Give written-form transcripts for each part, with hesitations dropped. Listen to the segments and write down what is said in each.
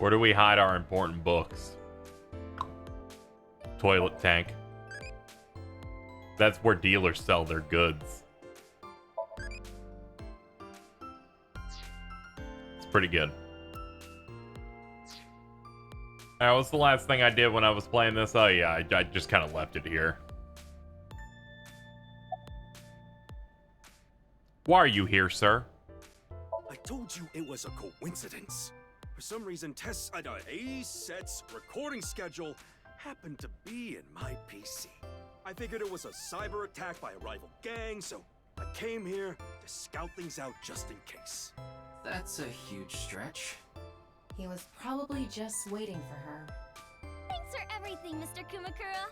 Where do we hide our important books? Toilet tank. That's where dealers sell their goods. It's pretty good. Alright, what's the last thing I did when I was playing this? Oh yeah, I just kind of left it here. Why are you here, sir? I told you it was a coincidence. For some reason, KZXcellent's recording schedule happened to be in my PC. I figured it was a cyber attack by a rival gang, so I came here to scout things out just in case. That's a huge stretch. He was probably just waiting for her. Thanks for everything, Mr. Kumakura.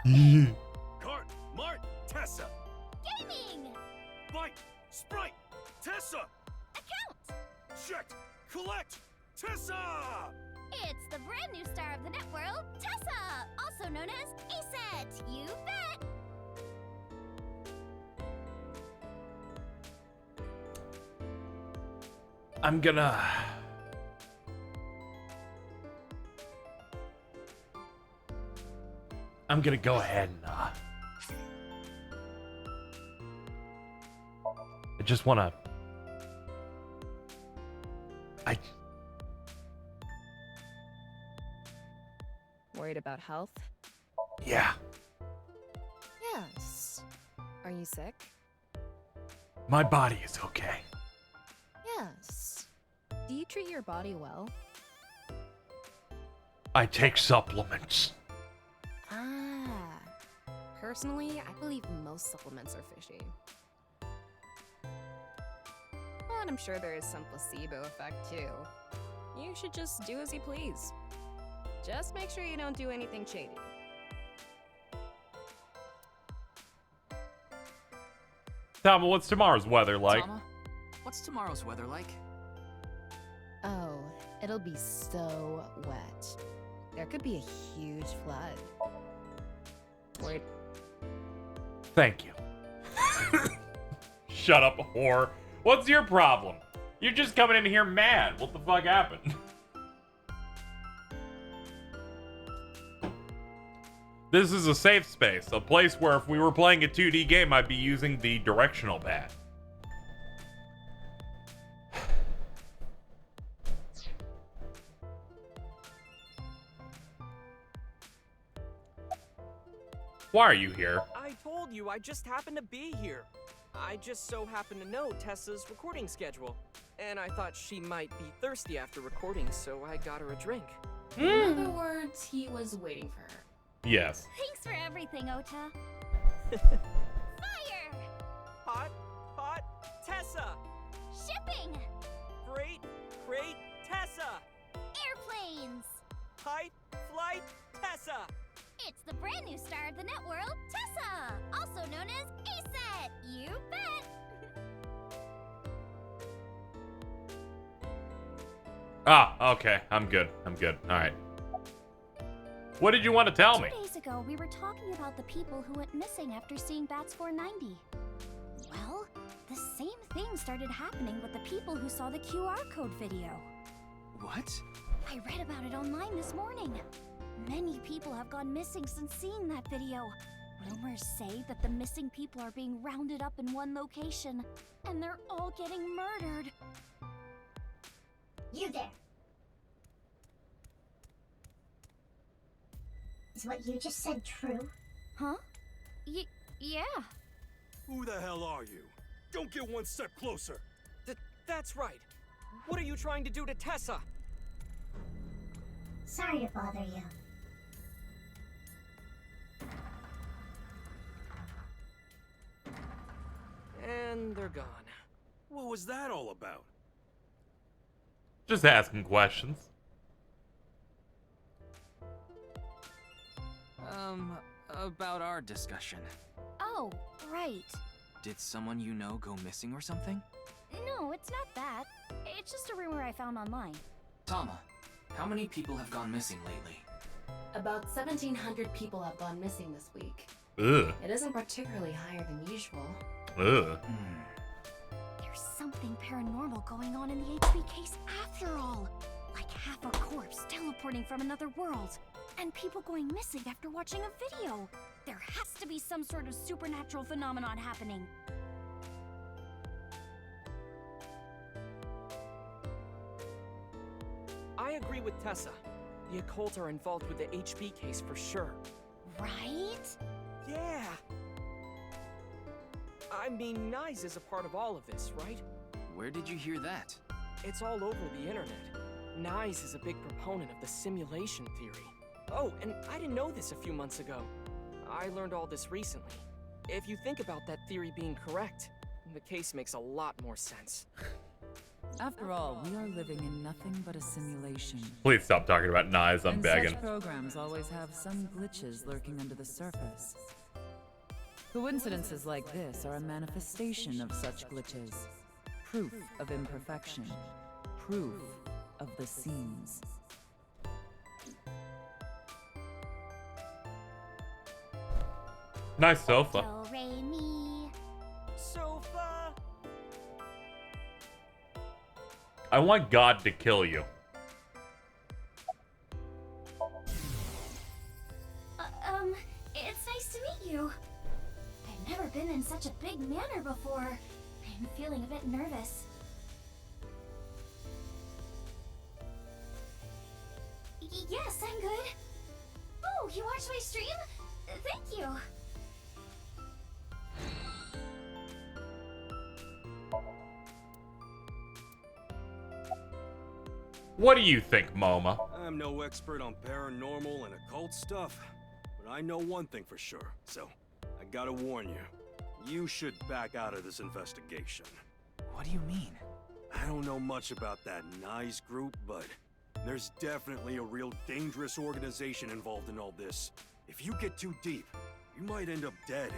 Shopping! Cart, Mart, Tessa! Gaming! Bite, Sprite, Tessa! Account! Check, collect, Tessa! It's the brand new star of the networld, Tessa! Also known as ASET, you bet! I'm gonna go ahead and I just wanna Worried about health? yeah, Yes. Are you sick? my body is okay. Yes. Do you treat your body well? I take supplements. Ah. Personally, I believe most supplements are fishy. But I'm sure there is some placebo effect too. You should just do as you please. Just make sure you don't do anything shady. Tama, what's tomorrow's weather like? Tama, what's tomorrow's weather like? Oh, it'll be so wet. There could be a huge flood. Wait. Thank you. Shut up, whore. What's your problem? You're just coming in here mad. What the fuck happened? This is a safe space, a place where if we were playing a 2D game, I'd be using the directional pad. Why are you here? I told you, I just happened to be here. I just so happen to know Tessa's recording schedule. And I thought she might be thirsty after recording, so I got her a drink. In other words, he was waiting for her. Yes. Thanks for everything, Ota. Fire! Hot, Tessa! Shipping! Great, Tessa! Airplanes! Height, flight, Tessa! It's the brand new star of the networld, Tessa! Also known as ASET, you bet! Ah, okay. I'm good. Alright. What did you want to tell me? 2 days ago, we were talking about the people who went missing after seeing Bats 490. Well, the same thing started happening with the people who saw the QR code video. What? I read about it online this morning. Many people have gone missing since seeing that video. Rumors say that the missing people are being rounded up in one location, and they're all getting murdered. You there. Is what you just said true? Huh? Yeah. Who the hell are you? Don't get one step closer. That's right. What are you trying to do to Tessa? Sorry to bother you. And they're gone. What was that all about? Just asking questions. About our discussion. Oh, right. Did someone you know go missing or something? No, it's not that. It's just a rumor I found online. Tama, how many people have gone missing lately? About 1,700 people have gone missing this week. Ugh. It isn't particularly higher than usual. Ugh. There's There's something paranormal going on in the HB case after all. Like half a corpse teleporting from another world. And people going missing after watching a video. There has to be some sort of supernatural phenomenon happening. I agree with Tessa. The occult are involved with the HB case for sure. Right? Yeah! I mean, Nyes is a part of all of this, right? Where did you hear that? It's all over the internet. Nyes is a big proponent of the simulation theory. Oh, and I didn't know this a few months ago. I learned all this recently. If you think about that theory being correct, the case makes a lot more sense. After all, we are living in nothing but a simulation. Please stop talking about knives. I'm And begging. such programs always have some glitches lurking under the surface. Coincidences like this are a manifestation of such glitches. Proof of imperfection. Proof of the seams. Nice sofa. Do, re, mi. Sofa! I want God to kill you. It's nice to meet you. I've never been in such a big manor before. I'm feeling a bit nervous. Yes, I'm good. Oh, you watched my stream? Thank you. What do you think, Moma? I'm no expert on paranormal and occult stuff, but I know one thing for sure, so I gotta warn you. You should back out of this investigation. What do you mean? I don't know much about that Nyes group, but there's definitely a real dangerous organization involved in all this. If you get too deep, you might end up dead.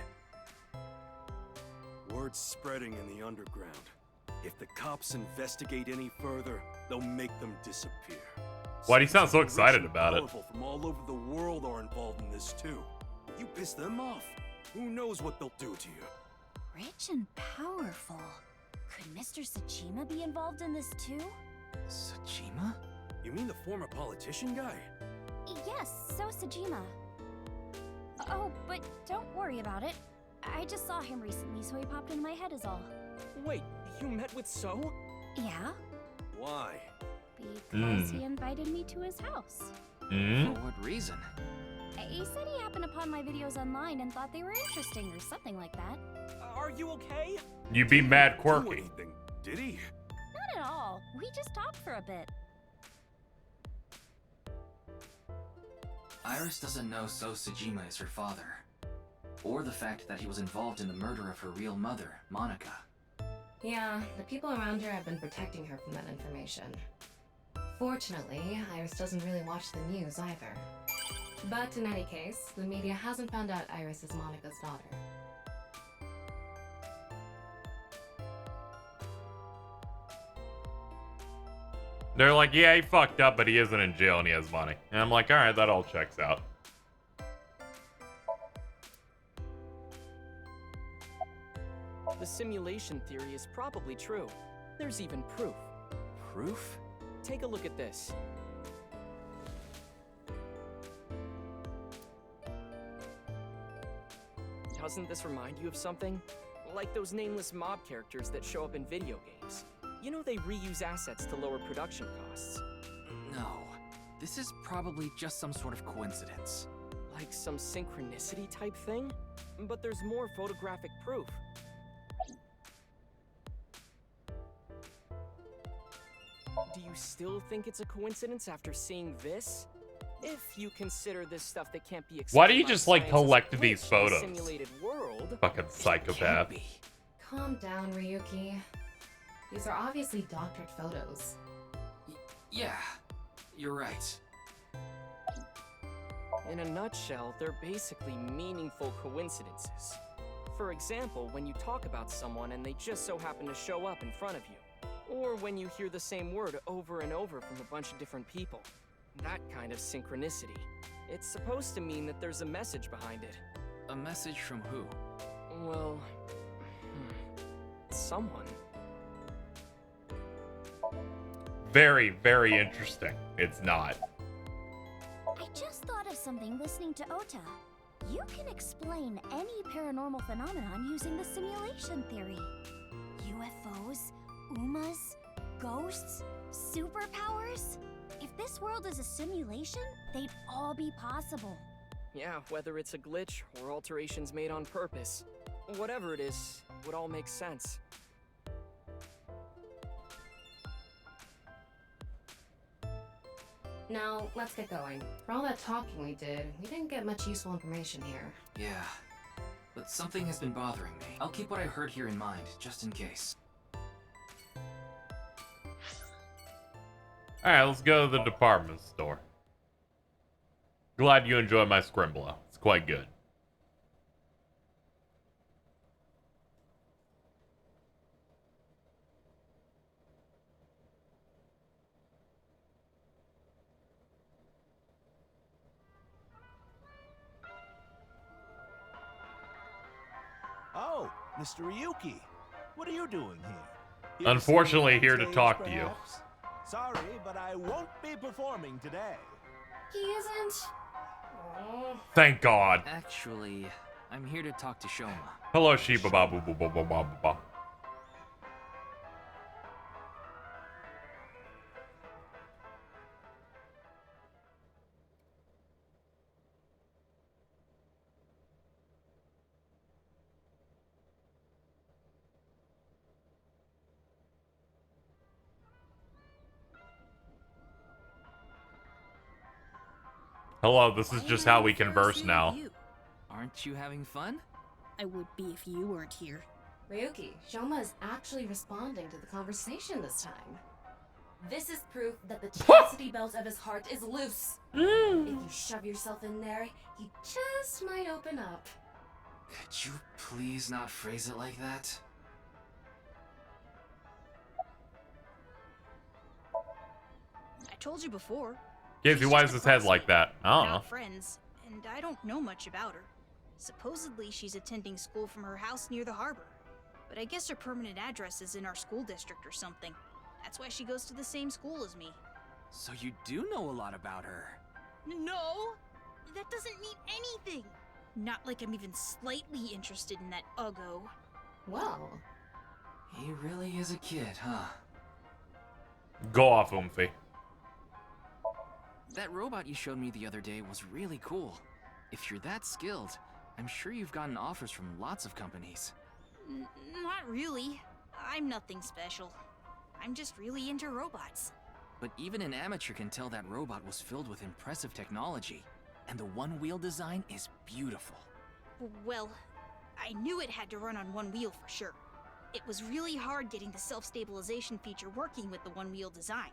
Word's spreading in the underground. If the cops investigate any further, they'll make them disappear. Why do you sound so Rich excited and about it? powerful from all over the world are involved in this too. You piss them off, who knows what they'll do to you? Rich and powerful. Could Mr. Sajima be involved in this too? Sajima? You mean the former politician guy? Yes, so Sajima. Oh, but don't worry about it. I just saw him recently, so he popped into my head is all. Wait, you met with So? Yeah? Why? Because he invited me to his house. For what reason? He said he happened upon my videos online and thought they were interesting or something like that. Are you okay? You be mad Do quirky. anything, did he? Not at all. We just talked for a bit. Iris doesn't know So Sajima is her father. Or the fact that he was involved in the murder of her real mother, Monica. Yeah, the people around her have been protecting her from that information. Fortunately, Iris doesn't really watch the news either. But in any case, the media hasn't found out Iris is Monica's daughter. They're like, yeah, he fucked up, but he isn't in jail and he has money. And I'm like, all right, that all checks out. The simulation theory is probably true. There's even proof. Proof? Take a look at this. Doesn't this remind you of something? Like those nameless mob characters that show up in video games. You know they reuse assets to lower production costs. No. This is probably just some sort of coincidence. Like some synchronicity type thing? But there's more photographic proof. Do you still think it's a coincidence after seeing this? If you consider this stuff that can't be explained Why do you by just, like, science as a collect glitch these in a photos? simulated world, Fucking psychopath. Can't be. Calm down, Ryoki. These are obviously doctored photos. Yeah, you're right. in a nutshell, they're basically meaningful coincidences. For example, when you talk about someone and they just so happen to show up in front of you. Or when you hear the same word over and over from a bunch of different people. That kind of synchronicity. It's supposed to mean that there's a message behind it. A message from who? Well... someone. very, very interesting. It's not. I just thought of something listening to Ota. You can explain any paranormal phenomenon using the simulation theory. UFOs, UMAs, ghosts, superpowers. If this world is a simulation, they'd all be possible. Yeah, whether it's a glitch or alterations made on purpose. Whatever it is, would all make sense. Now, let's get going. For all that talking we did, we didn't get much useful information here. Yeah, but something has been bothering me. I'll keep what I heard here in mind, just in case. Alright, let's go to the department store. Glad you enjoy my Scrimblow. It's quite good. Oh, Mr. Ryoki, what are you doing here? Unfortunately, here to talk to you. Sorry, but I won't be performing today. He isn't. Oh. Thank God. Actually, I'm here to talk to Shoma. Hello, Shiba Babu Babu Babu Babu. Hello, this is just how we converse now. Aren't you having fun? I would be if you weren't here. Ryoki, Shoma is actually responding to the conversation this time. This is proof that the chastity belt of his heart is loose. If you shove yourself in there, he just might open up. Could you please not phrase it like that? I told you before. Casey, why is his head like that? I don't know. Not friends, and I don't know much about her. Supposedly, she's attending school from her house near the harbor. But I guess her permanent address is in our school district or something. That's why she goes to the same school as me. So you do know a lot about her. No! That doesn't mean anything! Not like I'm even slightly interested in that Uggo. Well. He really is a kid, huh? Go off, Oomphy. That robot you showed me the other day was really cool. If you're that skilled, I'm sure you've gotten offers from lots of companies. Not really. I'm nothing special. I'm just really into robots. But even an amateur can tell that robot was filled with impressive technology. And the one-wheel design is beautiful. Well, I knew it had to run on one wheel for sure. It was really hard getting the self-stabilization feature working with the one-wheel design.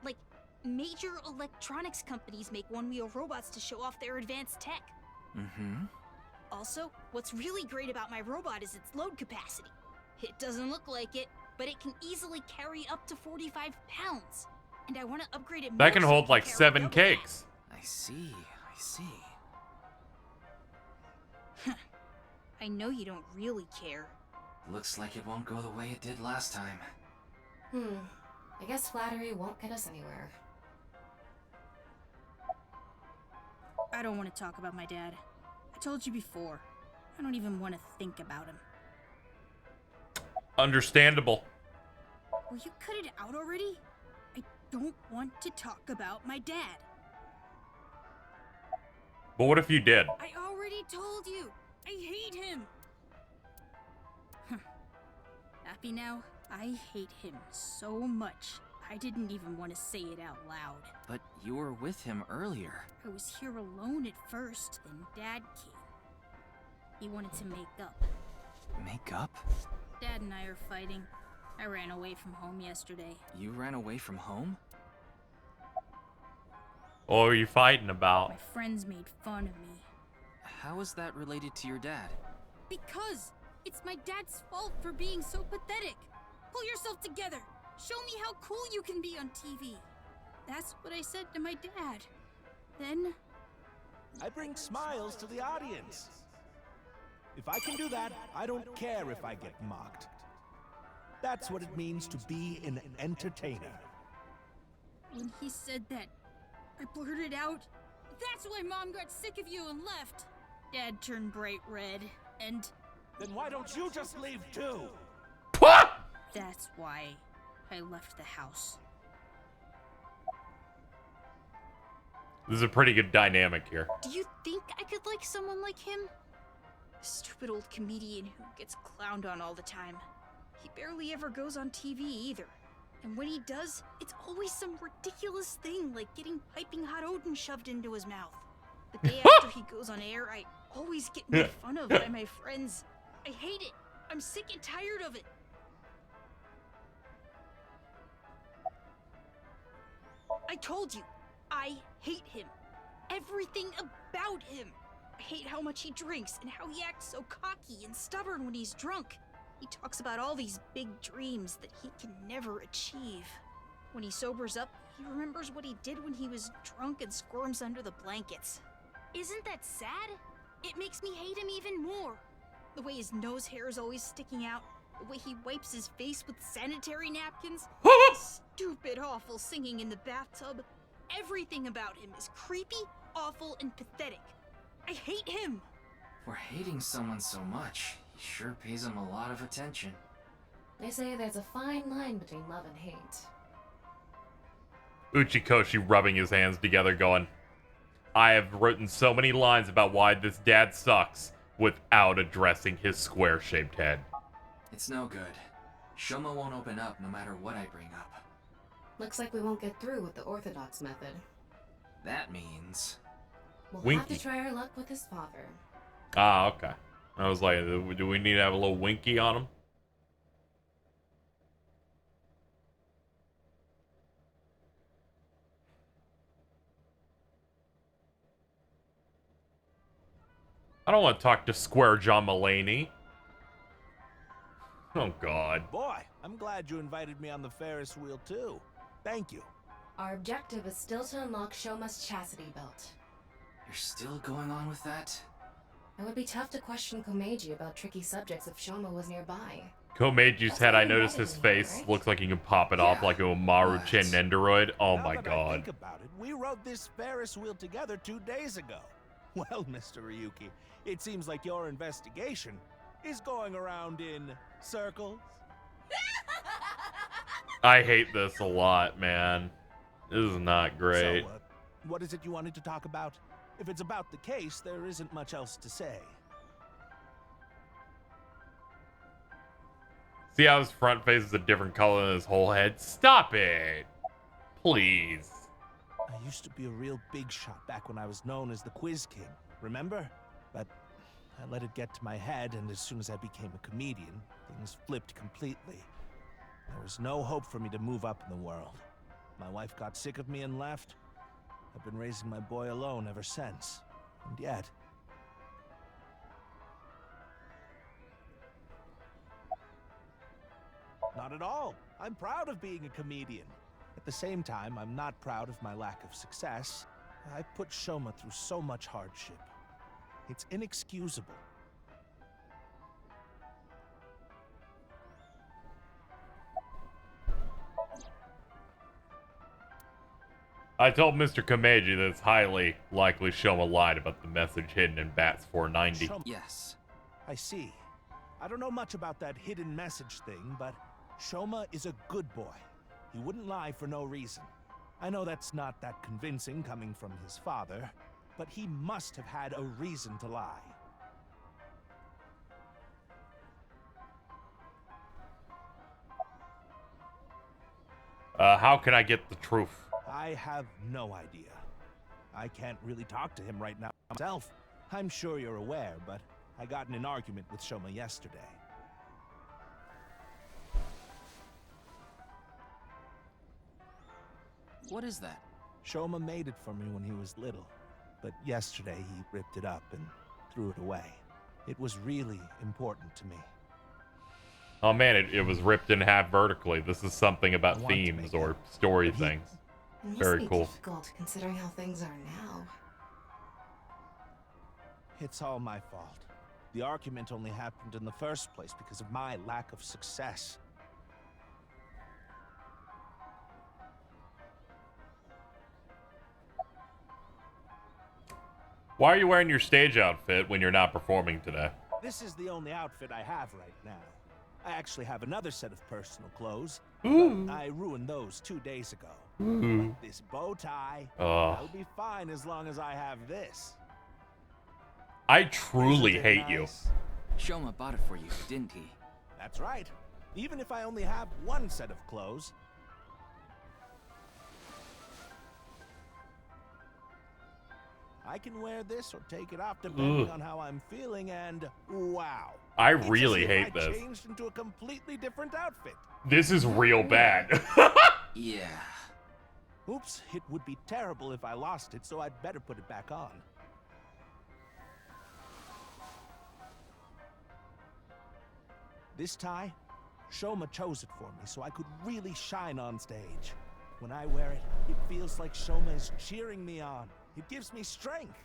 Like, major electronics companies make one-wheel robots to show off their advanced tech. Mm-hmm. Also, what's really great about my robot is its load capacity. It doesn't look like it, but it can easily carry up to 45 pounds. And I want to upgrade it more. That can so hold it like carry 7 double cakes. I see. that. I know you don't really care. Looks like it won't go the way it did last time. I guess flattery won't get us anywhere. I don't want to talk about my dad. I told you before. I don't even want to think about him. Understandable. Will you cut it out already? I don't want to talk about my dad. But what if you did? I already told you. I hate him. Happy now? I hate him so much. I didn't even want to say it out loud. But you were with him earlier. I was here alone at first, then Dad came. He wanted to make up. Make up? Dad and I are fighting. I ran away from home yesterday. You ran away from home? What were you fighting about? My friends made fun of me. How is that related to your dad? Because it's my dad's fault for being so pathetic. Pull yourself together. Show me how cool you can be on TV. That's what I said to my dad. Then... I bring smiles to the audience. If I can do that, I don't care if I get mocked. That's what it means to be an entertainer. When he said that, I blurted out, "That's why Mom got sick of you and left." Dad turned bright red, and... Then why don't you just leave too? That's why I left the house. This is a pretty good dynamic here. Do you think I could like someone like him? A stupid old comedian who gets clowned on all the time. He barely ever goes on TV either. And when he does, it's always some ridiculous thing like getting piping hot Odin shoved into his mouth. The day after he goes on air, I always get made fun of by my friends. I hate it. I'm sick and tired of it. I told you, I hate him. Everything about him. I hate how much he drinks and how he acts so cocky and stubborn when he's drunk. He talks about all these big dreams that he can never achieve. When he sobers up, he remembers what he did when he was drunk and squirms under the blankets. Isn't that sad? It makes me hate him even more. The way his nose hair is always sticking out, the way he wipes his face with sanitary napkins, stupid, awful singing in the bathtub. Everything about him is creepy, awful, and pathetic. I hate him! For hating someone so much, he sure pays him a lot of attention. They say there's a fine line between love and hate. Uchikoshi rubbing his hands together going, I have written so many lines about why this dad sucks without addressing his square-shaped head. It's no good. Shoma won't open up no matter what I bring up. Looks like we won't get through with the orthodox method. That means... We'll have to try our luck with his father. Ah, okay. I was like, do we need to have a little winky on him? I don't want to talk to Square John Mullaney. Oh, God. Boy, I'm glad you invited me on the Ferris wheel, too. Thank you. Our objective is still to unlock Shoma's chastity belt. You're still going on with that? It would be tough to question Comeji about tricky subjects if Shoma was nearby. Komeji's head, I noticed his face. Looks like he can pop it off like a Umaru Chin Nendoroid. Oh my god. Think about it. We rode this Ferris wheel together 2 days ago. Well, Mr. Ryoki, it seems like your investigation is going around in circles. I hate this a lot, man. This is not great. So, what is it you wanted to talk about? If it's about the case, there isn't much else to say. See how his front face is a different color than his whole head? Stop it! Please. I used to be a real big shot back when I was known as the Quiz King, remember? But I let it get to my head, and as soon as I became a comedian, things flipped completely. There was no hope for me to move up in the world. My wife got sick of me and left. I've been raising my boy alone ever since. And yet... Not at all. I'm proud of being a comedian. At the same time, I'm not proud of my lack of success. I put Shoma through so much hardship. It's inexcusable. I told Mr. Kumeji that it's highly likely Shoma lied about the message hidden in Bats 490. Yes. I see. I don't know much about that hidden message thing, but Shoma is a good boy. He wouldn't lie for no reason. I know that's not that convincing coming from his father, but he must have had a reason to lie. How can I get the truth? I have no idea. I can't really talk to him right now myself. I'm sure you're aware, but I got in an argument with Shoma yesterday. What is that? Shoma made it for me when he was little, but yesterday he ripped it up and threw it away. It was really important to me. Oh man, it was ripped in half vertically. This is something about themes or story things. Very cool. Difficult considering how things are now. It's all my fault. The argument only happened in the first place because of my lack of success. Why are you wearing your stage outfit when you're not performing today? This is the only outfit I have right now. I actually have another set of personal clothes. Ooh. But I ruined those 2 days ago. Ooh. But this bow tie, Ugh. I'll be fine as long as I have this. I truly Isn't it hate you. nice? Shoma bought it for you, didn't he? That's right. Even if I only have one set of clothes. I can wear this or take it off depending Ugh. on how I'm feeling, and wow. I It's as really if hate I this. changed into a completely different outfit. This is real bad. Yeah. Oops, it would be terrible if I lost it, so I'd better put it back on. This tie, Shoma chose it for me so I could really shine on stage. When I wear it, it feels like Shoma is cheering me on. It gives me strength.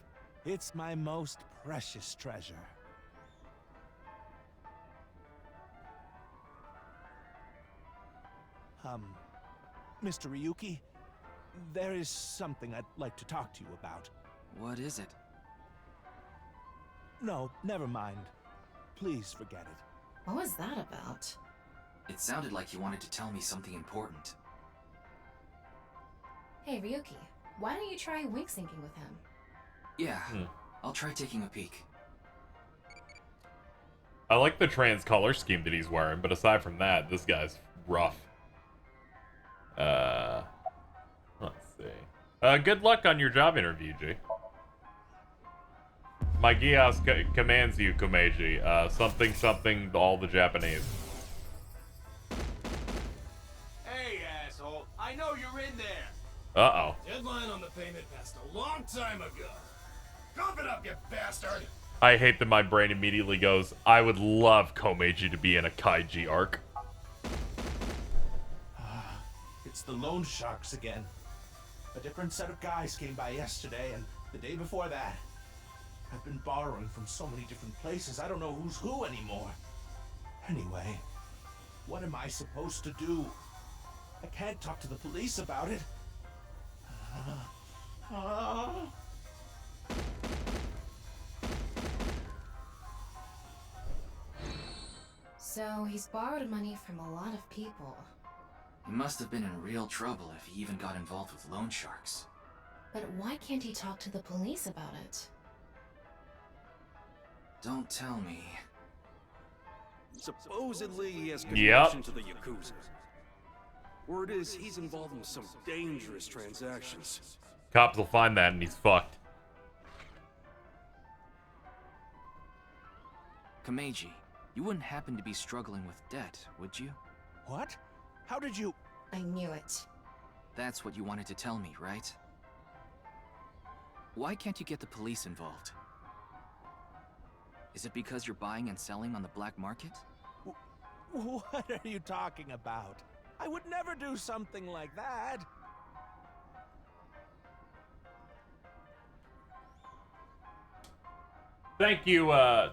It's my most precious treasure. Mr. Ryoki, there is something I'd like to talk to you about. What is it? No, never mind. Please forget it. What was that about? It sounded like you wanted to tell me something important. Hey, Ryoki, why don't you try wink syncing with him? Yeah, I'll try taking a peek. I like the trans color scheme that he's wearing, but aside from that, this guy's rough. Let's see. Good luck on your job interview, G. My Gias commands you, Kumeji. Something, all the Japanese. Hey, asshole. I know you're in there. Uh-oh. Deadline on the payment passed a long time ago. Cough it up, you bastard. I hate that my brain immediately goes, I would love Comeji to be in a Kaiji arc. It's the loan sharks again. A different set of guys came by yesterday and the day before that. I've been borrowing from so many different places, I don't know who's who anymore. Anyway, what am I supposed to do? I can't talk to the police about it. So, he's borrowed money from a lot of people. He must have been in real trouble if he even got involved with loan sharks. But why can't he talk to the police about it? Don't tell me. Supposedly, he has Yep. connection to the Yakuza. Word is, he's involved in some dangerous transactions. Cops will find that and he's fucked. Kumeji, you wouldn't happen to be struggling with debt, would you? What? How did you... I knew it. That's what you wanted to tell me, right? Why can't you get the police involved? Is it because you're buying and selling on the black market? What are you talking about? I would never do something like that. Thank you,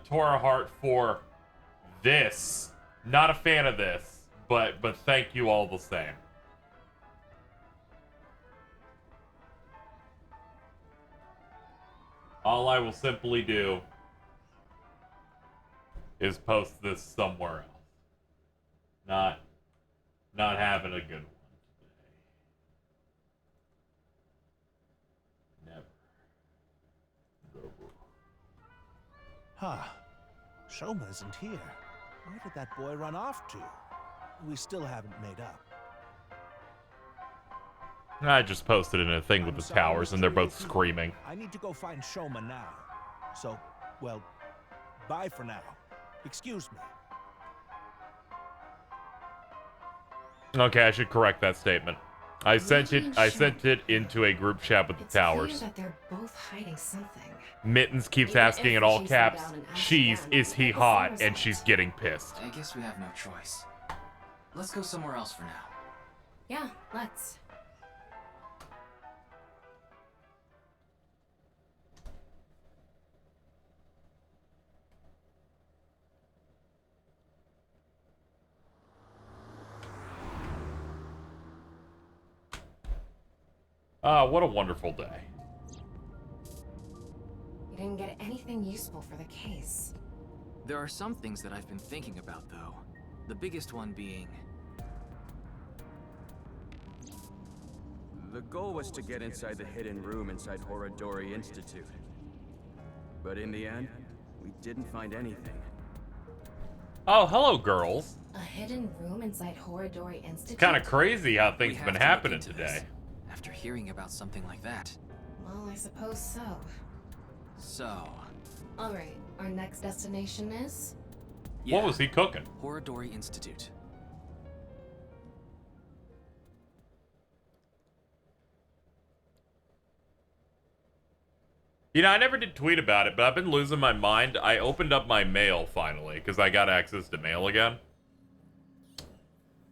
Tora Hart, for this. Not a fan of this, but thank you all the same. All I will simply do is post this somewhere else. Not having a good one today. Never. Huh. Shoma isn't here. Where did that boy run off to? We still haven't made up. I just posted in a thing with the towers, and they're both screaming. I need to go find Shoma now. So, well, bye for now. Excuse me. Okay, I should correct that statement. I sent it into a group chat with the towers. It's clear that they're both hiding something. Mittens keeps Even asking if in all chase them caps, down and ask she's, again, is he the hot? same And result. she's getting pissed. I guess we have no choice. Let's go somewhere else for now. Yeah, let's. Ah, what a wonderful day. You didn't get anything useful for the case. There are some things that I've been thinking about, though. The biggest one being... The goal was to get inside the hidden room inside Horodori Institute. But in the end, we didn't find anything. Oh, hello, girls. A hidden room inside Horodori Institute? Kind of crazy how things have been happening this, today. After hearing about something like that. Well, I suppose so. So... Alright, our next destination is? Yeah, what was he cooking? Horodori Institute. You know, I never did tweet about it, but I've been losing my mind. I opened up my mail finally, because I got access to mail again.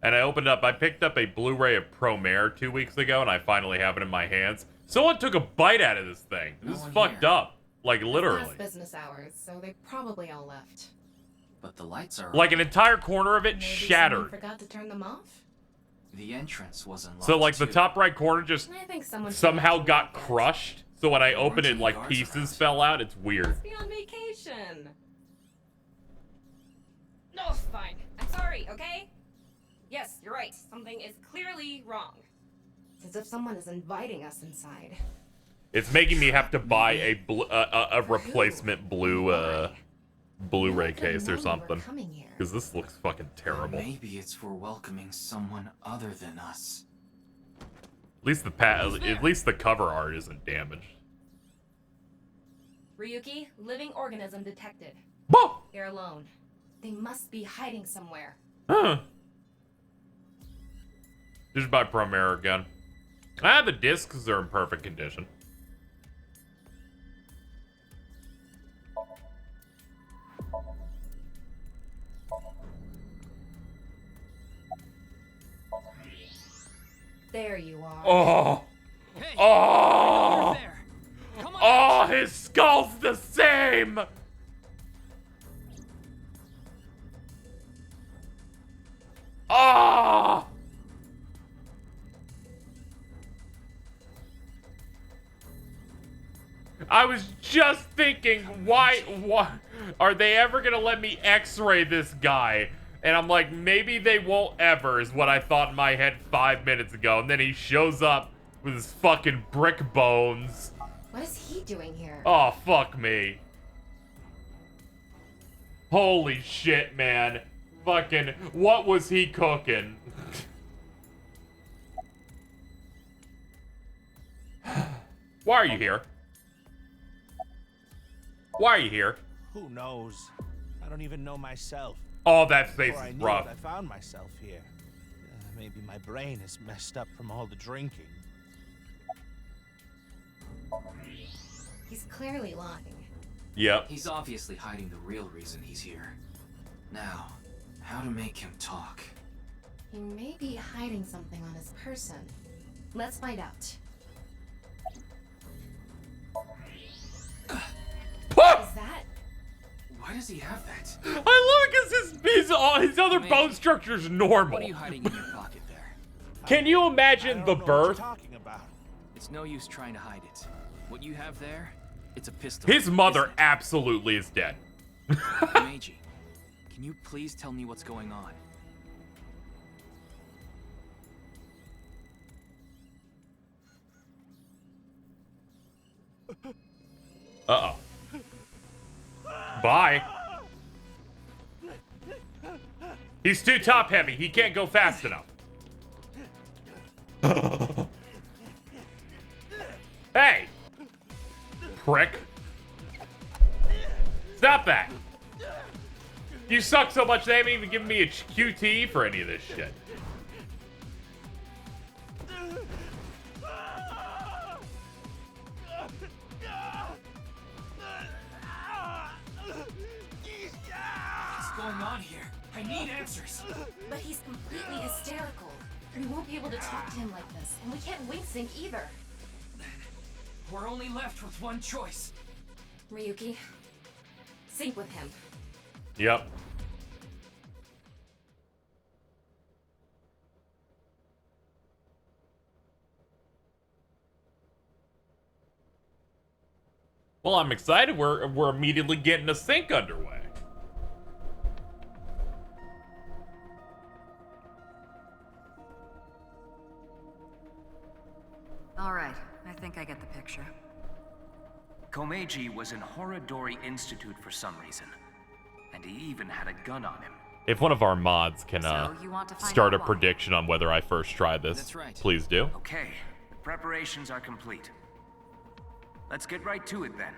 And I picked up a Blu-ray of Promare 2 weeks ago, and I finally have it in my hands. Someone took a bite out of this thing. This is fucked up. Like, literally. Past business hours, so they probably all left. But the lights are like, an entire corner of it Maybe shattered. someone forgot to turn them off? The entrance wasn't locked. So, like, the too. top right corner just I think someone somehow forgot to got lock it. crushed. So when I open it, any like, guards pieces around? fell out. It's weird. Must be on vacation. No, fine. I'm sorry, okay? Yes, you're right. Something is clearly wrong. It's as if someone is inviting us inside. It's making me have to buy a replacement Blu-ray case or something. Because this looks fucking terrible. Maybe it's for welcoming someone other than us. At least the cover art isn't damaged. Ryoki, living organism detected. Whoa! They're alone. They must be hiding somewhere. Huh. Just buy Promare again. The discs are in perfect condition. There you are. Oh! Hey, Oh! there. Come on. Oh, his skull's the same! Oh! I was just thinking, why are they ever gonna let me x-ray this guy? And I'm like, maybe they won't ever, is what I thought in my head 5 minutes ago. And then he shows up with his fucking brick bones. What is he doing here? Oh, fuck me. Holy shit, man. Fucking, what was he cooking? Why are you here? Why are you here? Who knows? I don't even know myself. Oh, that face Before I is knew rough. it, I found myself here. Maybe my brain is messed up from all the drinking. He's clearly lying. Yep. He's obviously hiding the real reason he's here. Now, how to make him talk? He may be hiding something on his person. Let's find out. Is that? Why does he have that? I love it because his other bone structure's normal. What are you hiding in your pocket there? Can you imagine the birth? Talking about. It's no use trying to hide it. What you have there, it's a pistol. His mother absolutely is dead. Kumeji, can you please tell me what's going on? Uh-oh. Bye. He's too top heavy. He can't go fast enough. Hey! Prick. Stop that. You suck so much they haven't even given me a QT for any of this shit. What's going on here? I need answers. But he's completely hysterical. We won't be able to talk to him like this, and we can't wing sync either. We're only left with one choice. Ryoki, sync with him. Yep. Well, I'm excited. We're immediately getting a sync underway. All right, I think I get the picture. Comeji was in Horodori Institute for some reason, and he even had a gun on him. If one of our mods can So, you want to find start out a why? prediction on whether I first try this, That's right. please do. Okay, the preparations are complete. Let's get right to it then.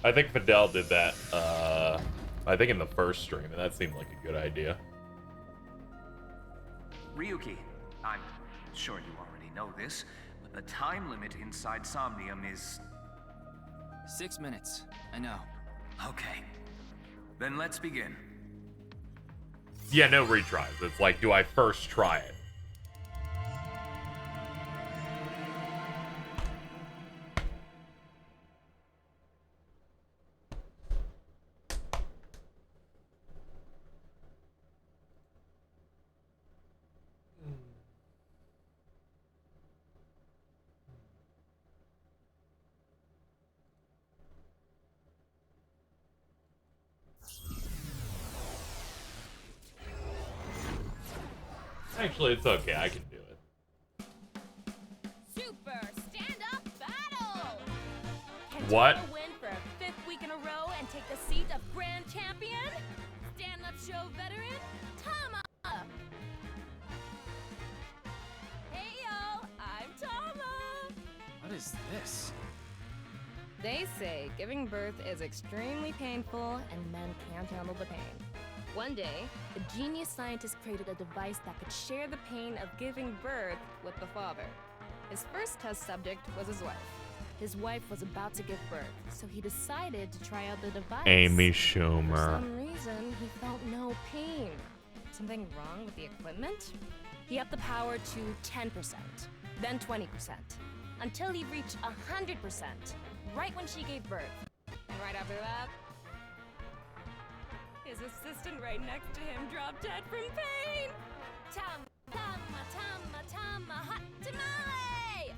I think Fidel did that, I think in the first stream, and that seemed like a good idea. Ryoki, I'm sure you already know this, but the time limit inside Somnium is... 6 minutes. I know. Okay. Then let's begin. Yeah, no retries. It's like, do I first try it? Actually, it's okay. I can do it. Super stand-up battle! Can What? Tessa win for a 5th week in a row and take the seat of Grand Champion? Stand-up show veteran, Tama! Hey yo, I'm Tama! What is this? They say giving birth is extremely painful and men can't handle the pain. One day, a genius scientist created a device that could share the pain of giving birth with the father. His first test subject was his wife. His wife was about to give birth, so he decided to try out the device. Amy For Schumer. some reason, he felt no pain. Something wrong with the equipment? He upped the power to 10%, then 20%, until he reached 100%, right when she gave birth. And right after that, his assistant right next to him dropped dead from pain. Tama, tama, tama, tama, hot tamale!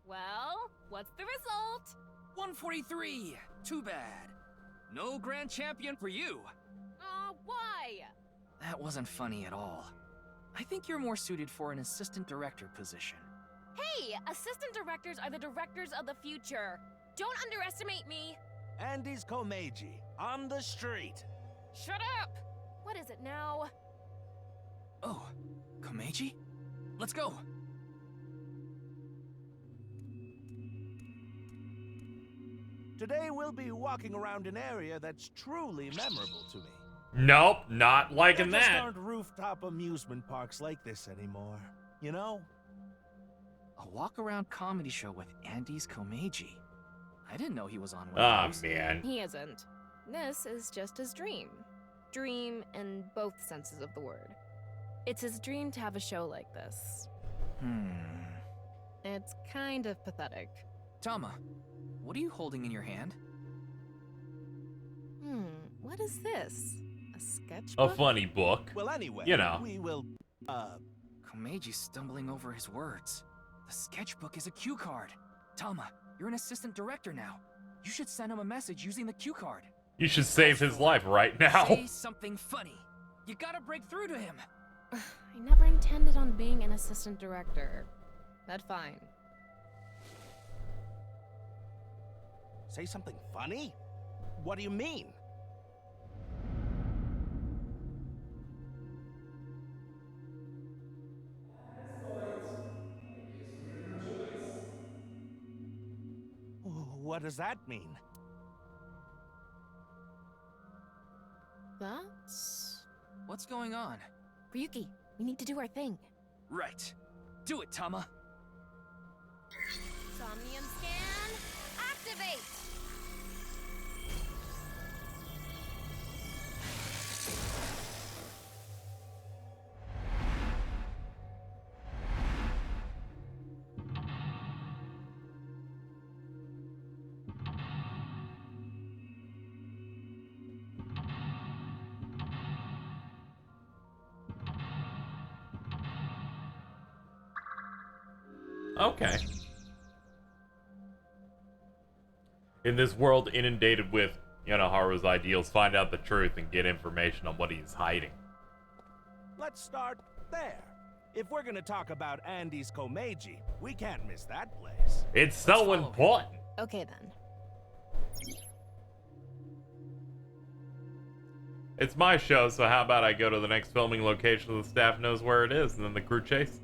Well, what's the result? 143. Too bad. No grand champion for you. Why? That wasn't funny at all. I think you're more suited for an assistant director position. Hey, assistant directors are the directors of the future. Don't underestimate me. Andy's Comeji, on the street. Shut up! What is it now? Oh, Kumeji? Let's go. Today we'll be walking around an area that's truly memorable to me. Nope, not liking There just that. aren't rooftop amusement parks like this anymore, you know? A walk-around comedy show with Andy's Comeji. I didn't know he was on one Ah, of those. man. He isn't. This is just his dream. Dream in both senses of the word. It's his dream to have a show like this. It's kind of pathetic. Tama, what are you holding in your hand? What is this? A A sketchbook? funny book. Well, anyway, You know. we will, Komeji's stumbling over his words. The sketchbook is a cue card. Tama, you're an assistant director now. You should send him a message using the cue card. You should save his life right now. Say something funny. You gotta break through to him. I never intended on being an assistant director. That's fine. say something funny? What do you mean? What does that mean? That's... What's going on? Ryuki, we need to do our thing. Right. Do it, Tama. Somnium scan, activate! Okay. In this world inundated with Yanoharu's ideals, find out the truth and get information on what he's hiding. Let's start there. If we're gonna talk about Andy's Comeji, we can't miss that place. It's so important. Okay then. It's my show, so how about I go to the next filming location so the staff knows where it is, and then the crew chase?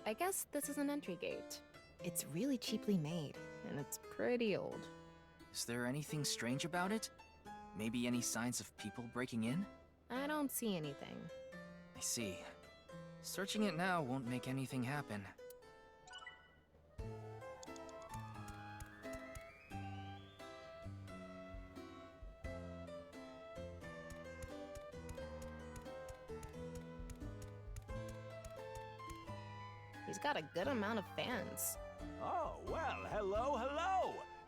I guess this is an entry gate. It's really cheaply made, and it's pretty old. Is there anything strange about it? Maybe any signs of people breaking in? I don't see anything. I see. Searching it now won't make anything happen. He's got a good amount of fans. Oh, well, hello.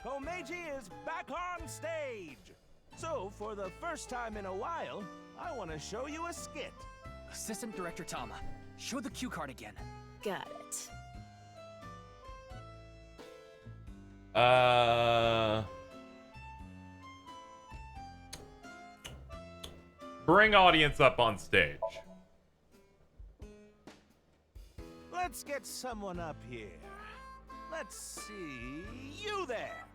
Comeji is back on stage. So, for the first time in a while, I want to show you a skit. Assistant Director Tama, show the cue card again. Got it. Bring audience up on stage. Let's get someone up here. Let's see. You there.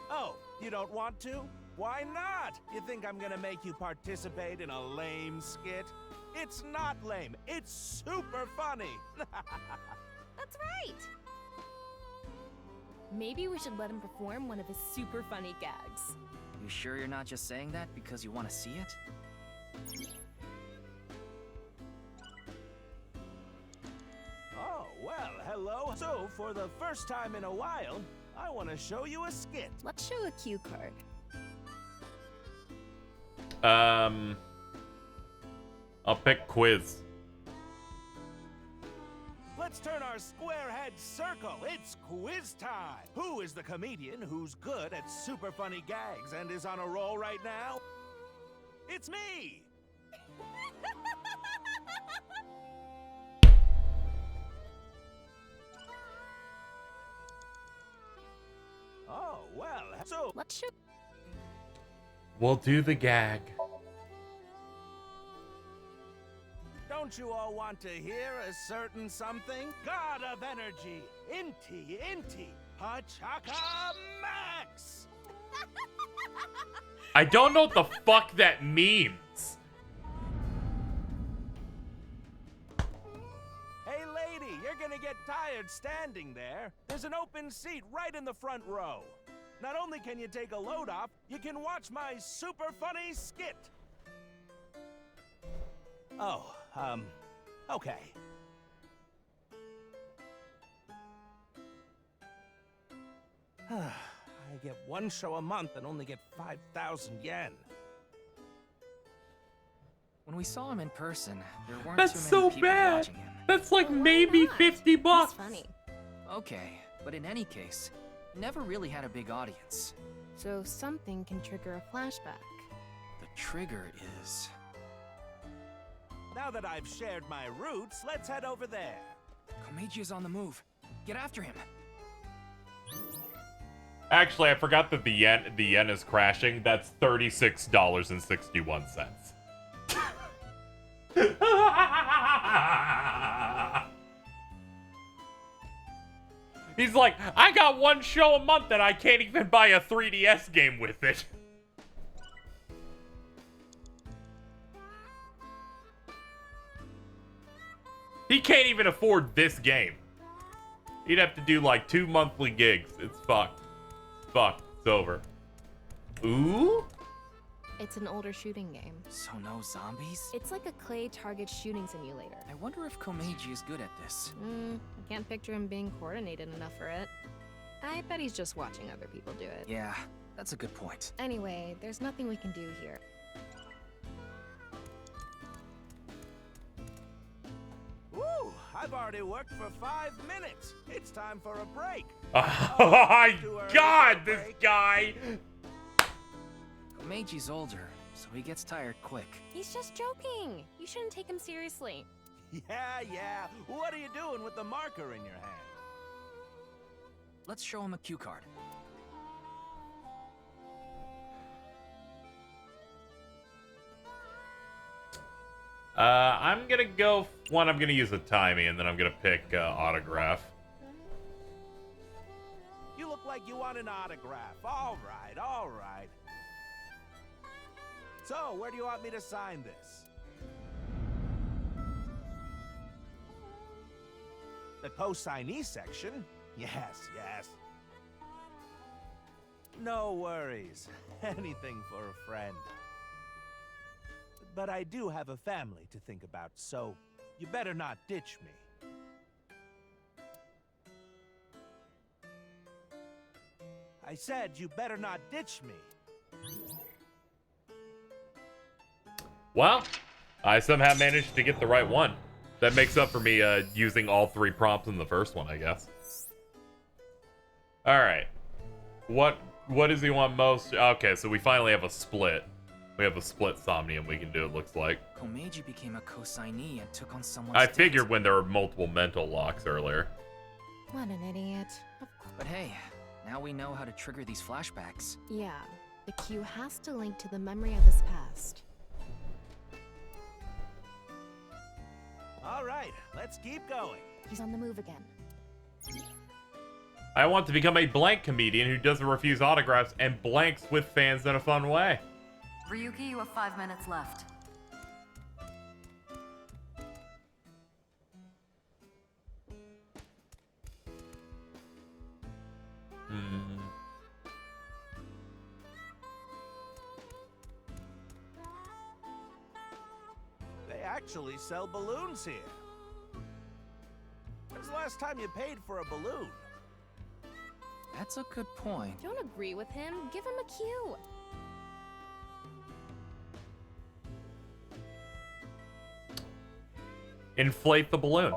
Oh, you don't want to? Why not? You think I'm gonna make you participate in a lame skit? It's not lame. It's super funny. That's right. Maybe we should let him perform one of his super funny gags. You sure you're not just saying that because you want to see it? Oh, well, hello. So, for the first time in a while, I want to show you a skit. Let's show a cue card. I'll pick quiz. Let's turn our square head circle. It's quiz time. Who is the comedian who's good at super funny gags and is on a roll right now? It's me. Oh, well, so let's show. We'll do the gag. Don't you all want to hear a certain something? God of energy, Inti, Hachaka Max! I don't know what the fuck that means. Hey lady, you're gonna get tired standing there. There's an open seat right in the front row. Not only can you take a load off, you can watch my super funny skit. Oh, okay. I get one show a month and only get 5,000 yen. When we saw him in person, there weren't That's too many so people bad. watching him. That's like maybe 50 bucks. He's funny. Okay, but in any case, never really had a big audience. So something can trigger a flashback. The trigger is... Now that I've shared my roots, let's head over there. Comeji is on the move. Get after him. Actually, I forgot that the yen is crashing. That's $36.61. He's like, I got one show a month and I can't even buy a 3DS game with it. He can't even afford this game. He'd have to do like 2 monthly gigs. It's fucked. It's fucked. It's over. Ooh? It's an older shooting game. So no zombies? It's like a clay target shooting simulator. I wonder if Comeji is good at this. I can't picture him being coordinated enough for it. I bet he's just watching other people do it. Yeah, that's a good point. Anyway, there's nothing we can do here. Ooh, I've already worked for 5 minutes. It's time for a break. Oh my god, this guy! Comeji's older, so he gets tired quick. He's just joking. You shouldn't take him seriously. Yeah. What are you doing with the marker in your hand? Let's show him a cue card. I'm gonna go. One, I'm gonna use a timey, and then I'm gonna pick autograph. You look like you want an autograph. All right. So, where do you want me to sign this? The co-signee section? Yes. No worries. Anything for a friend. But I do have a family to think about, so you better not ditch me. I said you better not ditch me. Well, I somehow managed to get the right one. That makes up for me using all 3 prompts in the first one, I guess. Alright. What does he want most? Okay, so we finally have a split. We have a split Somnium we can do, it looks like. Comeji became a co-signee and took on someone's I debt. figured when there were multiple mental locks earlier. What an idiot. But hey, now we know how to trigger these flashbacks. Yeah, the cue has to link to the memory of his past. All right, let's keep going. He's on the move again. I want to become a blank comedian who doesn't refuse autographs and blanks with fans in a fun way. Ryoki, you have 5 minutes left. They actually sell balloons here. When's the last time you paid for a balloon? That's a good point. Don't agree with him. Give him a cue. Inflate the balloon.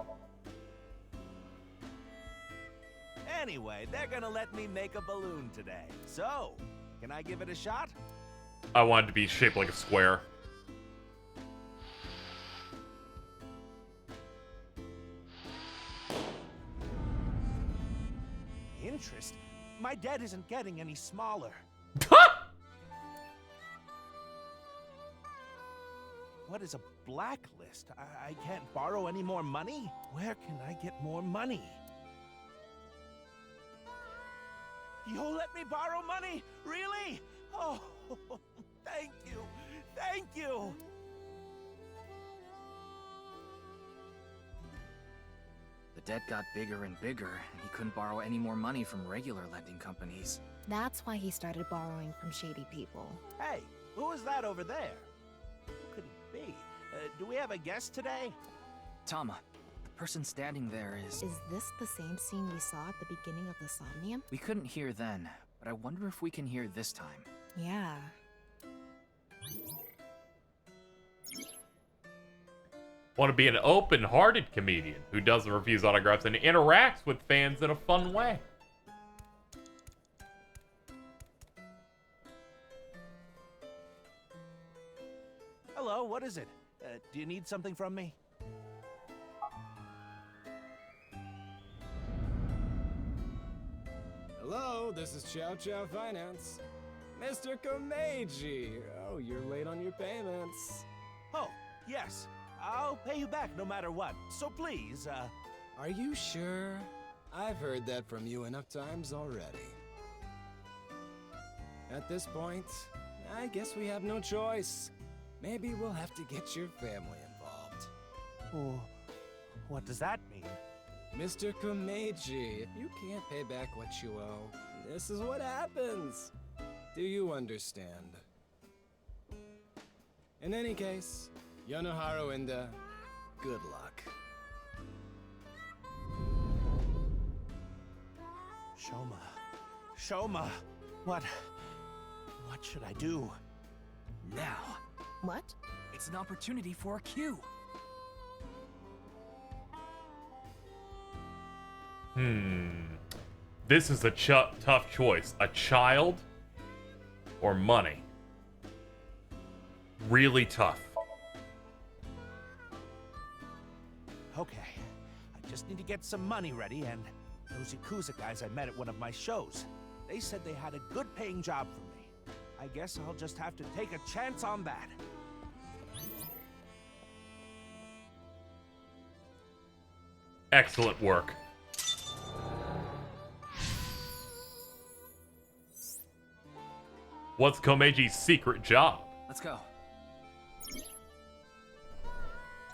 Anyway, they're gonna let me make a balloon today. So, can I give it a shot? I want it to be shaped like a square. Interest? My debt isn't getting any smaller. What is a blacklist? I can't borrow any more money? Where can I get more money? You'll let me borrow money? Really? Oh, thank you. Thank you. The debt got bigger and bigger, and he couldn't borrow any more money from regular lending companies. That's why he started borrowing from shady people. Hey, who is that over there? Who could it be? Do we have a guest today? Tama, the person standing there is... Is this the same scene we saw at the beginning of the Somnium? We couldn't hear then, but I wonder if we can hear this time. Yeah. Want to be an open-hearted comedian who doesn't refuse autographs and interacts with fans in a fun way. Hello, what is it? Do you need something from me? Hello, this is Chow Chow Finance. Mr. Kumeji! Oh, you're late on your payments. Oh, yes. I'll pay you back no matter what. So please, Are you sure? I've heard that from you enough times already. At this point, I guess we have no choice. Maybe we'll have to get your family involved. Oh, what does that mean? Mr. Kumeji, if you can't pay back what you owe, this is what happens. Do you understand? In any case, Yonoharu Inda, good luck. Shoma, what should I do? Now. What? It's an opportunity for a cue. This is a tough choice. A child or money? really tough. Okay, I just need to get some money ready, and those Yakuza guys I met at one of my shows, they said they had a good paying job for me. I guess I'll just have to take a chance on that. Excellent work. What's Komeji's secret job? Let's go.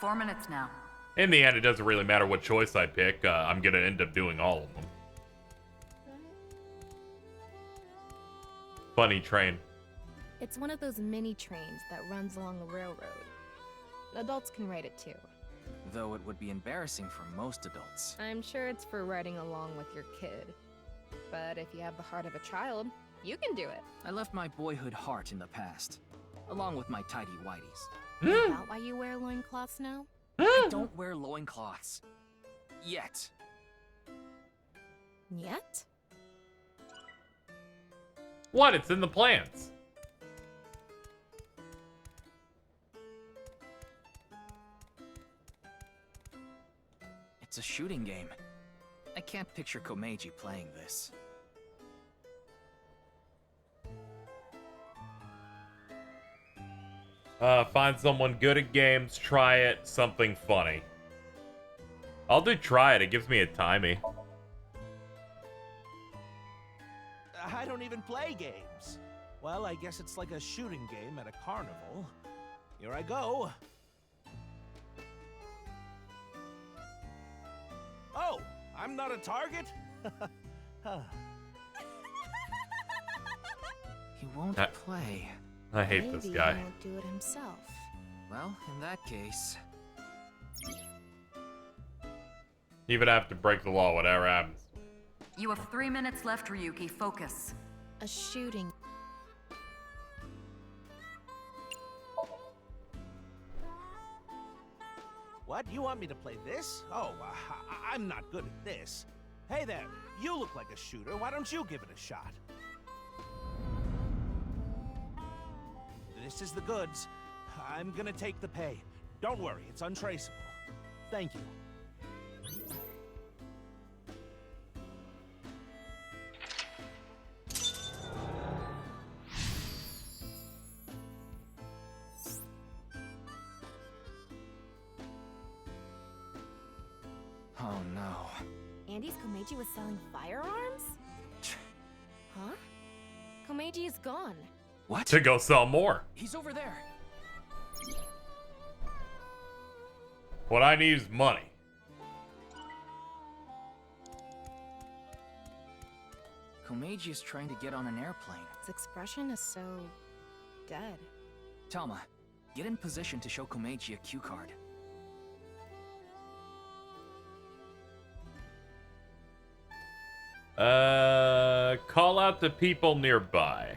4 minutes now. In the end, it doesn't really matter what choice I pick. I'm gonna end up doing all of them. Funny train. It's one of those mini trains that runs along a railroad. Adults can ride it too. Though it would be embarrassing for most adults. I'm sure it's for riding along with your kid. But if you have the heart of a child, you can do it. I left my boyhood heart in the past, along with my tidy whities. Is that why you wear loincloths now? I don't wear loincloths. Yet. Yet? What? It's in the plans. It's a shooting game. I can't picture Kumeji playing this. Find someone good at games, try it, something funny. I'll do try it, it gives me a timey. I don't even play games. Well, I guess it's like a shooting game at a carnival. Here I go. Oh, I'm not a target? He won't play. I hate this guy. Maybe he won't do it himself. Well, in that case... Even have to break the law, whatever happens. You have 3 minutes left, Ryoki. Focus. A shooting. What? You want me to play this? Oh, I'm not good at this. Hey there, you look like a shooter. Why don't you give it a shot? This is the goods. I'm gonna take the pay. Don't worry, it's untraceable. Thank you. Oh no. Andy's Comeji was selling firearms? Huh? Comeji is gone. What? To go sell more. He's over there. What I need is money. Kumeji is trying to get on an airplane. His expression is so... dead. Tama, get in position to show Kumeji a cue card. Call out to people nearby.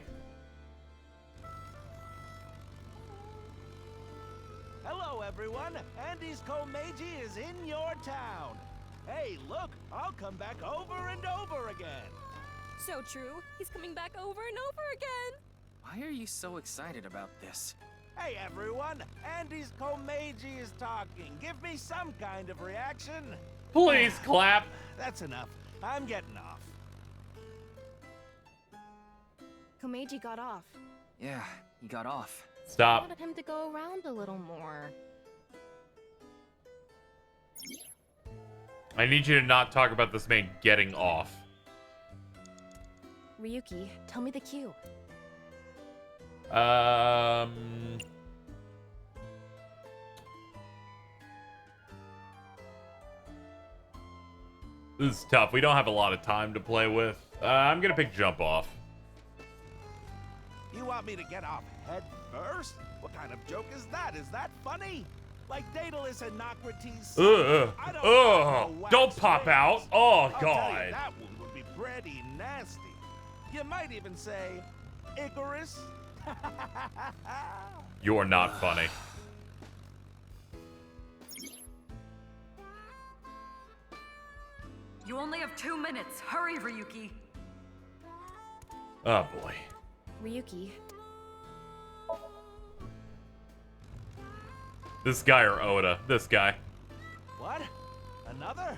Hello, everyone. Andy's Comeji is in your town. Hey, look, I'll come back over and over again. So true. He's coming back over and over again. Why are you so excited about this? Hey, everyone. Andy's Comeji is talking. Give me some kind of reaction. Please clap. That's enough. I'm getting off. Comeji got off. Yeah, he got off. Stop. I wanted him to go around a little more. I need you to not talk about this man getting off. Ryoki, tell me the cue. This is tough. We don't have a lot of time to play with. I'm gonna pick jump off. You want me to get off head first? What kind of joke is that? Is that funny? Like Daedalus and Nocrates? Don't pop out. Oh, I'll tell God. you, that one would be pretty nasty. You might even say, Icarus? You're not funny. You only have 2 minutes. Hurry, Ryoki. Oh, boy. Ryoki. This guy or Oda? This guy. What? Another?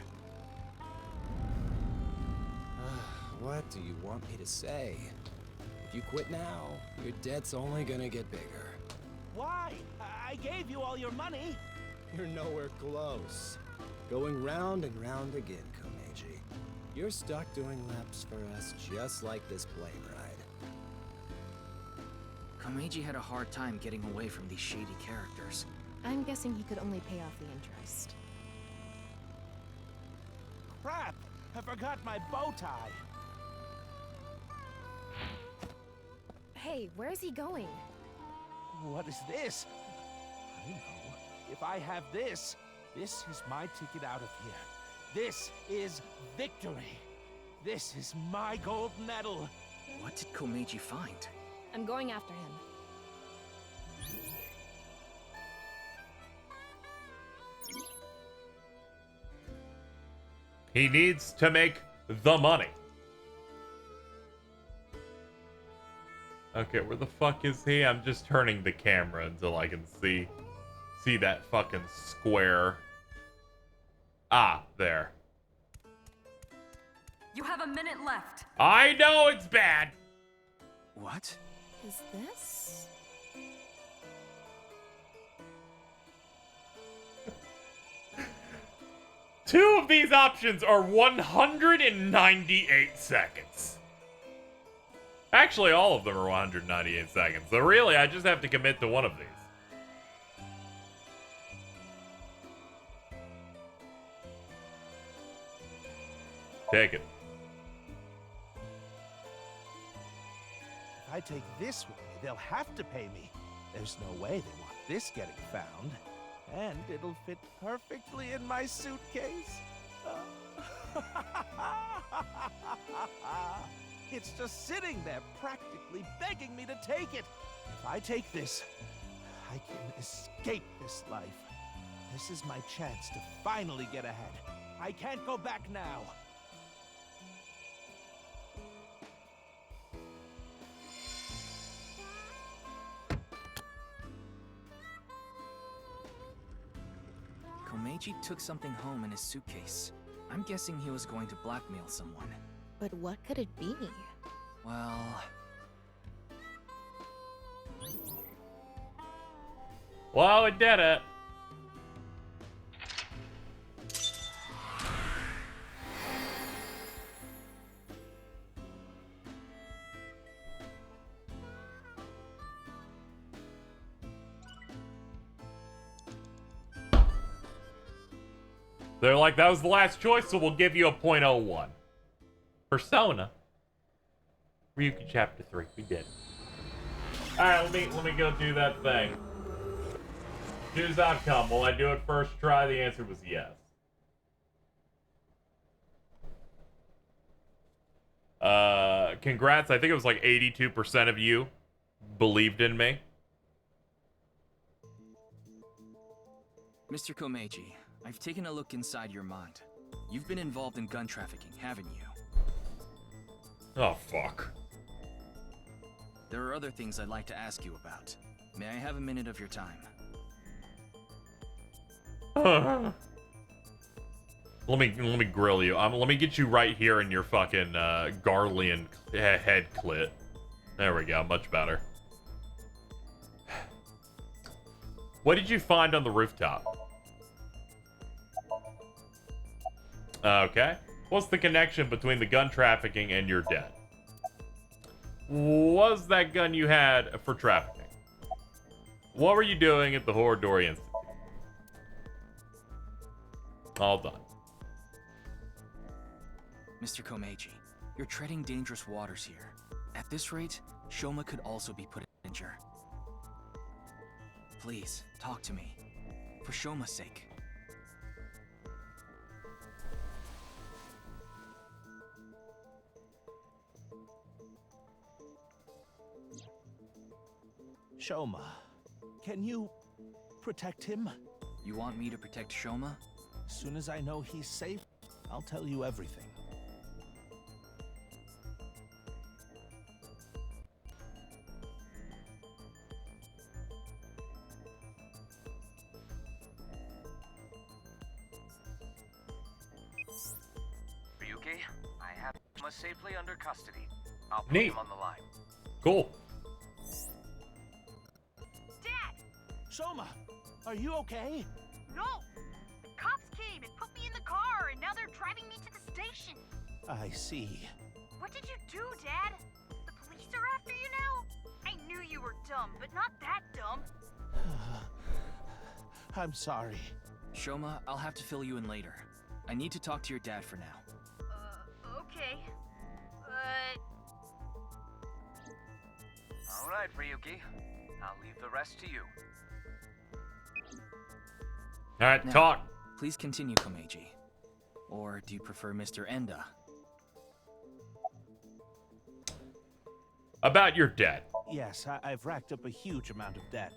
What do you want me to say? If you quit now, your debt's only gonna get bigger. Why? I gave you all your money. You're nowhere close. Going round and round again, Kumeji. You're stuck doing laps for us just like this plane ride. Comeji had a hard time getting away from these shady characters. I'm guessing he could only pay off the interest. Crap! I forgot my bow tie. Hey, where's he going? What is this? I know. If I have this, this is my ticket out of here. This is victory. This is my gold medal. What did Comeji find? I'm going after him. He needs to make the money. Okay, where the fuck is he? I'm just turning the camera until I can see that fucking square. Ah, there. You have a minute left. I know it's bad. What? Is this? Two of these options are 198 seconds. Actually, all of them are 198 seconds. So really, I just have to commit to one of these. Take it. If I take this with me, they'll have to pay me. There's no way they want this getting found. And it'll fit perfectly in my suitcase. It's just sitting there, practically begging me to take it. If I take this, I can escape this life. This is my chance to finally get ahead. I can't go back now. Comeji took something home in his suitcase. I'm guessing he was going to blackmail someone. But what could it be? Well... Well, we did it. They're like, that was the last choice, so we'll give you a .01. Persona. Ryoki Chapter 3. We did it. Alright, let me go do that thing. Choose outcome. Will I do it first try? The answer was yes. Congrats. I think it was like 82% of you believed in me. Mr. Comeji, I've taken a look inside your mind. You've been involved in gun trafficking, haven't you? Oh, fuck. There are other things I'd like to ask you about. May I have a minute of your time? Let me grill you. Let me get you right here in your fucking Garlean head clit. There we go. Much better. What did you find on the rooftop? Okay. What's the connection between the gun trafficking and your debt? Was that gun you had for trafficking? What were you doing at the Horodori Institute? All done. Mr. Comeji, you're treading dangerous waters here. At this rate, Shoma could also be put in danger. Please, talk to me. For Shoma's sake. Shoma, can you protect him? You want me to protect Shoma? As soon as I know he's safe, I'll tell you everything. Ryoki. I have him safely under custody. I'll put Neat. him on the line. Cool. Dad! Soma, are you okay? No! The cops came and put me in the car, and now they're driving me to the station. I see. What did you do, Dad? The police are after you now? I knew you were dumb, but not that dumb. I'm sorry. Shoma, I'll have to fill you in later. I need to talk to your dad for now. Okay. All right, Ryoki. I'll leave the rest to you. All right, Now, talk. Please continue, Kumeji. Or do you prefer Mr. Enda? About your debt. Yes, I've racked up a huge amount of debt.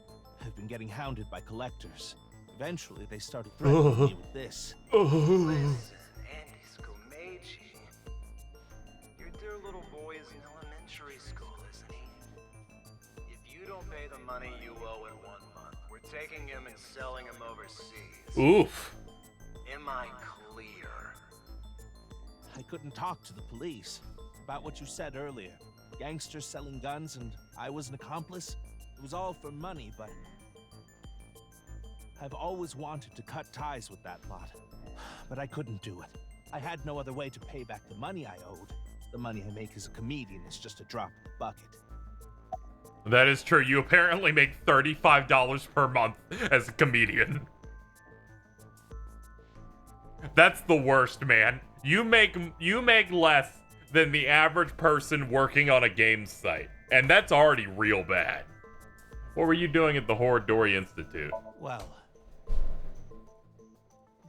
I've been getting hounded by collectors. Eventually, they started threatening me with this. Listen, Andy's Comeji. Your dear little boy is in elementary school, isn't he? If you don't pay the money you owe in 1 month, we're taking him and selling him overseas. Oof. Am I clear? I couldn't talk to the police. About what you said earlier. Gangsters selling guns and I was an accomplice. It was all for money, but I've always wanted to cut ties with that lot. But I couldn't do it. I had no other way to pay back the money I owed. The money I make as a comedian is just a drop in the bucket. That is true. You apparently make $35 per month as a comedian. That's the worst, man. You make less than the average person working on a game site. And that's already real bad. What were you doing at the Horodori Institute? Well,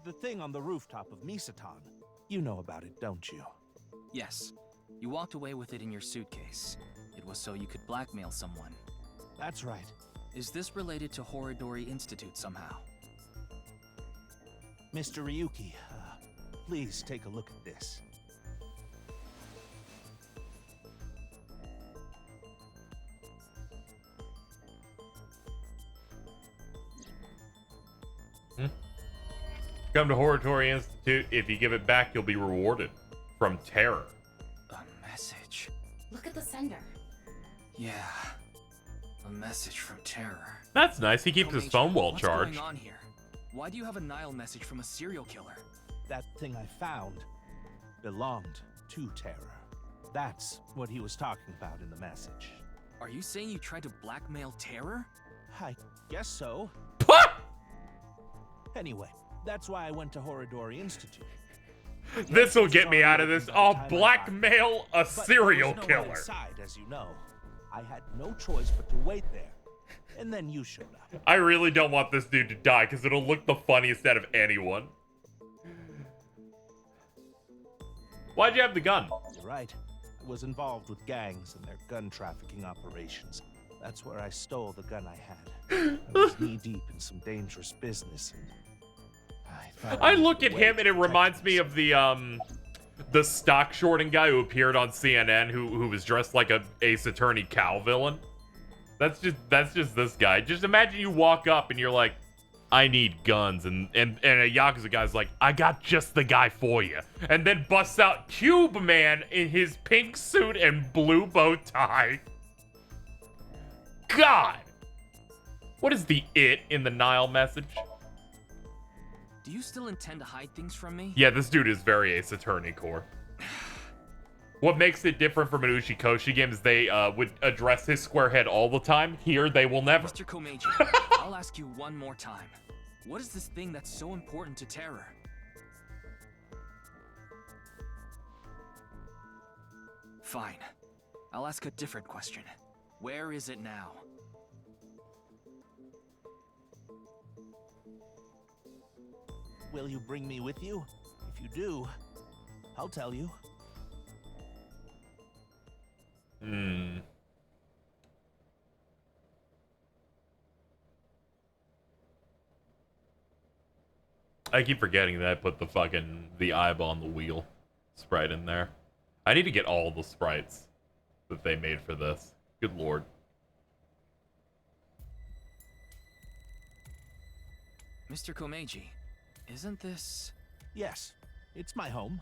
the thing on the rooftop of Misatan. You know about it, don't you? Yes. You walked away with it in your suitcase. It was so you could blackmail someone. That's right. Is this related to Horodori Institute somehow? Mr. Ryoki, please take a look at this. Come to Horodori Institute. If you give it back, you'll be rewarded. From Terror. A message. Look at the sender. Yeah. A message from Terror. That's nice. He keeps his phone well charged. What's going on here? Why do you have a Nile message from a serial killer? That thing I found belonged to Terror. That's what he was talking about in the message. Are you saying you tried to blackmail Terror? I guess so. Anyway, that's why I went to Horodori Institute. This will get me out of this. I'll blackmail a serial But there was no one killer. inside, as you know. I had no choice but to wait there. And then you showed up. I really don't want this dude to die because it'll look the funniest out of anyone. Why'd you have the gun? You're right. I was involved with gangs and their gun trafficking operations. That's where I stole the gun I had. I was knee-deep in some dangerous business, and I look at him and it reminds me of the stock shorting guy who appeared on CNN who was dressed like a Ace Attorney cow villain. That's just this guy. Just imagine you walk up and you're like, I need guns, and a Yakuza guy's like, I got just the guy for you, and then busts out Cube Man in his pink suit and blue bow tie. God, what is the it in the Nile message? Do you still intend to hide things from me? Yeah, this dude is very Ace Attorney core. What makes it different from an Uchikoshi game is they would address his square head all the time. Here, they will never. Mr. Comeji, I'll ask you one more time. What is this thing that's so important to Terror? Fine. I'll ask a different question. Where is it now? will you bring me with you? If you do, I'll tell you. I keep forgetting that I put the eyeball on the wheel sprite in there. I need to get all the sprites that they made for this. Good lord. Mr. Comeji, isn't this... Yes, it's my home.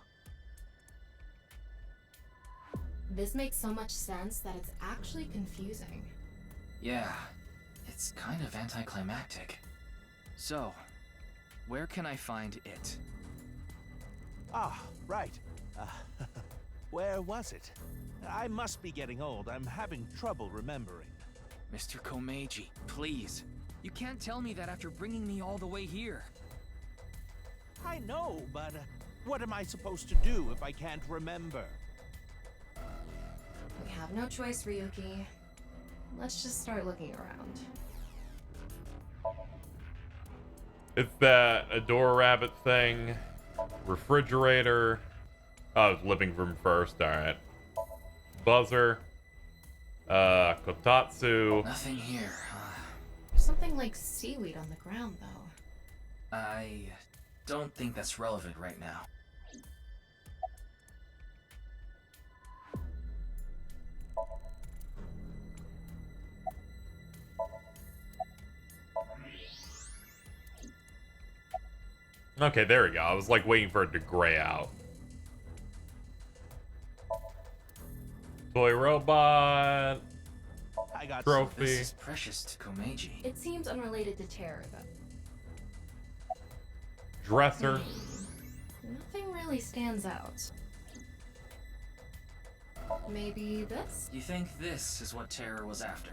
This makes so much sense that it's actually confusing. Yeah, it's kind of anticlimactic. So, where can I find it? Ah, right. Where was it? I must be getting old. I'm having trouble remembering. Mr. Komeji, please. You can't tell me that after bringing me all the way here. I know, but what am I supposed to do if I can't remember? We have no choice, Ryoki. Let's just start looking around. It's that Adora Rabbit thing. Refrigerator. Oh, living room first. Alright. Buzzer. Kotatsu. Nothing here. There's something like seaweed on the ground, though. I don't think that's relevant right now. Okay, there we go. I was like waiting for it to gray out. Toy robot. I got trophy. This is precious to Kumeji. It seems unrelated to terror, though. Dresser. Nothing really stands out. Maybe this? You think this is what terror was after?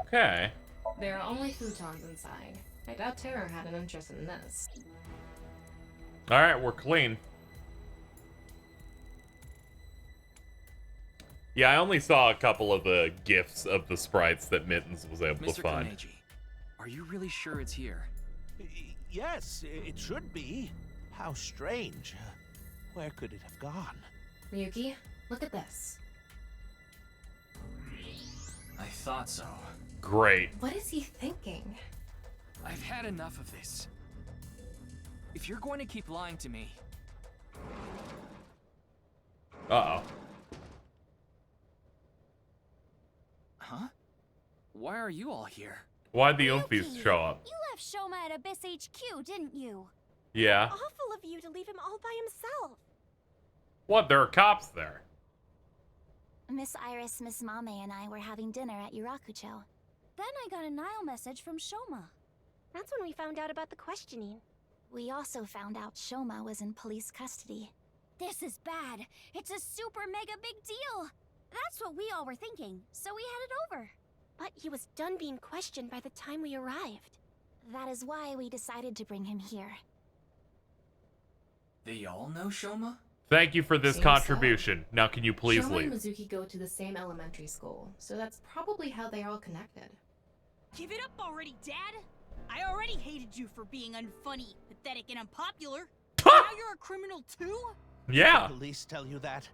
Okay. There are only futons inside. I doubt Terror had an interest in this. Alright, we're clean. Yeah, I only saw a couple of the gifs of the sprites that Mittens was able to find. Mr. Kumeji, are you really sure it's here? Yes, it should be. How strange. Where could it have gone? Ryuki, look at this. I thought so. Great. What is he thinking? I've had enough of this. If you're going to keep lying to me... Uh-oh. Huh? Why are you all here? Why'd the Oompies show up? You left Shoma at Abyss HQ, didn't you? Yeah. Awful of you to leave him all by himself. What? There are cops there. Miss Iris, Miss Mame, and I were having dinner at Yurakucho. Then I got a Nile message from Shoma. That's when we found out about the questioning. We also found out Shoma was in police custody. This is bad. It's a super mega big deal. That's what we all were thinking, so we headed over. But he was done being questioned by the time we arrived. That is why we decided to bring him here. They all know Shoma? Thank you for this Seems contribution. Now can you please Shoma leave? and Mizuki go to the same elementary school, so that's probably how they are all connected. Give it up already, Dad! I already hated you for being unfunny, pathetic, and unpopular. Now you're a criminal too? Yeah. Did the police tell you that?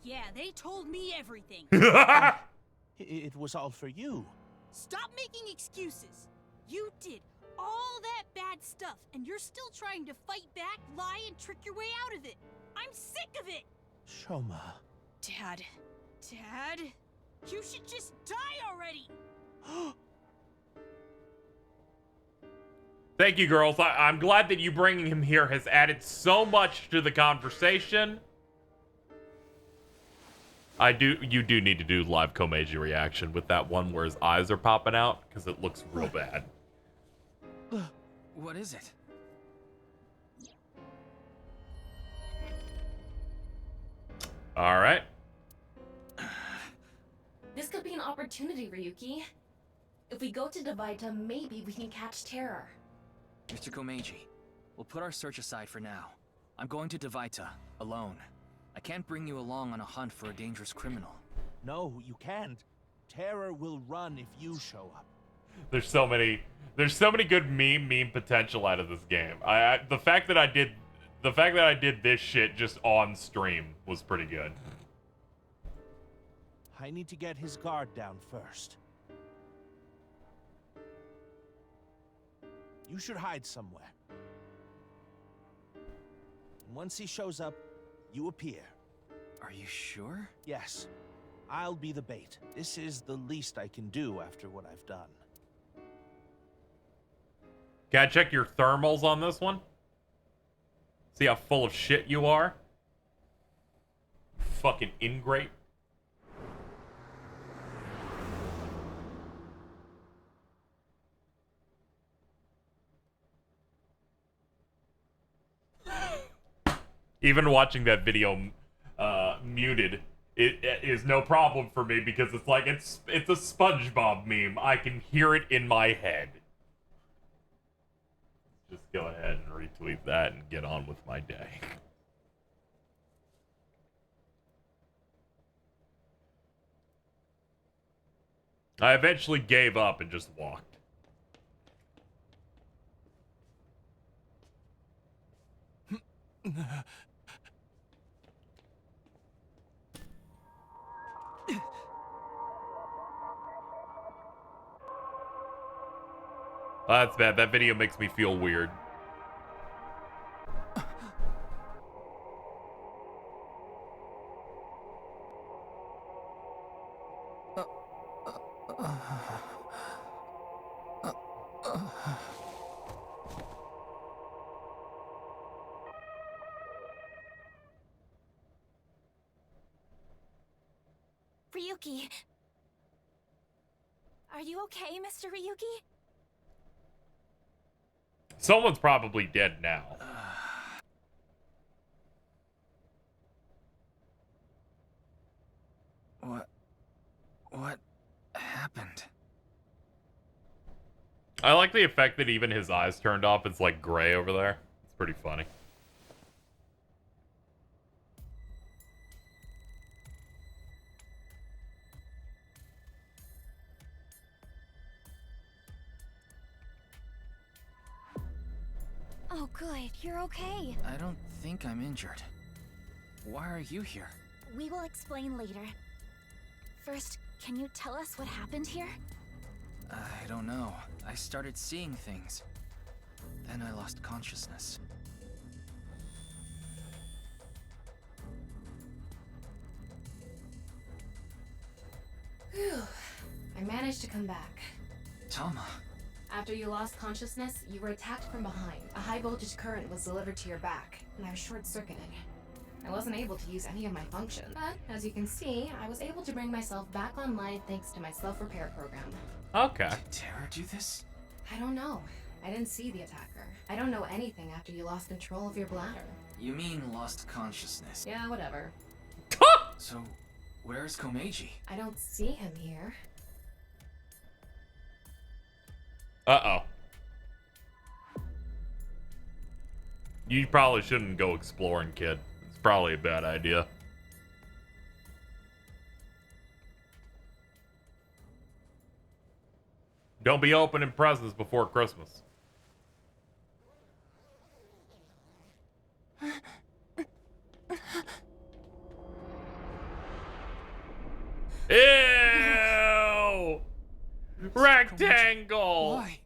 Yeah, they told me everything. It was all for you. Stop making excuses. You did all that bad stuff, and you're still trying to fight back, lie, and trick your way out of it. I'm sick of it! Shoma. Dad. Dad? You should just die already! Thank you, girls. I'm glad that you bringing him here has added so much to the conversation. You do need to do live Komeji reaction with that one where his eyes are popping out, because it looks real bad. What is it? All right. This could be an opportunity, Ryuki. If we go to Devaita, maybe we can catch Terror. Mr. Komeji, we'll put our search aside for now. I'm going to Devaita, alone. I can't bring you along on a hunt for a dangerous criminal. No, you can't. Terror will run if you show up. There's so many good meme potential out of this game. The fact that I did this shit just on stream was pretty good. I need to get his guard down first. You should hide somewhere. And once he shows up, you appear. Are you sure? Yes. I'll be the bait. This is the least I can do after what I've done. Can I check your thermals on this one? See how full of shit you are? Fucking ingrate. Even watching that video muted, it is no problem for me because it's like it's a SpongeBob meme. I can hear it in my head. Just go ahead and retweet that and get on with my day. I eventually gave up and just walked. That's bad. That video makes me feel weird. Ryoki. Are you okay, Mr. Ryoki? Someone's probably dead now. What happened? I like the effect that even his eyes turned off. It's like gray over there. It's pretty funny. Oh, good. You're okay. I don't think I'm injured. Why are you here? We will explain later. First, can you tell us what happened here? I don't know. I started seeing things. Then I lost consciousness. Whew. I managed to come back. Tama. After you lost consciousness, you were attacked from behind. A high voltage current was delivered to your back, and I was short-circuited. I wasn't able to use any of my functions, but as you can see, I was able to bring myself back online thanks to my self-repair program. Okay. Did Terra do this? I don't know. I didn't see the attacker. I don't know anything after you lost control of your bladder. You mean lost consciousness? Yeah, whatever. So, where's Comeji? I don't see him here. Uh-oh. You probably shouldn't go exploring, kid. It's probably a bad idea. Don't be opening presents before Christmas. Ew! Rectangle! Why?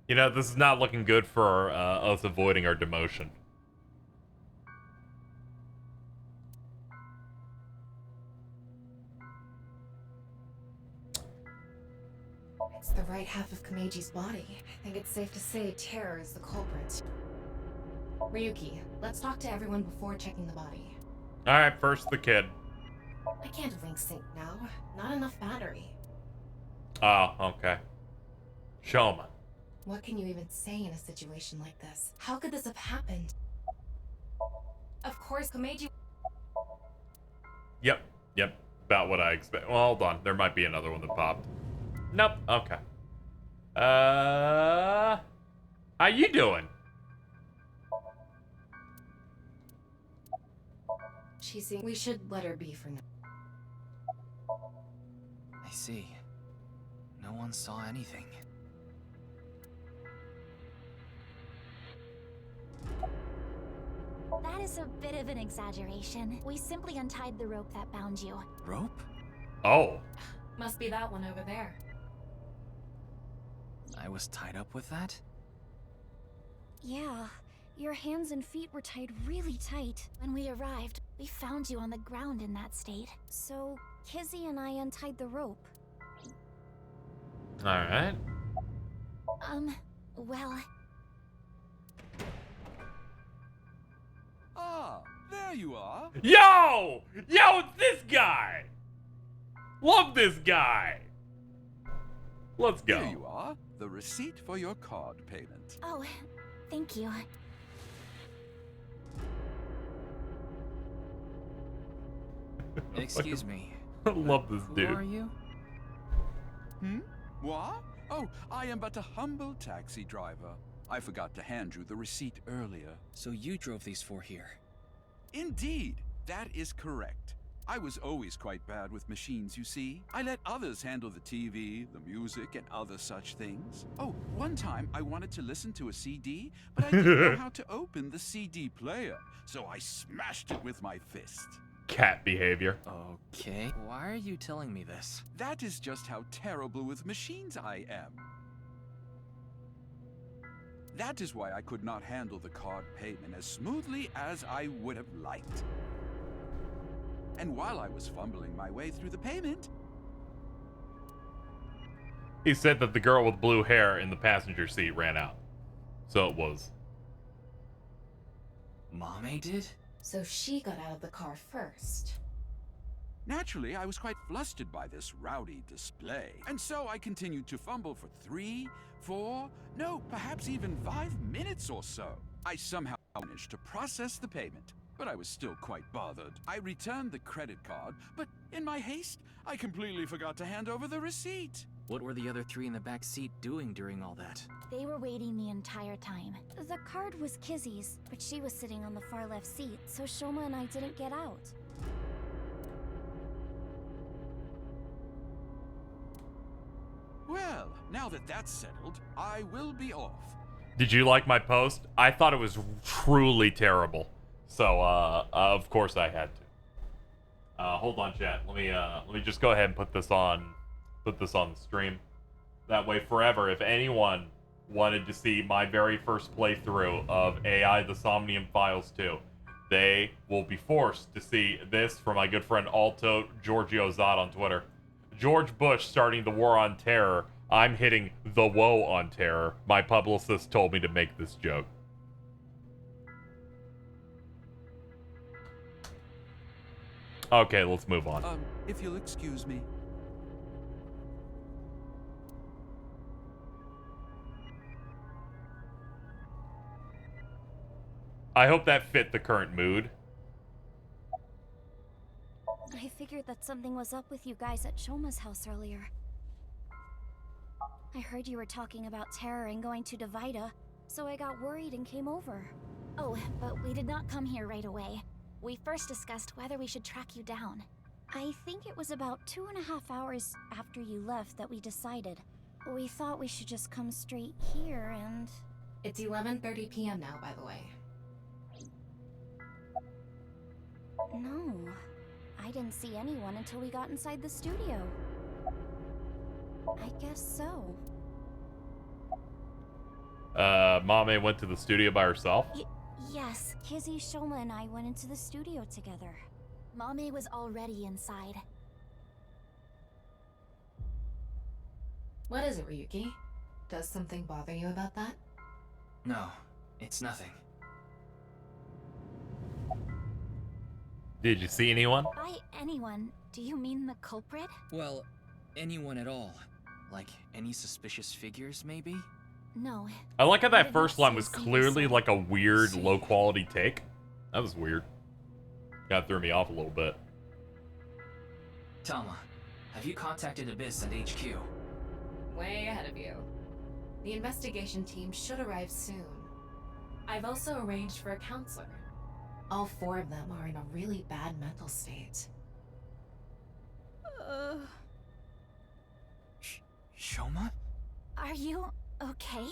You know, this is not looking good for us avoiding our demotion. It's the right half of Kumeji's body. I think it's safe to say Terror is the culprit. Ryoki, let's talk to everyone before checking the body. Alright, first the kid. I can't link sync now. Not enough battery. Oh, okay. Shoma. What can you even say in a situation like this? How could this have happened? Of course, Kumeji. Yep. About what I expect. Well, hold on. There might be another one that popped. Nope. Okay. How you doing? We should let her be for now. I see. No one saw anything. That is a bit of an exaggeration. We simply untied the rope that bound you. Rope? Oh. Must be that one over there. I was tied up with that? Yeah, your hands and feet were tied really tight. When we arrived, we found you on the ground in that state. So, Kizzy and I untied the rope. Alright. Well... Ah, there you are. Yo! Yo, it's this guy! Love this guy! Let's go. Here you are, the receipt for your card payment. Oh, thank you. Excuse me. I love this dude. Who are you? What? Oh, I am but a humble taxi driver. I forgot to hand you the receipt earlier. So you drove these four here? Indeed, that is correct. I was always quite bad with machines, you see. I let others handle the TV, the music, and other such things. Oh, one time I wanted to listen to a CD, but I didn't know how to open the CD player, so I smashed it with my fist. Cat behavior. Okay. Why are you telling me this? That is just how terrible with machines I am. That is why I could not handle the card payment as smoothly as I would have liked. And while I was fumbling my way through the payment... He said that the girl with blue hair in the passenger seat ran out. So it was. Mame did? So she got out of the car first. Naturally, I was quite flustered by this rowdy display. And so I continued to fumble for 3, 4, no, perhaps even 5 minutes or so. I somehow managed to process the payment, but I was still quite bothered. I returned the credit card, but in my haste, I completely forgot to hand over the receipt. What were the other three in the back seat doing during all that? They were waiting the entire time. The card was Kizzy's, but she was sitting on the far left seat, so Shoma and I didn't get out. Well, now that that's settled, I will be off. Did you like my post? I thought it was truly terrible. So, of course I had to. Hold on, chat. Let me just go ahead and put this on the stream. That way, forever, if anyone wanted to see my very first playthrough of AI the Somnium Files 2, they will be forced to see this from my good friend Alto Giorgio Zod on Twitter. George Bush starting the war on terror. I'm hitting the woe on terror. My publicist told me to make this joke. Okay, let's move on. If you'll excuse me. I hope that fit the current mood. I figured that something was up with you guys at Shoma's house earlier. I heard you were talking about terror and going to Divida, so I got worried and came over. Oh, but we did not come here right away. We first discussed whether we should track you down. I think it was about 2.5 hours after you left that we decided. We thought we should just come straight here and... It's 11:30 p.m. now, by the way. No. I didn't see anyone until we got inside the studio. I guess so. Mame went to the studio by herself? Yes, Kizzy, Shoma, and I went into the studio together. Mame was already inside. What is it, Ryoki? Does something bother you about that? No, it's nothing. Did you see anyone? By anyone, do you mean the culprit? Well, anyone at all. Like, any suspicious figures, maybe? No. I like how that first line was clearly like a weird, low-quality take. That was weird. That threw me off a little bit. Tama, have you contacted Abyss at HQ? Way ahead of you. The investigation team should arrive soon. I've also arranged for a counselor. All 4 of them are in a really bad mental state. Shoma? Are you okay?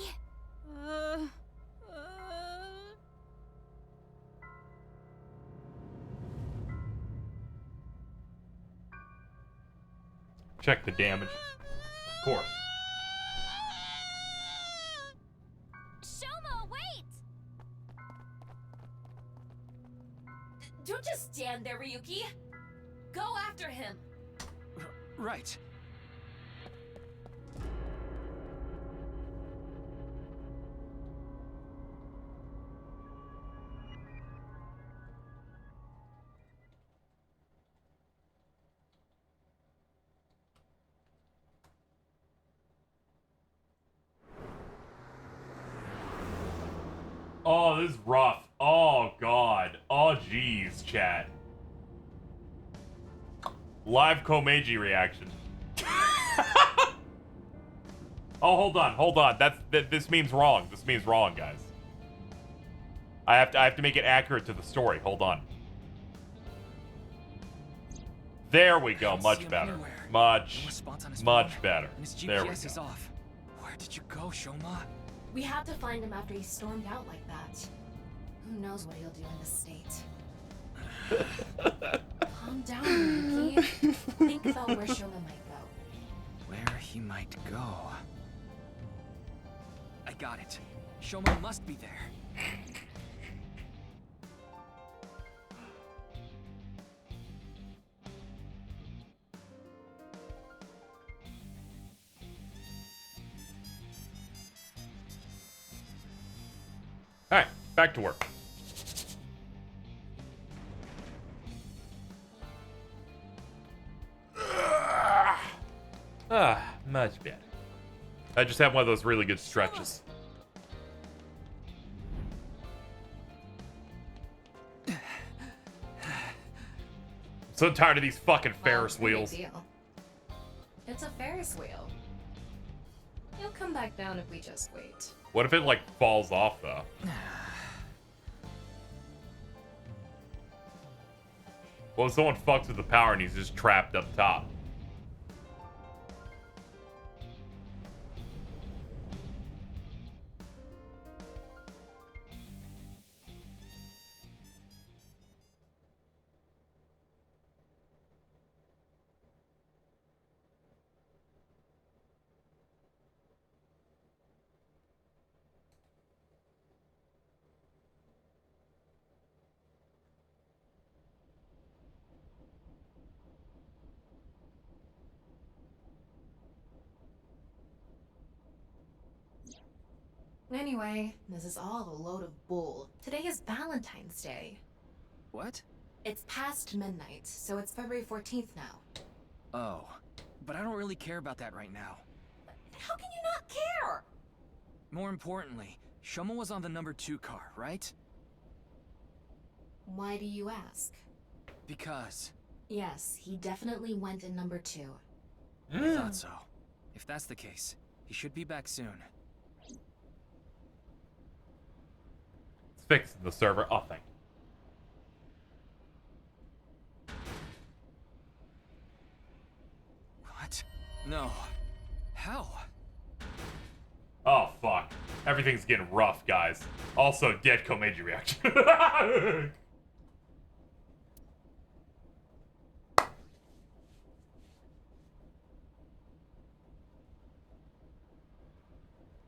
Check the damage. Of course. Shoma, wait! Don't just stand there, Ryuki. Go after him. Right. Oh, this is rough. Oh, God. Oh, jeez, chat. Live Komeji reaction. Oh, hold on. This means wrong. This means wrong, guys. I have to make it accurate to the story. Hold on. There we go. Much better. Much better. And his There we GPS is go. off. Where did you go, Shoma? We have to find him after he stormed out like that. Who knows what he'll do in this state. Calm down, Yuki. Think about where Shoma might go. Where he might go. I got it. Shoma must be there. Alright, back to work. Much better. I just have one of those really good stretches. So tired of these fucking Ferris Well, wheels. big deal. It's a Ferris wheel. He'll come back down if we just wait. What if it, like, falls off, though? Well, if someone fucks with the power and he's just trapped up top. Anyway, this is all a load of bull. Today is Valentine's Day. What? It's past midnight, so it's February 14th now. Oh. But I don't really care about that right now. How can you not care? More importantly, Shoma was on the number 2 car, right? Why do you ask? Because. Yes, he definitely went in number 2. I thought so. If that's the case, he should be back soon. It's fixing the server. Oh, thank you. What? No. How? Oh, fuck. Everything's getting rough, guys. Also, dead Comeji reaction.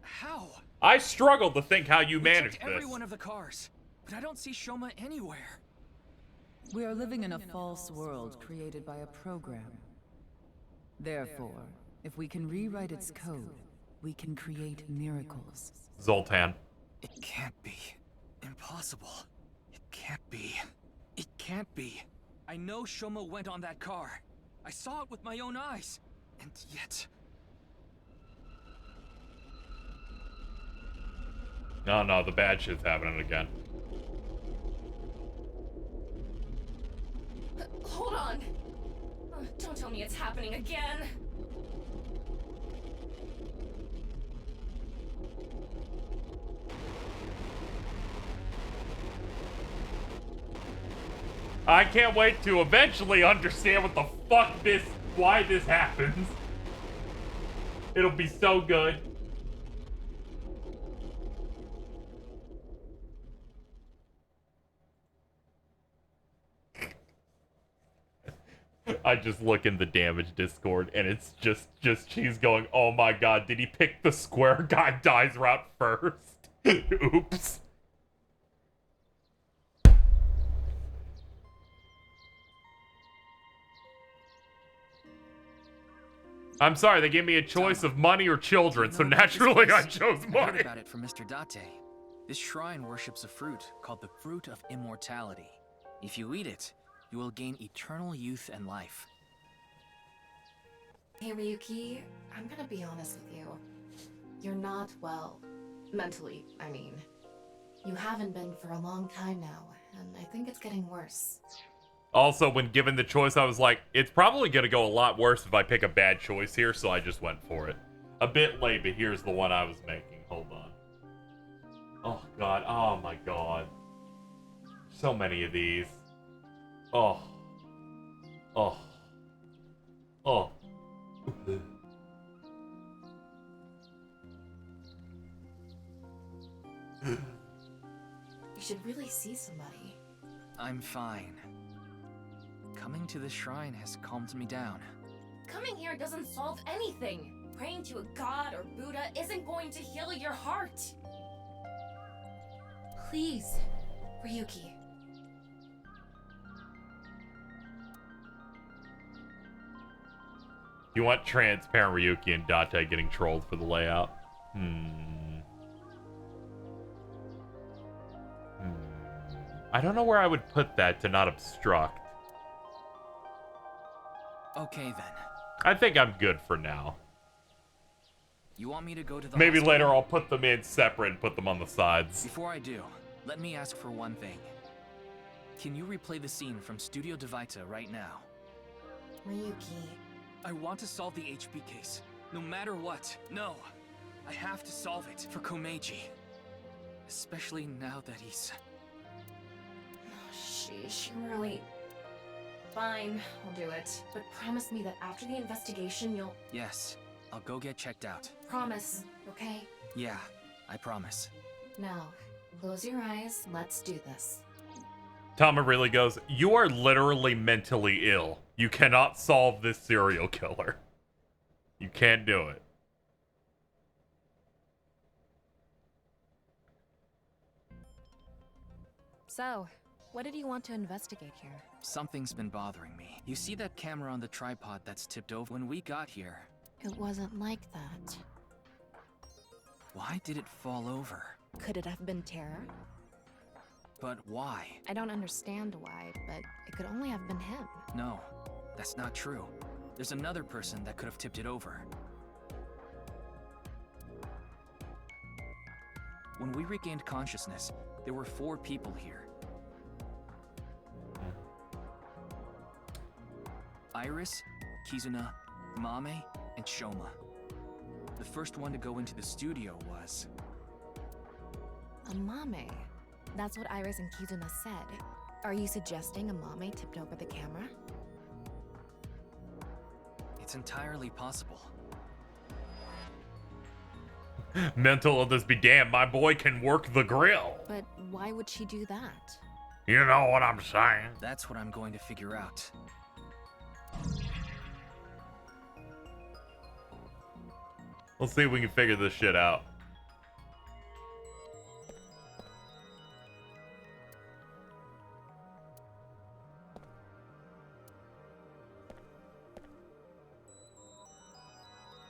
How? I struggle to think how you managed every this. one of the cars, but I don't see Shoma anywhere. We are living in a false world created by a program. Therefore, if we can rewrite its code, we can create miracles. Zoltan. It can't be. Impossible. It can't be. It can't be. I know Shoma went on that car. I saw it with my own eyes. And yet... No, the bad shit's happening again. Hold on. Don't tell me it's happening again. I can't wait to eventually understand what the fuck why this happens. It'll be so good. I just look in the damage Discord and it's just she's going, oh my god, did he pick the square guy dies route first? Oops. I'm sorry, they gave me a choice of money or children, so naturally I chose I heard money. about it from Mr. Date. This shrine worships a fruit called the Fruit of Immortality. If you eat it, you will gain eternal youth and life. Hey Ryuki, I'm gonna be honest with you. You're not well. Mentally, I mean. You haven't been for a long time now, and I think it's getting worse. Also, when given the choice, I was like, it's probably going to go a lot worse if I pick a bad choice here, so I just went for it. A bit late, but here's the one I was making. Hold on. Oh, God. Oh, my God. So many of these. Oh. Oh. Oh. You should really see somebody. I'm fine. Coming to the shrine has calmed me down. Coming here doesn't solve anything. Praying to a god or Buddha isn't going to heal your heart. Please, Ryuki. You want transparent Ryuki and Date getting trolled for the layout? I don't know where I would put that to not obstruct. Okay then. I think I'm good for now. You want me to go to the Maybe hospital? later I'll put them in separate and put them on the sides. Before I do, let me ask for one thing. Can you replay the scene from Studio Devita right now? Ryuki. I want to solve the HP case. No matter what. No. I have to solve it for Comeji. Especially now that he's... Oh, sheesh, really... Fine, I'll do it. But promise me that after the investigation, you'll... Yes, I'll go get checked out. Promise, okay? Yeah, I promise. Now, close your eyes, let's do this. Tama really goes, you are literally mentally ill. You cannot solve this serial killer. You can't do it. So, what did you want to investigate here? Something's been bothering me. You see that camera on the tripod that's tipped over? When we got here, It wasn't like that. why did it fall over? Could it have been terror? But why? I don't understand why, but it could only have been him. No, that's not true. There's another person that could have tipped it over. When we regained consciousness, there were 4 people here. Iris, Kizuna, Mame, and Shoma. The first one to go into the studio was... Amame. That's what Iris and Kizuna said. Are you suggesting Amame tipped over the camera? It's entirely possible. Mental illness be damned, my boy can work the grill. But why would she do that? You know what I'm saying? That's what I'm going to figure out. Let's see if we can figure this shit out.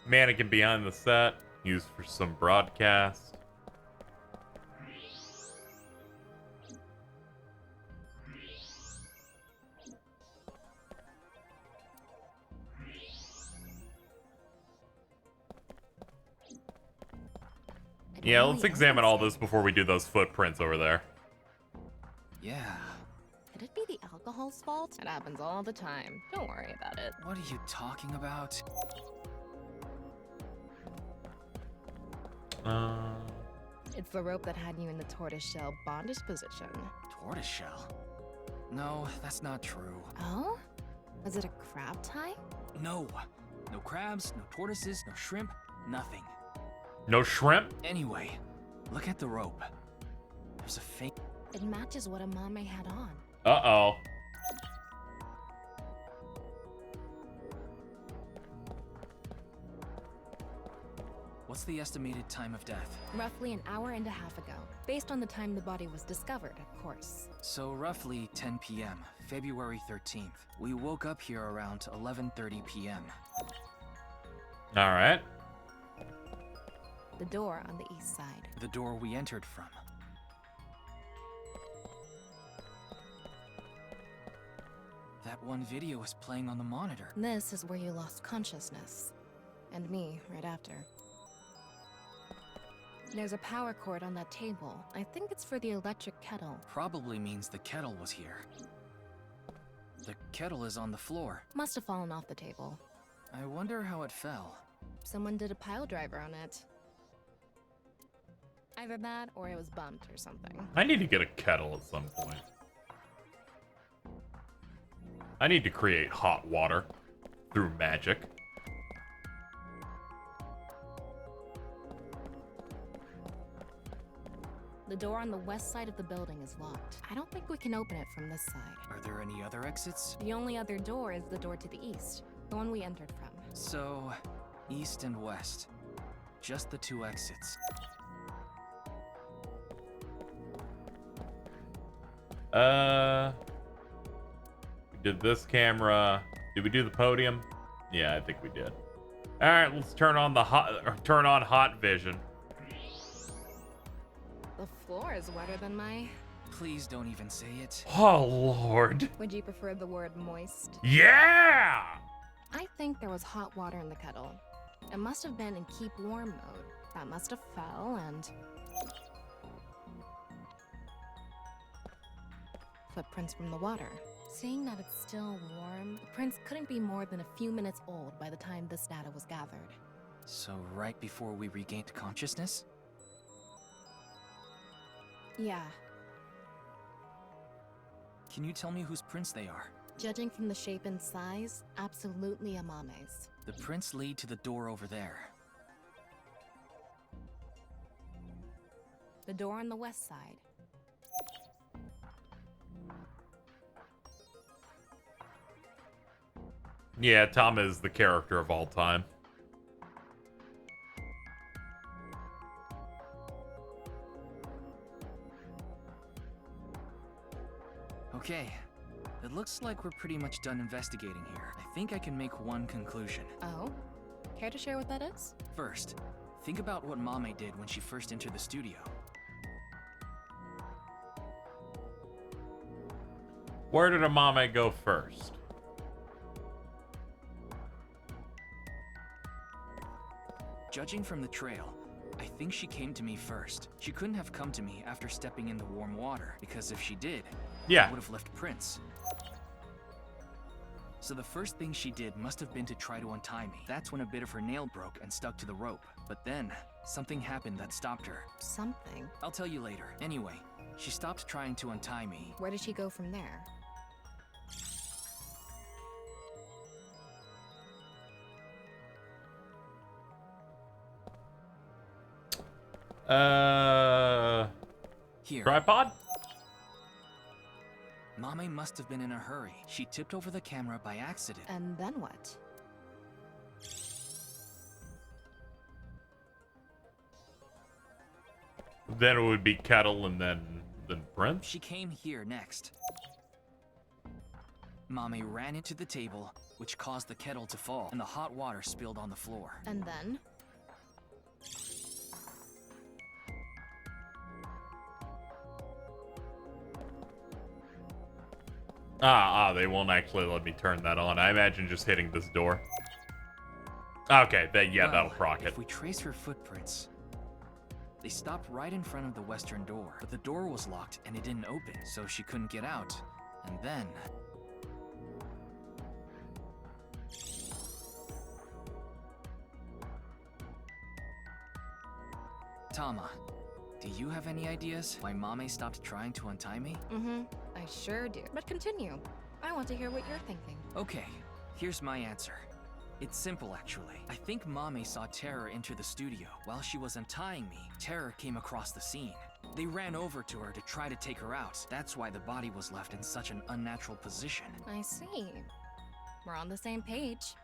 Mannequin behind the set, used for some broadcast. Yeah, let's examine all this before we do those footprints over there. Yeah. Could it be the alcohol's fault? It happens all the time. Don't worry about it. What are you talking about? It's the rope that had you in the tortoiseshell bondage position. Tortoiseshell? No, that's not true. Oh? Was it a crab tie? No. No crabs, no tortoises, no shrimp, nothing. No shrimp? Anyway, look at the rope. There's a fake... It matches what Amame had on. Uh-oh. What's the estimated time of death? Roughly an hour and a half ago, based on the time the body was discovered, of course. So roughly 10 p.m., February 13th. We woke up here around 11:30 p.m. All right. The door on the east side. The door we entered from. That one video was playing on the monitor. This is where you lost consciousness. And me, right after. There's a power cord on that table. I think it's for the electric kettle. Probably means the kettle was here. The kettle is on the floor. Must have fallen off the table. I wonder how it fell. Someone did a pile driver on it. Either that, or it was bumped or something. I need to get a kettle at some point. I need to create hot water through magic. The door on the west side of the building is locked. I don't think we can open it from this side. Are there any other exits? The only other door is the door to the east, the one we entered from. So, east and west. Just the two exits. We did this camera. Did we do the podium? Yeah, I think we did. All right, let's turn on hot vision. The floor is wetter than my... Please don't even say it. Oh, Lord. Would you prefer the word moist? Yeah! I think there was hot water in the kettle. It must have been in keep warm mode. That must have fell and... Footprints from the water. Seeing that it's still warm, the prints couldn't be more than a few minutes old by the time this data was gathered. So right before we regained consciousness? Yeah. Can you tell me whose prints they are? Judging from the shape and size, absolutely Amame's. The prints lead to the door over there. The door on the west side. Yeah, Tom is the character of all time. Okay. It looks like we're pretty much done investigating here. I think I can make one conclusion. Oh? Care to share what that is? First, think about what Mame did when she first entered the studio. Where did Amame go first? Judging from the trail, I think she came to me first. She couldn't have come to me after stepping in the warm water, because if she did, yeah, I would have left prints. So the first thing she did must have been to try to untie me. That's when a bit of her nail broke and stuck to the rope. But then, something happened that stopped her. Something? I'll tell you later. Anyway, she stopped trying to untie me. Where did she go from there? Here. Tripod? Mame must have been in a hurry. She tipped over the camera by accident. And then what? Then it would be Kettle and then Prince? She came here next. Mame ran into the table, which caused the kettle to fall, and the hot water spilled on the floor. And then? They won't actually let me turn that on. I imagine just hitting this door. Okay, that'll proc it. If we trace her footprints, they stopped right in front of the western door, but the door was locked and it didn't open, so she couldn't get out. And then... Tama, do you have any ideas why Mame stopped trying to untie me? Mm-hmm, I sure do. But continue. I want to hear what you're thinking. Okay, here's my answer. It's simple, actually. I think Mame saw Terror enter the studio. While she was untying me, Terror came across the scene. They ran over to her to try to take her out. That's why the body was left in such an unnatural position. I see. We're on the same page.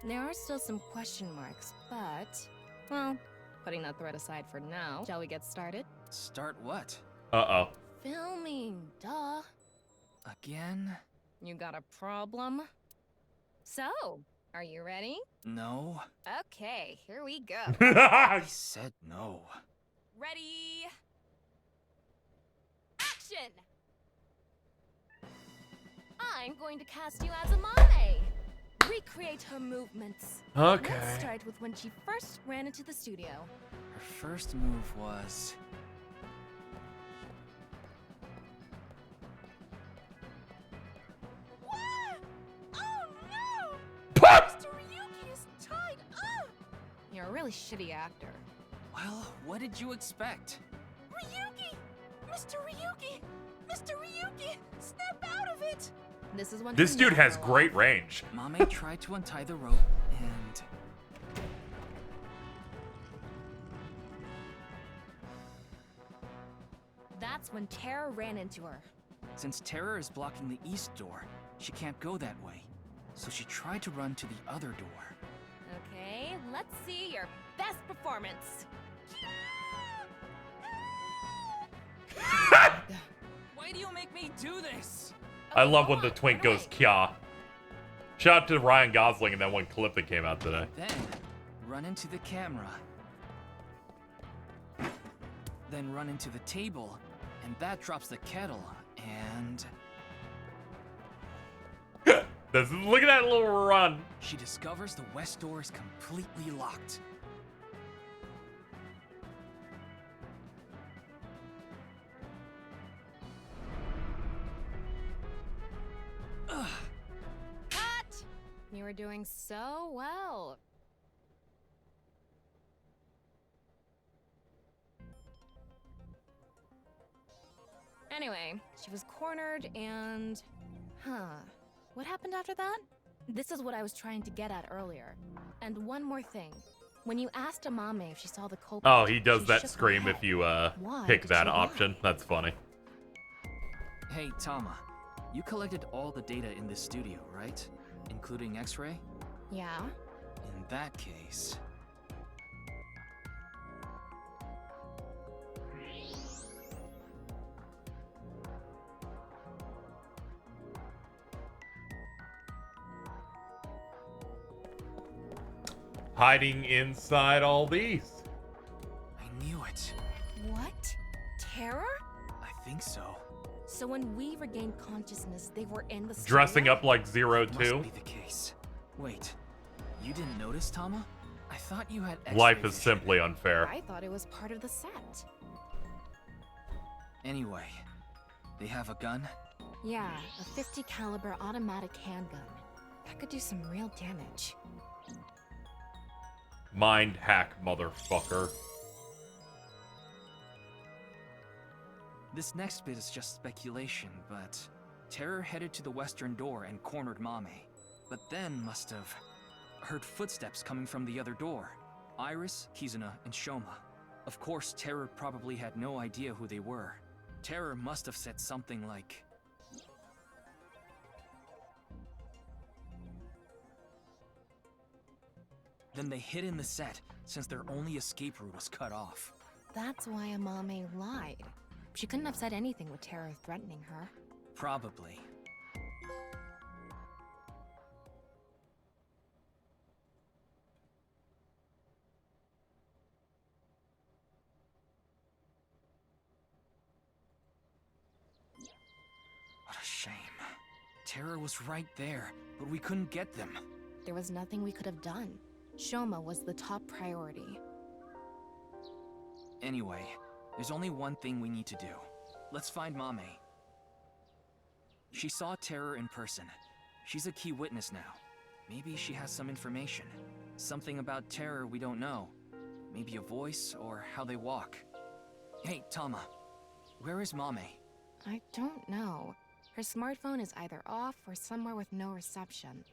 There are still some question marks, but... well, Putting that threat aside for now, shall we get started? Start what? Uh-oh. Filming, duh. Again? You got a problem? So, are you ready? No. Okay, here we go. I said no. Ready? Action! I'm going to cast you as Amane. Recreate her movements. Okay. Let's start with when she first ran into the studio. Her first move was... What? Oh no! Mr. Ryoki is tied up! You're a really shitty actor. Well, what did you expect? Ryoki! Mr. Ryoki! Mr. Ryoki! Snap out of it! This is when This dude has great range. Mame tried to untie the rope and... That's when Terror ran into her. Since Terror is blocking the east door, she can't go that way. So she tried to run to the other door. Okay, let's see your best performance. Why do you make me do this? I love when the twink goes kya. Shout out to Ryan Gosling and that one clip that came out today. Then, run into the camera. Then run into the table, and that drops the kettle, and... Look at that little run. She discovers the west door is completely locked. Ugh. Cut! You were doing so well. Anyway, she was cornered and... What happened after that? This is what I was trying to get at earlier. And one more thing. When you asked Amame if she saw the culprit... Oh, he does that scream if you pick that option. That's funny. Hey, Tama. You collected all the data in this studio, right? Including X-ray? Yeah. In that case... Hiding inside all these. I knew it. What? Terror? I think so. So when we regained consciousness, they were in the Dressing up like Must 02. be the case. Wait, you didn't notice, Tama? I thought you had X-ray Life is vision. simply unfair. I thought it was part of the set. Anyway, they have a gun? Yeah, a 50 caliber automatic handgun. That could do some real damage. Mind hack, motherfucker. This next bit is just speculation, but Terror headed to the western door and cornered Mame, but then must have heard footsteps coming from the other door. Iris, Kizuna, and Shoma. Of course, Terror probably had no idea who they were. Terror must have said something like... Then they hid in the set, since their only escape route was cut off. That's why Amame lied. She couldn't have said anything with Terror threatening her. Probably. What a shame. Terror was right there, but we couldn't get them. There was nothing we could have done. Shoma was the top priority. Anyway, there's only one thing we need to do. Let's find Mame. She saw Terror in person. She's a key witness now. Maybe she has some information. Something about Terror we don't know. Maybe a voice or how they walk. Hey, Tama. Where is Mame? I don't know. Her smartphone is either off or somewhere with no reception.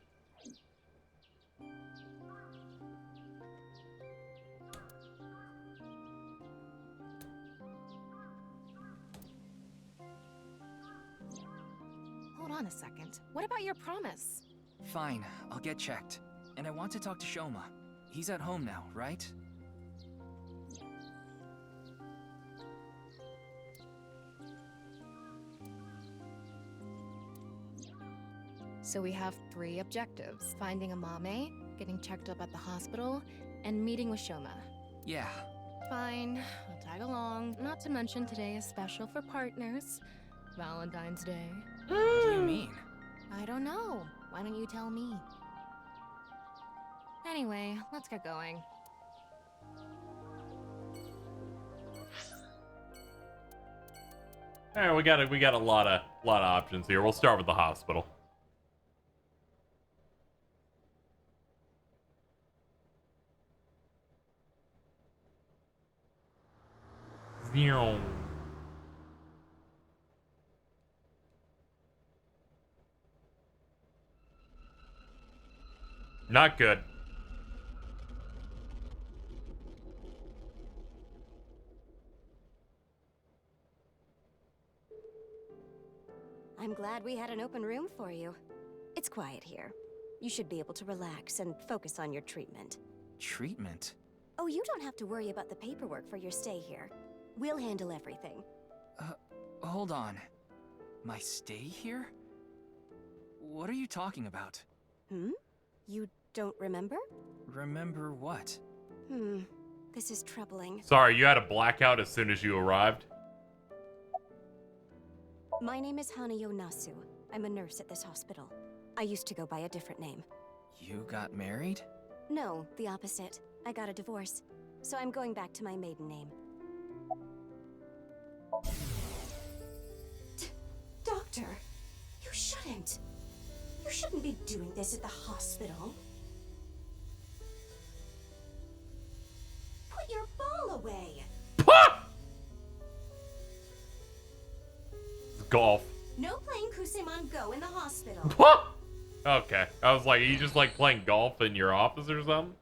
Hold on a second. What about your promise? Fine, I'll get checked. And I want to talk to Shoma. He's at home now, right? So we have 3 objectives. Finding a Mame, getting checked up at the hospital, and meeting with Shoma. Yeah. Fine, I'll tag along. Not to mention today is special for partners. Valentine's Day. What do you mean? I don't know. Why don't you tell me? Anyway, let's get going. All right, we got a lot of options here. We'll start with the hospital. Zero. Not good. I'm glad we had an open room for you. It's quiet here. You should be able to relax and focus on your treatment. Treatment? Oh, you don't have to worry about the paperwork for your stay here. We'll handle everything. Hold on. My stay here? What are you talking about? You don't remember? Remember what? This is troubling. Sorry, you had a blackout as soon as you arrived? My name is Hanayo Nasu. I'm a nurse at this hospital. I used to go by a different name. You got married? No, the opposite. I got a divorce. So I'm going back to my maiden name. Doctor, you shouldn't. You shouldn't be doing this at the hospital. Put your ball away. Golf. No playing Kuseman Go in the hospital. What? Okay. I was like, are you just like playing golf in your office or something?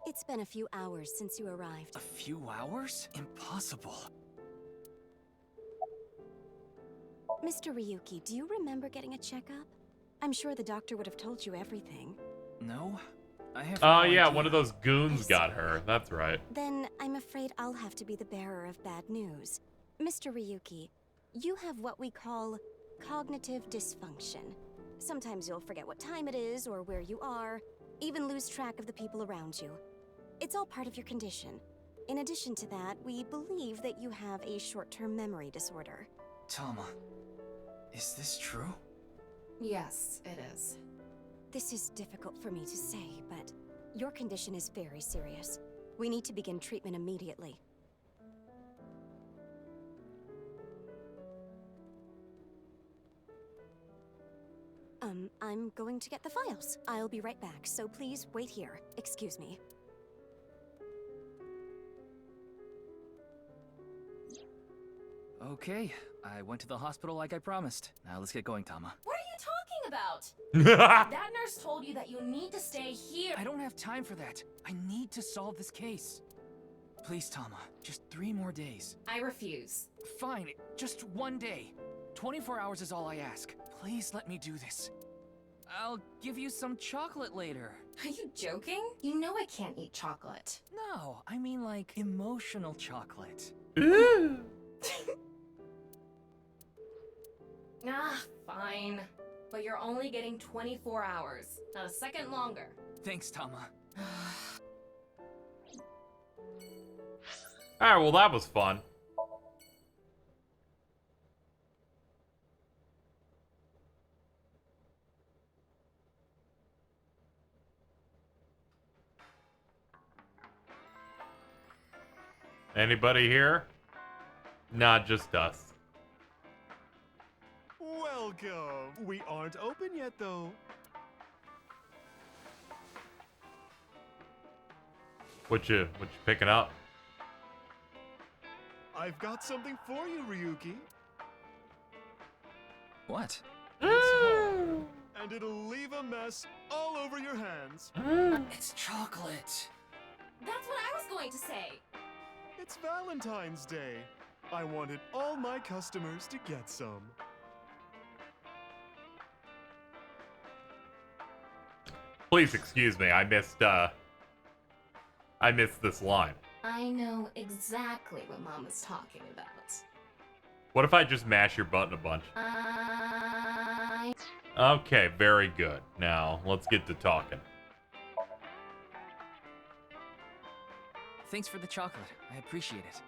It's been a few hours since you arrived. A few hours? Impossible. Mr. Ryoki, do you remember getting a checkup? I'm sure the doctor would have told you everything. No, I have. Oh yeah, one of those goons got her. That's right. Then I'm afraid I'll have to be the bearer of bad news. Mr. Ryuki, you have what we call cognitive dysfunction. Sometimes you'll forget what time it is or where you are, even lose track of the people around you. It's all part of your condition. In addition to that, we believe that you have a short-term memory disorder. Tama, is this true? Yes, it is. This is difficult for me to say, but your condition is very serious. We need to begin treatment immediately. I'm going to get the files. I'll be right back, so please wait here. Excuse me. Okay, I went to the hospital like I promised. Now let's get going, Tama. What are you talking about? That nurse told you that you need to stay here. I don't have time for that. I need to solve this case. Please, Tama, just 3 more days. I refuse. Fine, just 1 day. 24 hours is all I ask. Please let me do this. I'll give you some chocolate later. Are you joking? You know I can't eat chocolate. No, I mean like emotional chocolate. Fine. But you're only getting 24 hours, not a second longer. Thanks, Tama. Alright, well that was fun. Anybody here? Not just us. Welcome. We aren't open yet, though. What you picking up? I've got something for you, Ryoki. What? And it'll leave a mess all over your hands. It's chocolate. That's what I was going to say. It's Valentine's Day. I wanted all my customers to get some. Please excuse me, I missed this line. I know exactly what Mama's talking about. What if I just mash your button a bunch? Okay, very good. Now, let's get to talking. Thanks for the chocolate. I appreciate it.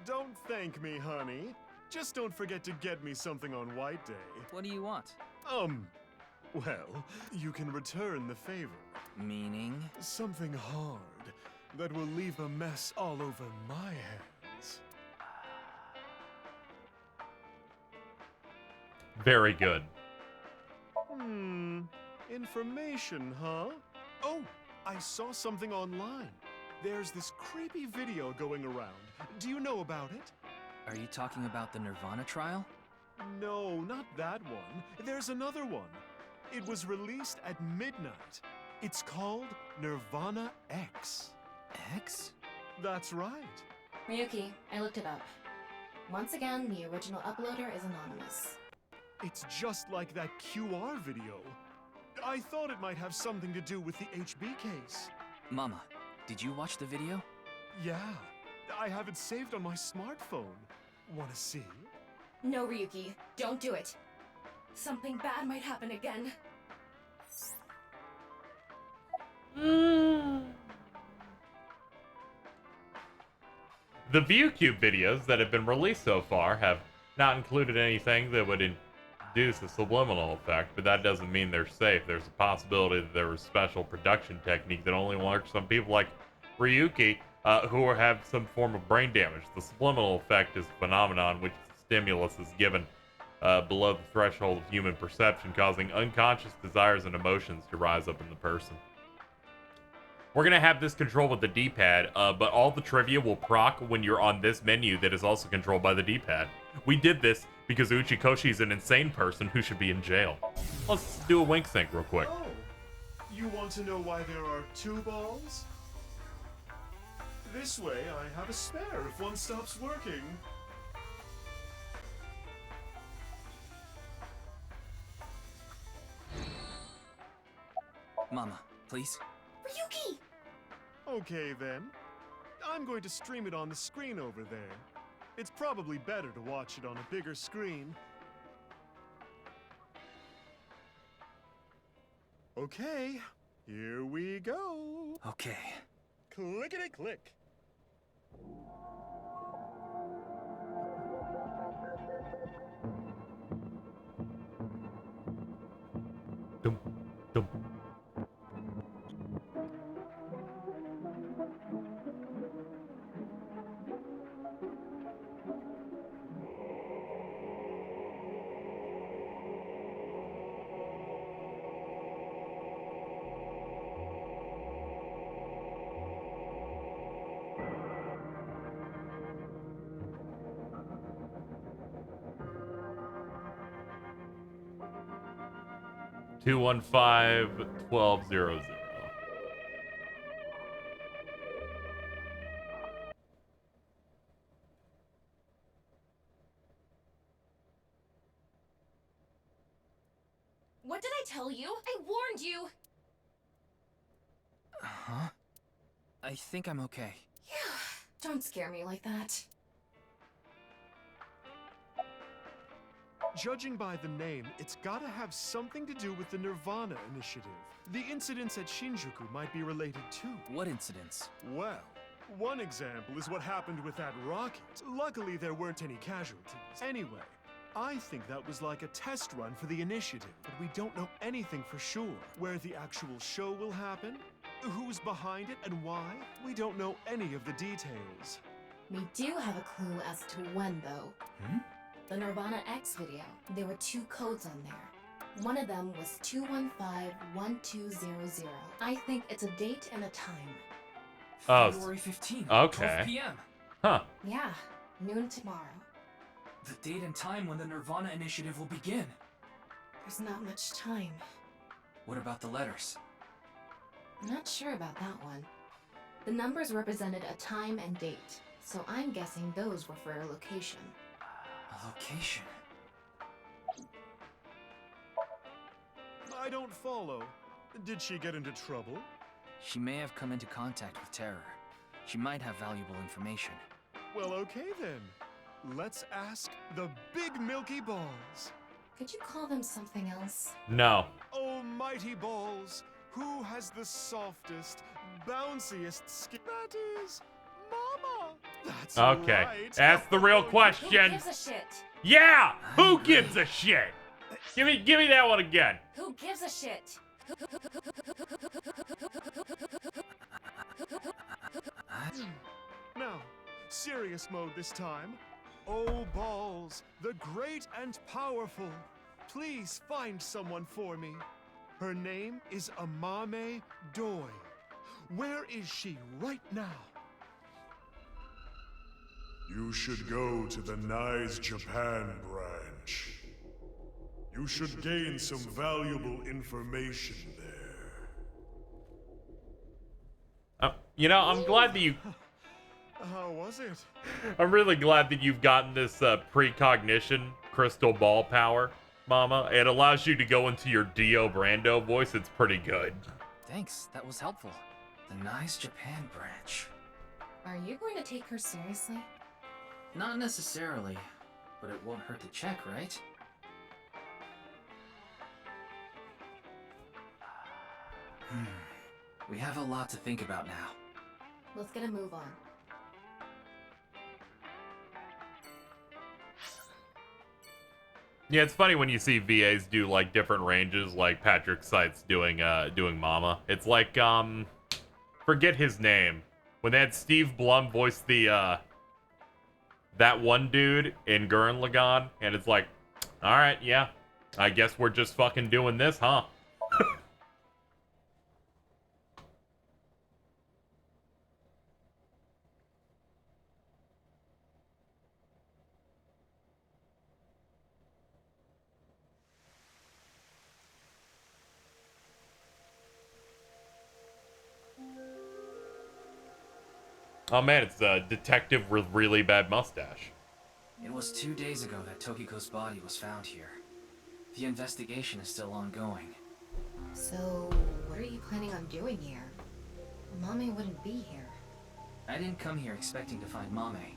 Don't thank me, honey. Just don't forget to get me something on White Day. What do you want? Well, you can return the favor. Meaning? Something hard that will leave a mess all over my hands. Very good. Information, huh? Oh, I saw something online. There's this creepy video going around. Do you know about it? Are you talking about the Nirvana trial? No, not that one. There's another one. It was released at midnight. It's called Nirvana X. X? That's right. Ryoki, I looked it up. Once again, the original uploader is anonymous. It's just like that QR video. I thought it might have something to do with the HB case. Mama, did you watch the video? Yeah, I have it saved on my smartphone. Wanna see? No, Ryuki, don't do it. Something bad might happen again. The ViewCube videos that have been released so far have not included anything that would induce a subliminal effect, but that doesn't mean they're safe. There's a possibility that there was special production technique that only works on people like Ryoki, who have some form of brain damage. The subliminal effect is a phenomenon which the stimulus is given below the threshold of human perception, causing unconscious desires and emotions to rise up in the person. We're going to have this controlled with the D-pad, but all the trivia will proc when you're on this menu that is also controlled by the D-pad. We did this because Uchikoshi is an insane person who should be in jail. Let's do a wink sync real quick. Oh, you want to know why there are two balls? This way, I have a spare if one stops working. Mama, please? Ryuki! Okay then. I'm going to stream it on the screen over there. It's probably better to watch it on a bigger screen. Okay, here we go. Okay. Clickety-click. Dum, dum. $215-1200. What did I tell you? I warned you! Huh? I think I'm okay. Yeah, don't scare me like that. Judging by the name, it's gotta have something to do with the Nirvana Initiative. The incidents at Shinjuku might be related too. What incidents? Well, one example is what happened with that rocket. Luckily, there weren't any casualties. Anyway, I think that was like a test run for the initiative, but we don't know anything for sure. Where the actual show will happen, who's behind it and why, we don't know any of the details. We do have a clue as to when, though. The Nirvana X video. There were 2 codes on there. One of them was 215-1200. I think it's a date and a time. February 15th, okay. 12 p.m. Huh. Yeah, noon tomorrow. The date and time when the Nirvana Initiative will begin. There's not much time. What about the letters? I'm not sure about that one. The numbers represented a time and date, so I'm guessing those were for a location. A location? I don't follow. Did she get into trouble? She may have come into contact with terror. She might have valuable information. Well, okay then. Let's ask the Big Milky Balls. Could you call them something else? No. Almighty balls, who has the softest, bounciest skin? That is Mama. That's Okay. right. That's the real Who question. gives a shit? Yeah! Who gives a shit? Give me that one again. Who gives a shit? Now, serious mode this time. Oh, balls, the great and powerful. Please find someone for me. Her name is Amame Doi. Where is she right now? You should go to the Nice Japan branch. You should gain some valuable information there. You know, I'm glad that you... How was it? I'm really glad that you've gotten this precognition crystal ball power, Mama. It allows you to go into your Dio Brando voice. It's pretty good. Thanks, that was helpful. The Nice Japan branch. Are you going to take her seriously? Not necessarily, but it won't hurt to check, right? We have a lot to think about now. Let's get a move on. Yeah, it's funny when you see VAs do like different ranges, like Patrick Seitz doing Mama. It's like forget his name. When they had Steve Blum voice the that one dude in Gurren Lagann, and it's like, all right, yeah, I guess we're just fucking doing this, huh? Oh man, it's a detective with really bad mustache. It was 2 days ago that Tokiko's body was found here. The investigation is still ongoing. So, what are you planning on doing here? Mame wouldn't be here. I didn't come here expecting to find Mame.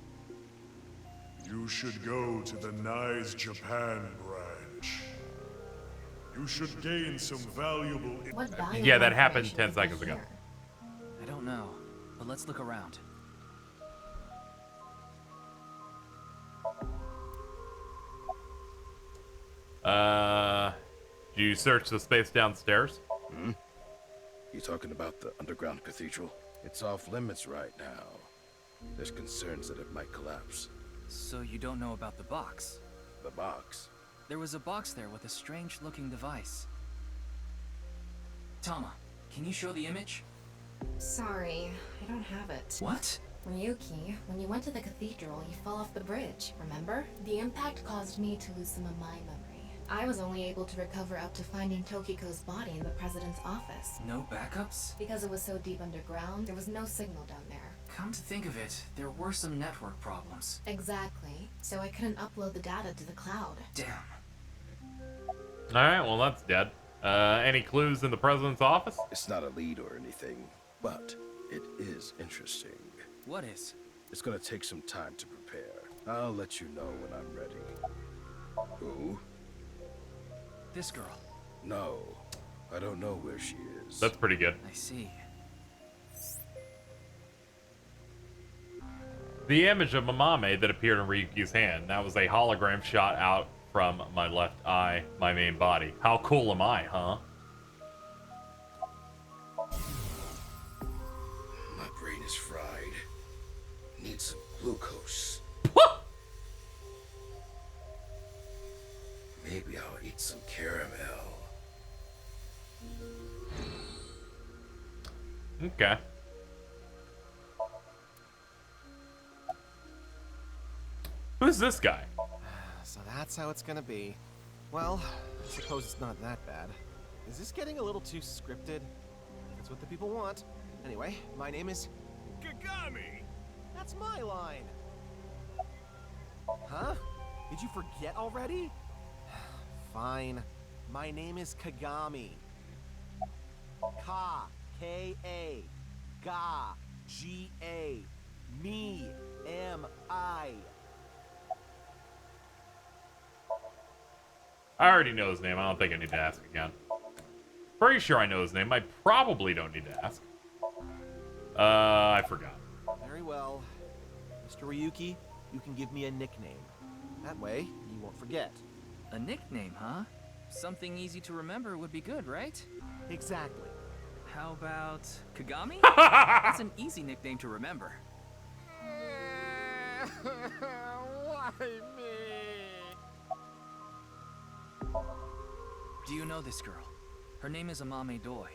You should go to the Nice Japan branch. You should gain some valuable... Yeah, that happened 10 seconds ago. I don't know, but let's look around. Do you search the space downstairs? Hmm? You talking about the underground cathedral? It's off limits right now. There's concerns that it might collapse. So you don't know about the box? The box? There was a box there with a strange-looking device. Tama, can you show the image? Sorry, I don't have it. What? Ryoki, when you went to the cathedral, you fell off the bridge, remember? The impact caused me to lose some of my memory. I was only able to recover up to finding Tokiko's body in the president's office. No backups? Because it was so deep underground, there was no signal down there. Come to think of it, there were some network problems. Exactly. So I couldn't upload the data to the cloud. Damn. Alright, well that's dead. Any clues in the president's office? It's not a lead or anything, but it is interesting. What is? It's gonna take some time to prepare. I'll let you know when I'm ready. Who? This girl. No, I don't know where she is. That's pretty good. I see. The image of Mamame that appeared in Ryuki's hand, that was a hologram shot out from my left eye, my main body. How cool am I, huh? My brain is fried. Need some glucose. Maybe I'll eat some caramel. Okay. Who's this guy? So that's how it's gonna be. Well, I suppose it's not that bad. Is this getting a little too scripted? That's what the people want. Anyway, my name is... Kagami! That's my line! Huh? Did you forget already? Fine. My name is Kagami. Ka. K-A. Ga. G-A. Me. M-I. I already know his name. I don't think I need to ask again. Pretty sure I know his name. I probably don't need to ask. I forgot. Very well. Mr. Ryoki, you can give me a nickname. That way, you won't forget. A nickname, huh? Something easy to remember would be good, right? Exactly. How about Kagami? That's an easy nickname to remember. Why me? Do you know this girl? Her name is Amame Doi.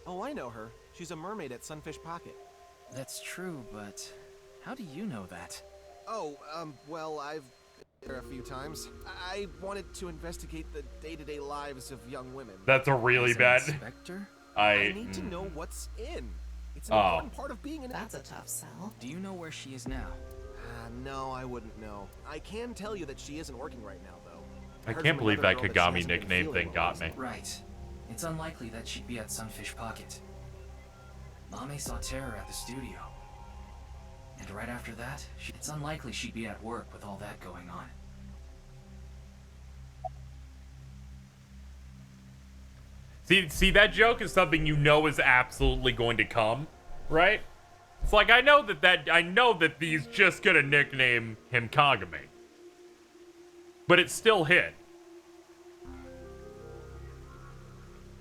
Oh, I know her. She's a mermaid at Sunfish Pocket. That's true, but how do you know that? Oh, well, I've been there a few times. I wanted to investigate the day-to-day lives of young women. That's a really bad... Inspector? I need to know what's in. It's an important part of being an... That's a tough sell. Do you know where she is now? No, I wouldn't know. I can tell you that she isn't working right now, though. I can't believe that Kagami nickname thing got me. Right. It's unlikely that she'd be at Sunfish Pocket. Mame saw Terror at the studio. And right after that, it's unlikely she'd be at work with all that going on. See, that joke is something you know is absolutely going to come, right? It's like, I know that he's just gonna nickname him Kagami. But it still hit.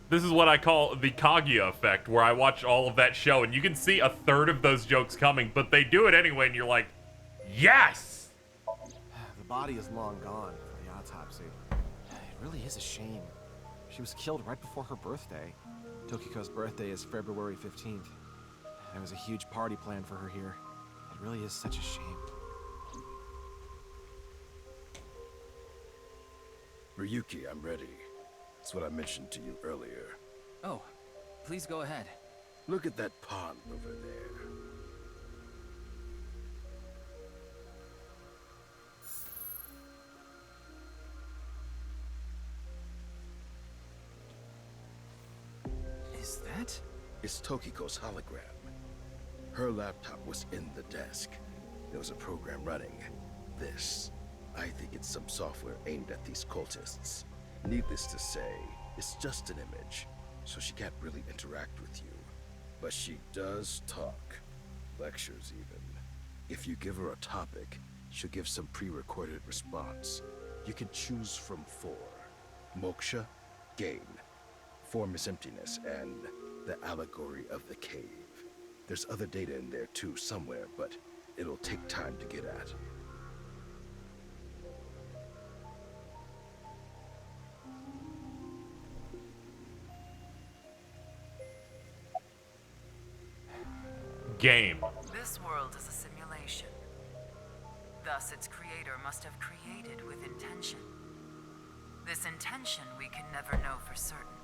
This is what I call the Kaguya effect, where I watch all of that show, and you can see a third of those jokes coming, but they do it anyway, and you're like, yes! The body is long gone for the autopsy. It really is a shame. She was killed right before her birthday. Tokiko's birthday is February 15th. There was a huge party planned for her here. It really is such a shame. Ryoki, I'm ready. That's what I mentioned to you earlier. Oh, please go ahead. Look at that pond over there. Is that? It's Tokiko's hologram. Her laptop was in the desk. There was a program running. This. I think it's some software aimed at these cultists. Needless to say, it's just an image, so she can't really interact with you. But she does talk. Lectures even. If you give her a topic, she'll give some pre-recorded response. You can choose from 4. Moksha, gain. Form is emptiness, and the allegory of the cave. There's other data in there too somewhere, but it'll take time to get at. Game. This world is a simulation. Thus, its creator must have created with intention. This intention we can never know for certain.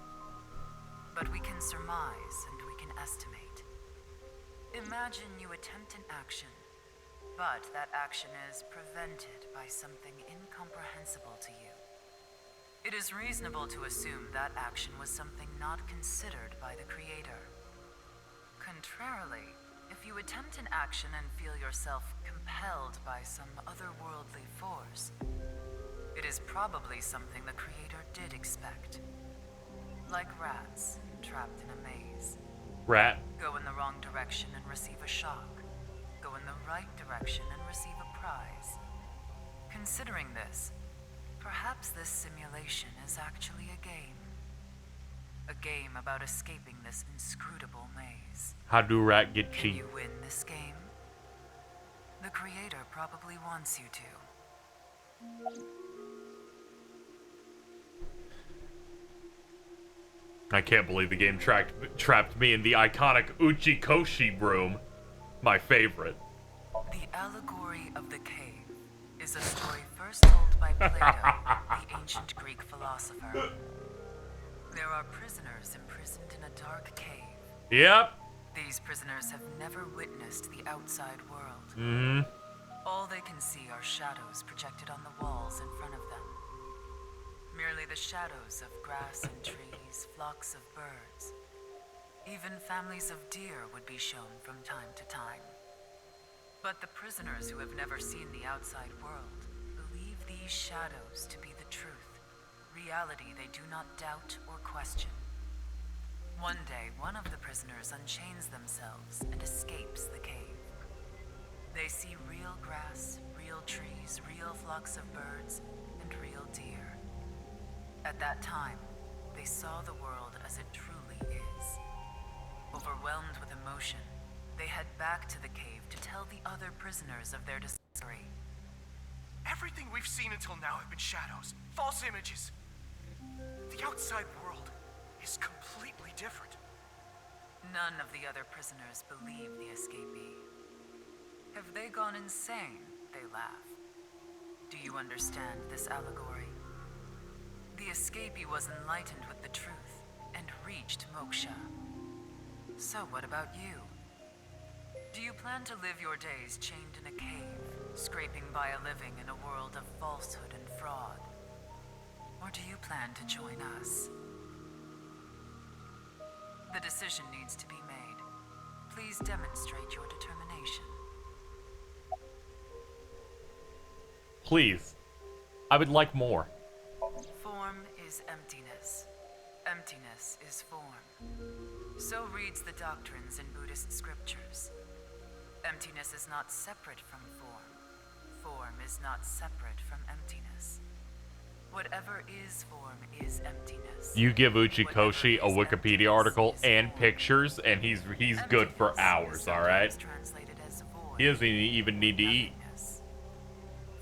But we can surmise and we can estimate. Imagine you attempt an action, but that action is prevented by something incomprehensible to you. It is reasonable to assume that action was something not considered by the creator. Contrarily, if you attempt an action and feel yourself compelled by some otherworldly force, it is probably something the creator did expect. Like rats trapped in a maze. Rat. Go in the wrong direction and receive a shock. Go in the right direction and receive a prize. Considering this, perhaps this simulation is actually a game. A game about escaping this inscrutable maze. How do rat get Can cheap? you win this game? The creator probably wants you to. I can't believe the game trapped me in the iconic Uchikoshi room. My favorite. The allegory of the cave is a story first told by Plato, the ancient Greek philosopher. There are prisoners imprisoned in a dark cave. Yep. These prisoners have never witnessed the outside world. Mm-hmm. All they can see are shadows projected on the walls in front of them. Merely the shadows of grass and trees, flocks of birds. Even families of deer would be shown from time to time. But the prisoners who have never seen the outside world believe these shadows to be the truth. reality they do not doubt or question. One day, one of the prisoners unchains themselves and escapes the cave. They see real grass, real trees, real flocks of birds, and real deer. At that time, they saw the world as it truly is. Overwhelmed with emotion, they head back to the cave to tell the other prisoners of their discovery. Everything we've seen until now have been shadows, false images. The outside world is completely different. None of the other prisoners believe the escapee. Have they gone insane? They laugh. Do you understand this allegory? The escapee was enlightened with the truth and reached moksha. So what about you? Do you plan to live your days chained in a cave, scraping by a living in a world of falsehood and fraud? Or do you plan to join us? The decision needs to be made. Please demonstrate your determination. Please. I would like more. Form is emptiness. Emptiness is form. So reads the doctrines in Buddhist scriptures. Emptiness is not separate from form. Form is not separate from emptiness. Whatever is form is emptiness. You give Uchikoshi a Wikipedia article and pictures, and he's good for hours, alright? He doesn't even need to eat.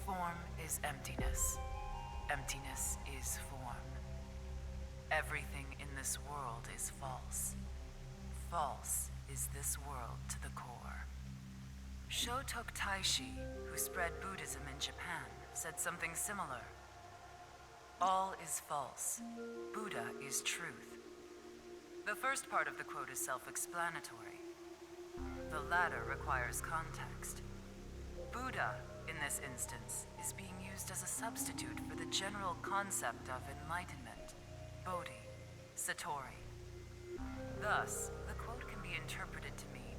Form is emptiness. Emptiness is form. Everything in this world is false. False is this world to the core. Shotok Taishi, who spread Buddhism in Japan, said something similar. All is false. Buddha is truth. The first part of the quote is self-explanatory. The latter requires context. Buddha, in this instance, is being used as a substitute for the general concept of enlightenment, Bodhi, Satori. Thus, the quote can be interpreted to mean,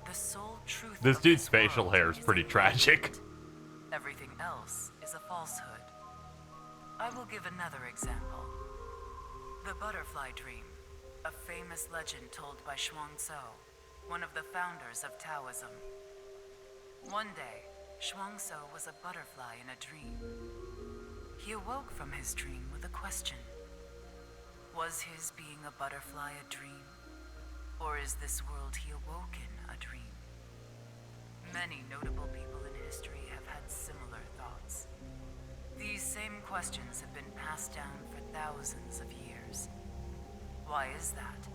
the sole truth This of dude's this facial world hair is pretty tragic. Everything else is a falsehood. I will give another example. The butterfly dream, a famous legend told by Chuang-Tzu, one of the founders of Taoism. One day, Chuang-Tzu was a butterfly in a dream. He awoke from his dream with a question. Was his being a butterfly a dream? Or is this world he awoke in a dream? Many notable people in history have had similar thoughts. These same questions have been passed down for thousands of years. Why is that?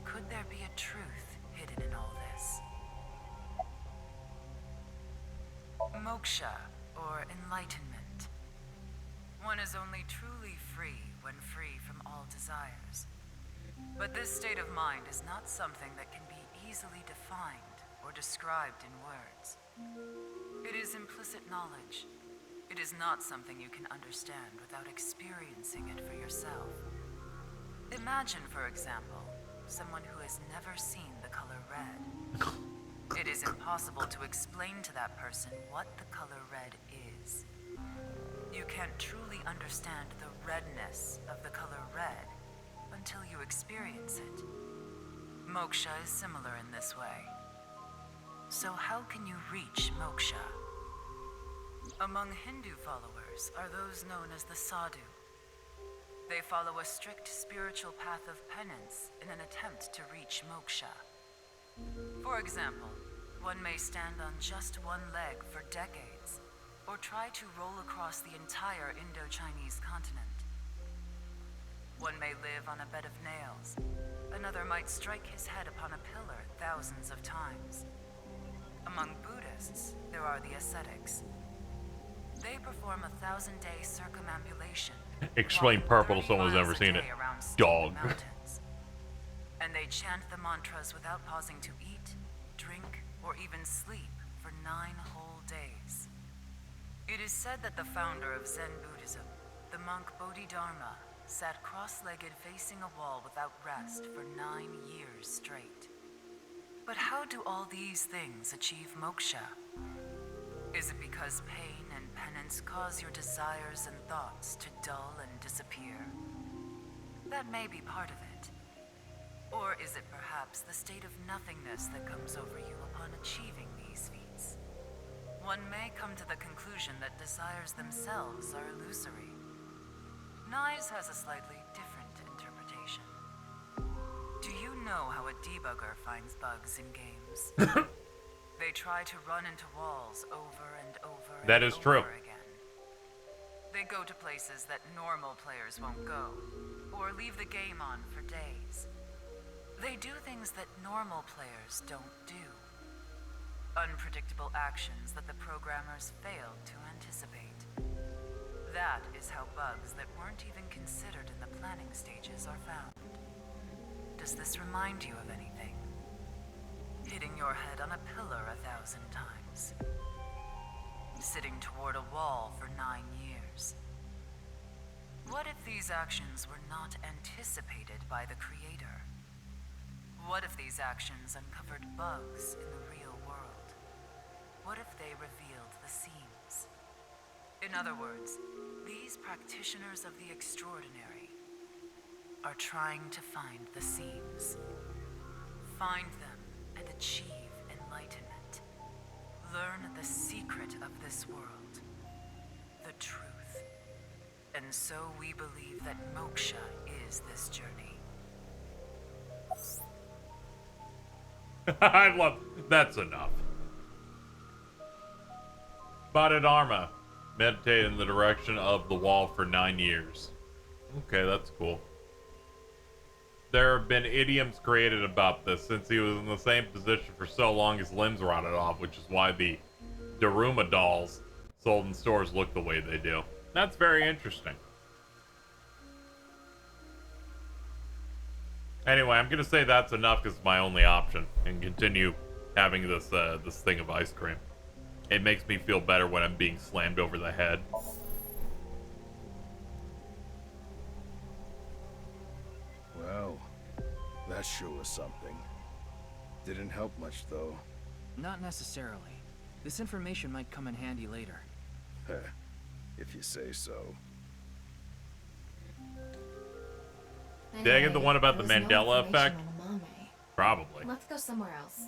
Could there be a truth hidden in all this? Moksha, or enlightenment. One is only truly free when free from all desires. But this state of mind is not something that can be easily defined or described in words. It is implicit knowledge. It is not something you can understand without experiencing it for yourself. Imagine, for example, someone who has never seen the color red. It is impossible to explain to that person what the color red is. You can't truly understand the redness of the color red until you experience it. Moksha is similar in this way. So how can you reach moksha? Among Hindu followers are those known as the sadhu. They follow a strict spiritual path of penance in an attempt to reach moksha. For example, one may stand on just one leg for decades, or try to roll across the entire Indo-Chinese continent. One may live on a bed of nails. Another might strike his head upon a pillar thousands of times. Among Buddhists, there are the ascetics. They perform a 1,000-day circumambulation. Explain purple to someone who's never seen it. Dog. And they chant the mantras without pausing to eat, drink, or even sleep for 9 whole days. It is said that the founder of Zen Buddhism, the monk Bodhidharma, sat cross-legged facing a wall without rest for 9 years straight. But how do all these things achieve moksha? Is it because pain and penance cause your desires and thoughts to dull and disappear? That may be part of it. Or is it perhaps the state of nothingness that comes over you upon achieving these feats? One may come to the conclusion that desires themselves are illusory. Knives has a slightly different interpretation. Do you know how a debugger finds bugs in games? They try to run into walls over and over That is true. again. They go to places that normal players won't go, or leave the game on for days. They do things that normal players don't do. Unpredictable actions that the programmers failed to anticipate. That is how bugs that weren't even considered in the planning stages are found. Does this remind you of anything? Hitting your head on a pillar 1,000 times. Sitting toward a wall for 9 years. What if these actions were not anticipated by the creator? What if these actions uncovered bugs in the real world? What if they revealed the seams? In other words, these practitioners of the extraordinary are trying to find the seams. Find them and achieve enlightenment. Learn the secret of this world, the truth. And so we believe that moksha is this journey. I love... That's enough. Spotted Arma. Meditate in the direction of the wall for 9 years. Okay, that's cool. There have been idioms created about this since he was in the same position for so long his limbs rotted off, which is why the Daruma dolls sold in stores look the way they do. That's very interesting. Anyway, I'm gonna say that's enough because it's my only option, and continue having this this thing of ice cream. It makes me feel better when I'm being slammed over the head. Well, that sure was something. Didn't help much, though. Not necessarily. This information might come in handy later. Heh, if you say so. Did I get the one about the there was Mandela no effect? information on Mame. Probably. Let's go somewhere else.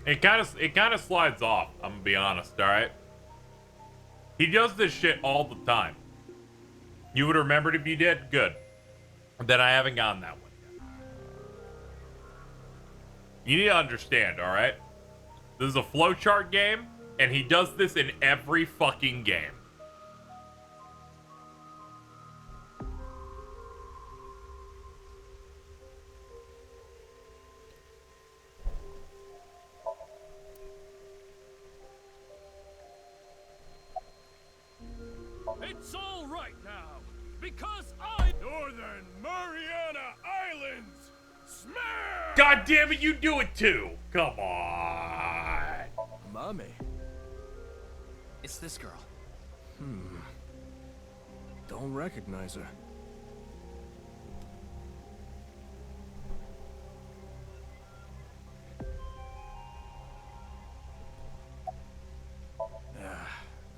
It kind of slides off. I'm gonna be honest. All right. He does this shit all the time. You would have remembered if you did. Good. Then I haven't gotten that one yet. You need to understand. All right. This is a flowchart game, and he does this in every fucking game. It's all right now, because I... Northern Mariana Islands! Smash! God damn it, you do it too! Come on! Mame. It's this girl. Don't recognize her.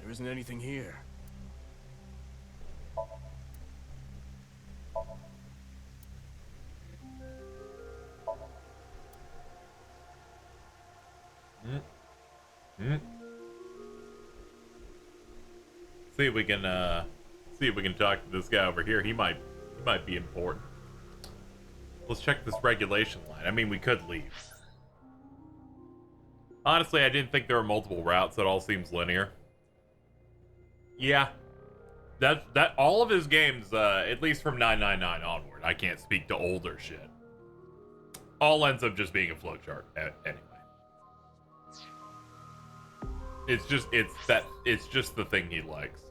There isn't anything here. See if we can talk to this guy over here. He might be important. Let's check this regulation line. I mean, we could leave. Honestly, I didn't think there were multiple routes. That all seems linear. Yeah. That all of his games, at least from 999 onward, I can't speak to older shit. All ends up just being a flowchart anyway. It's just the thing he likes.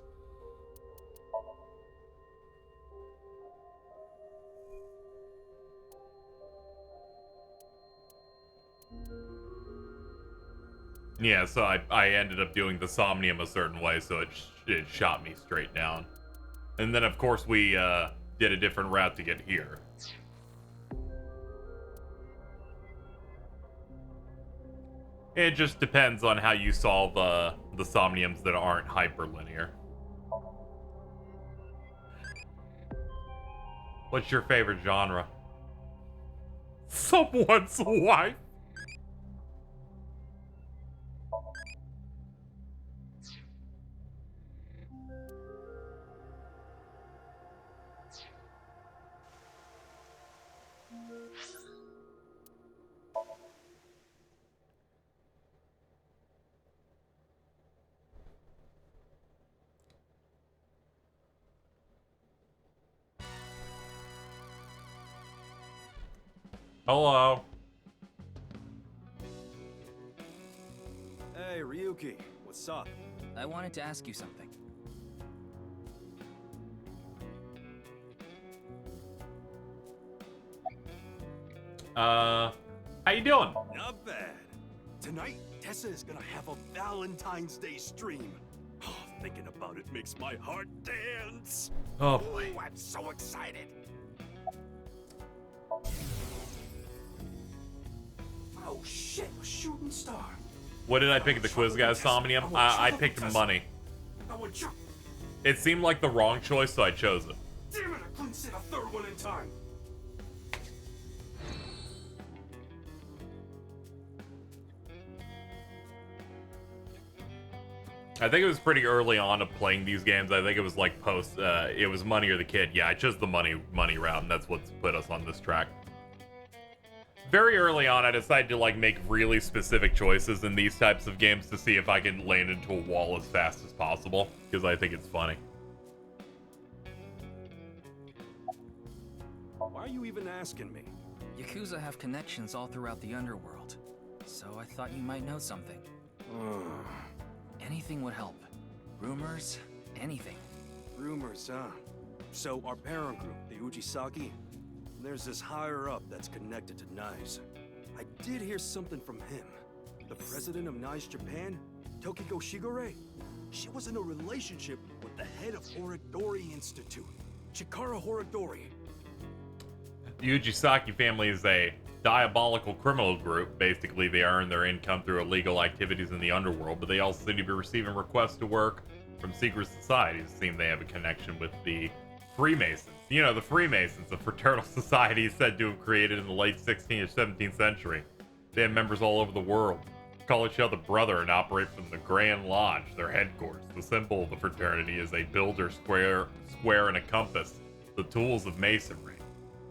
Yeah, so I ended up doing the Somnium a certain way, so it shot me straight down. And then of course we did a different route to get here. It just depends on how you solve the Somniums that aren't hyperlinear. What's your favorite genre? Someone's wife. Hello. Hey, Ryoki, what's up? I wanted to ask you something. How you doing? Not bad. Tonight, Tessa is gonna have a Valentine's Day stream. Oh, thinking about it makes my heart dance. Oh boy. Ooh, I'm so excited. Oh shit, a shooting star. What did I pick at the quiz, guys? Somnium? I picked money. I would jump. It seemed like the wrong choice, so I chose it. Damn it, I couldn't say a third one in time. I think it was pretty early on of playing these games. I think it was like post, it was Money or the Kid. Yeah, I chose the money route, and that's what's put us on this track. Very early on, I decided to like make really specific choices in these types of games to see if I can land into a wall as fast as possible, because I think it's funny. Why are you even asking me? Yakuza have connections all throughout the underworld, so I thought you might know something. Anything would help. Rumors, anything. Rumors, huh? So our parent group, the Uchikoshi, there's this higher up that's connected to Nice. I did hear something from him. The president of Nice Japan, Tokiko Shigure, she was in a relationship with the head of Horodori Institute, Chikara Horodori. The Uchikoshi family is a diabolical criminal group. Basically, they earn their income through illegal activities in the underworld, but they also seem to be receiving requests to work from secret societies. It seems they have a connection with the Freemasons. You know, the Freemasons, a fraternal society said to have created in the late 16th or 17th century. They have members all over the world. Call each other brother and operate from the Grand Lodge, their headquarters. The symbol of the fraternity is a builder square, and a compass, the tools of masonry.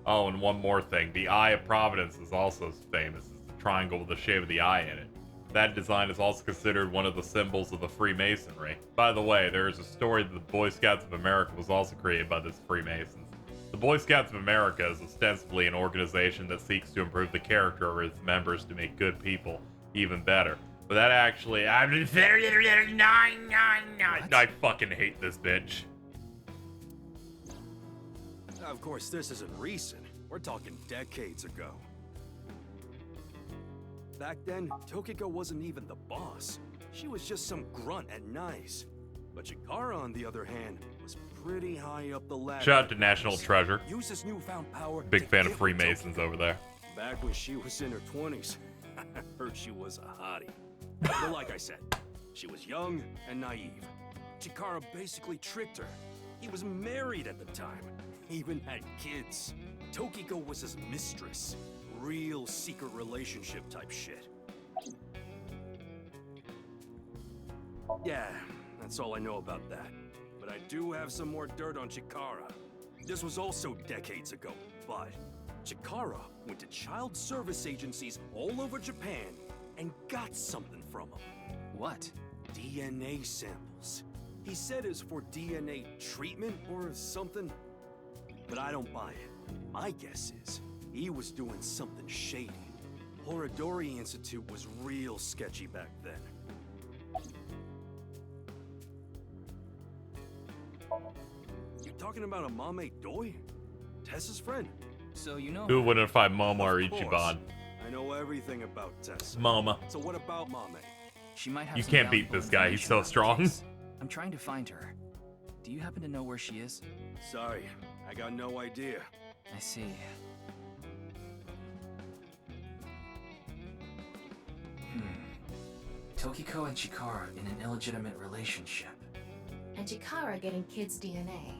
Oh, and one more thing. The Eye of Providence is also famous. It's the triangle with the shape of the eye in it. That design is also considered one of the symbols of the Freemasonry. By the way, there is a story that the Boy Scouts of America was also created by the Freemasons. The Boy Scouts of America is ostensibly an organization that seeks to improve the character of its members to make good people even better. But that actually... I fucking hate this bitch. Of course, this isn't recent. We're talking decades ago. Back then, Tokiko wasn't even the boss. She was just some grunt at Nice. But Chikara, on the other hand, was pretty high up the ladder. Shout out to National Treasure. Use his newfound power. Big fan of Freemasons over there. Back when she was in her 20s, I heard she was a hottie. But like I said, she was young and naive. Chikara basically tricked her. He was married at the time. He even had kids. Tokiko was his mistress. Real secret relationship type shit. Yeah, that's all I know about that. But I do have some more dirt on Chikara. This was also decades ago, but Chikara went to child service agencies all over Japan and got something from them. What? DNA samples. He said it's for DNA treatment or something, but I don't buy it. My guess is he was doing something shady. Horodori Institute was real sketchy back then. You talking about a Mame Doi? Tessa's friend? So you know Who wouldn't find Momo or Ichiban? I know everything about Tessa. Mama. So what about Mame? She might have You some can't beat valuable this guy, he's so information about the strong. case. I'm trying to find her. Do you happen to know where she is? Sorry, I got no idea. I see. Tokiko and Chikara in an illegitimate relationship. And Chikara getting kids' DNA.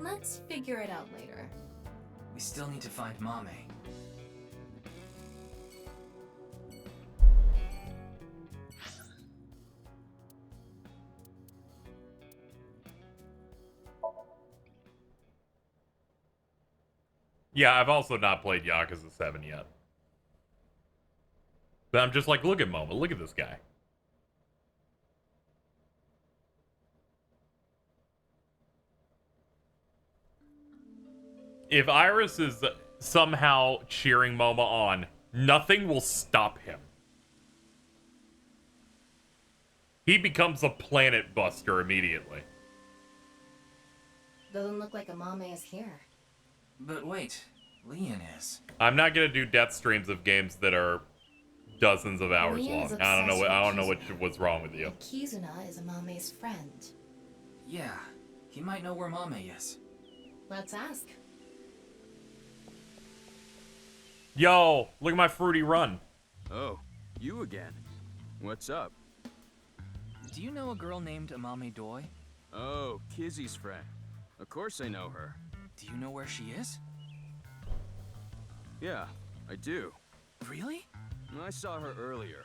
Let's figure it out later. We still need to find Mame. Yeah, I've also not played Yakuza 7 yet. But I'm just like, look at Momo, look at this guy. If Iris is somehow cheering Momo on, nothing will stop him. He becomes a planet buster immediately. Doesn't look like Amame is here. But wait, Leon is. I'm not gonna do death streams of games that are dozens of hours Leon's long. I don't know obsessed what's wrong with you. And Kizuna is Amame's friend. Yeah, he might know where Mame is. Let's ask. Yo, look at my fruity run. Oh, you again. What's up? Do you know a girl named Amame Doi? Oh, Kizzy's friend. Of course I know her. Do you know where she is? Yeah, I do. Really? I saw her earlier.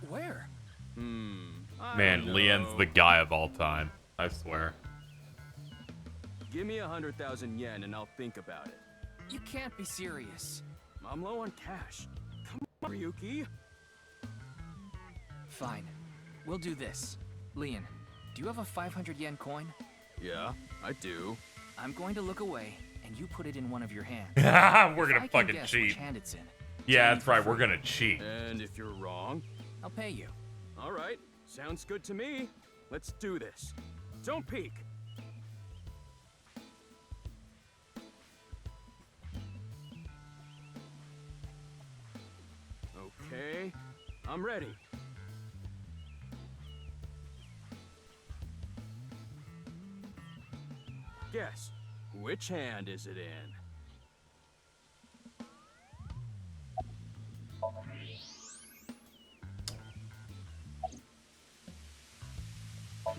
Where? I Man, don't Leon's know. the guy of all time. I swear. Give me 100,000 yen and I'll think about it. You can't be serious. I'm low on cash. Come on, Ryuki. Fine. We'll do this. Leon, do you have a 500 yen coin? Yeah, I do. I'm going to look away, and you put it in one of your hands. We're gonna If I can fucking guess cheat. which hand it's in, Yeah, tell me that's for right. We're free. gonna cheat. And if you're wrong? I'll pay you. All right, sounds good to me. Let's do this. Don't peek. Okay, I'm ready. Guess, which hand is it in?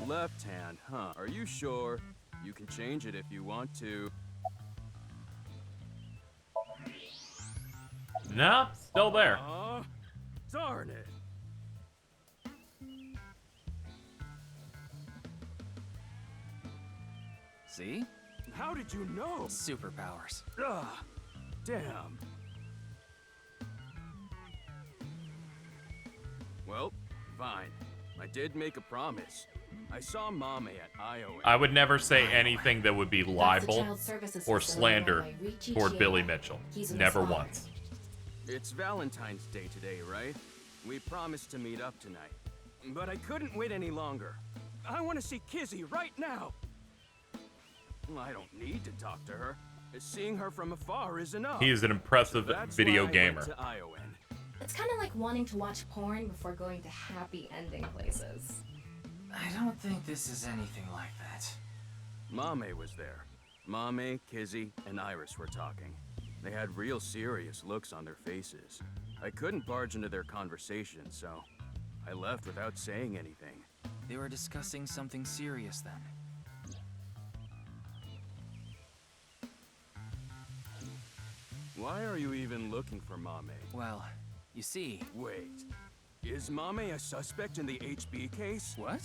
Left hand, huh? Are you sure? You can change it if you want to. No, still there. Darn it. See? How did you know? Superpowers. Ugh, damn. Well, fine. I did make a promise. I saw Mame at ION. I would never say anything that would be libel child services or facility slander run by Richie toward Chia. Billy Mitchell. He's in Never the spot. once. It's Valentine's Day today, right? We promised to meet up tonight. But I couldn't wait any longer. I want to see Kizzy right now. I don't need to talk to her. Seeing her from afar is enough. He is an impressive That's video why I gamer. went to ION. It's kind of like wanting to watch porn before going to happy ending places. I don't think this is anything like that. Mame was there. Mame, Kizzy, and Iris were talking. They had real serious looks on their faces. I couldn't barge into their conversation, so I left without saying anything. They were discussing something serious then. Why are you even looking for Mame? Well, you see... Wait. Is Mame a suspect in the HB case? What?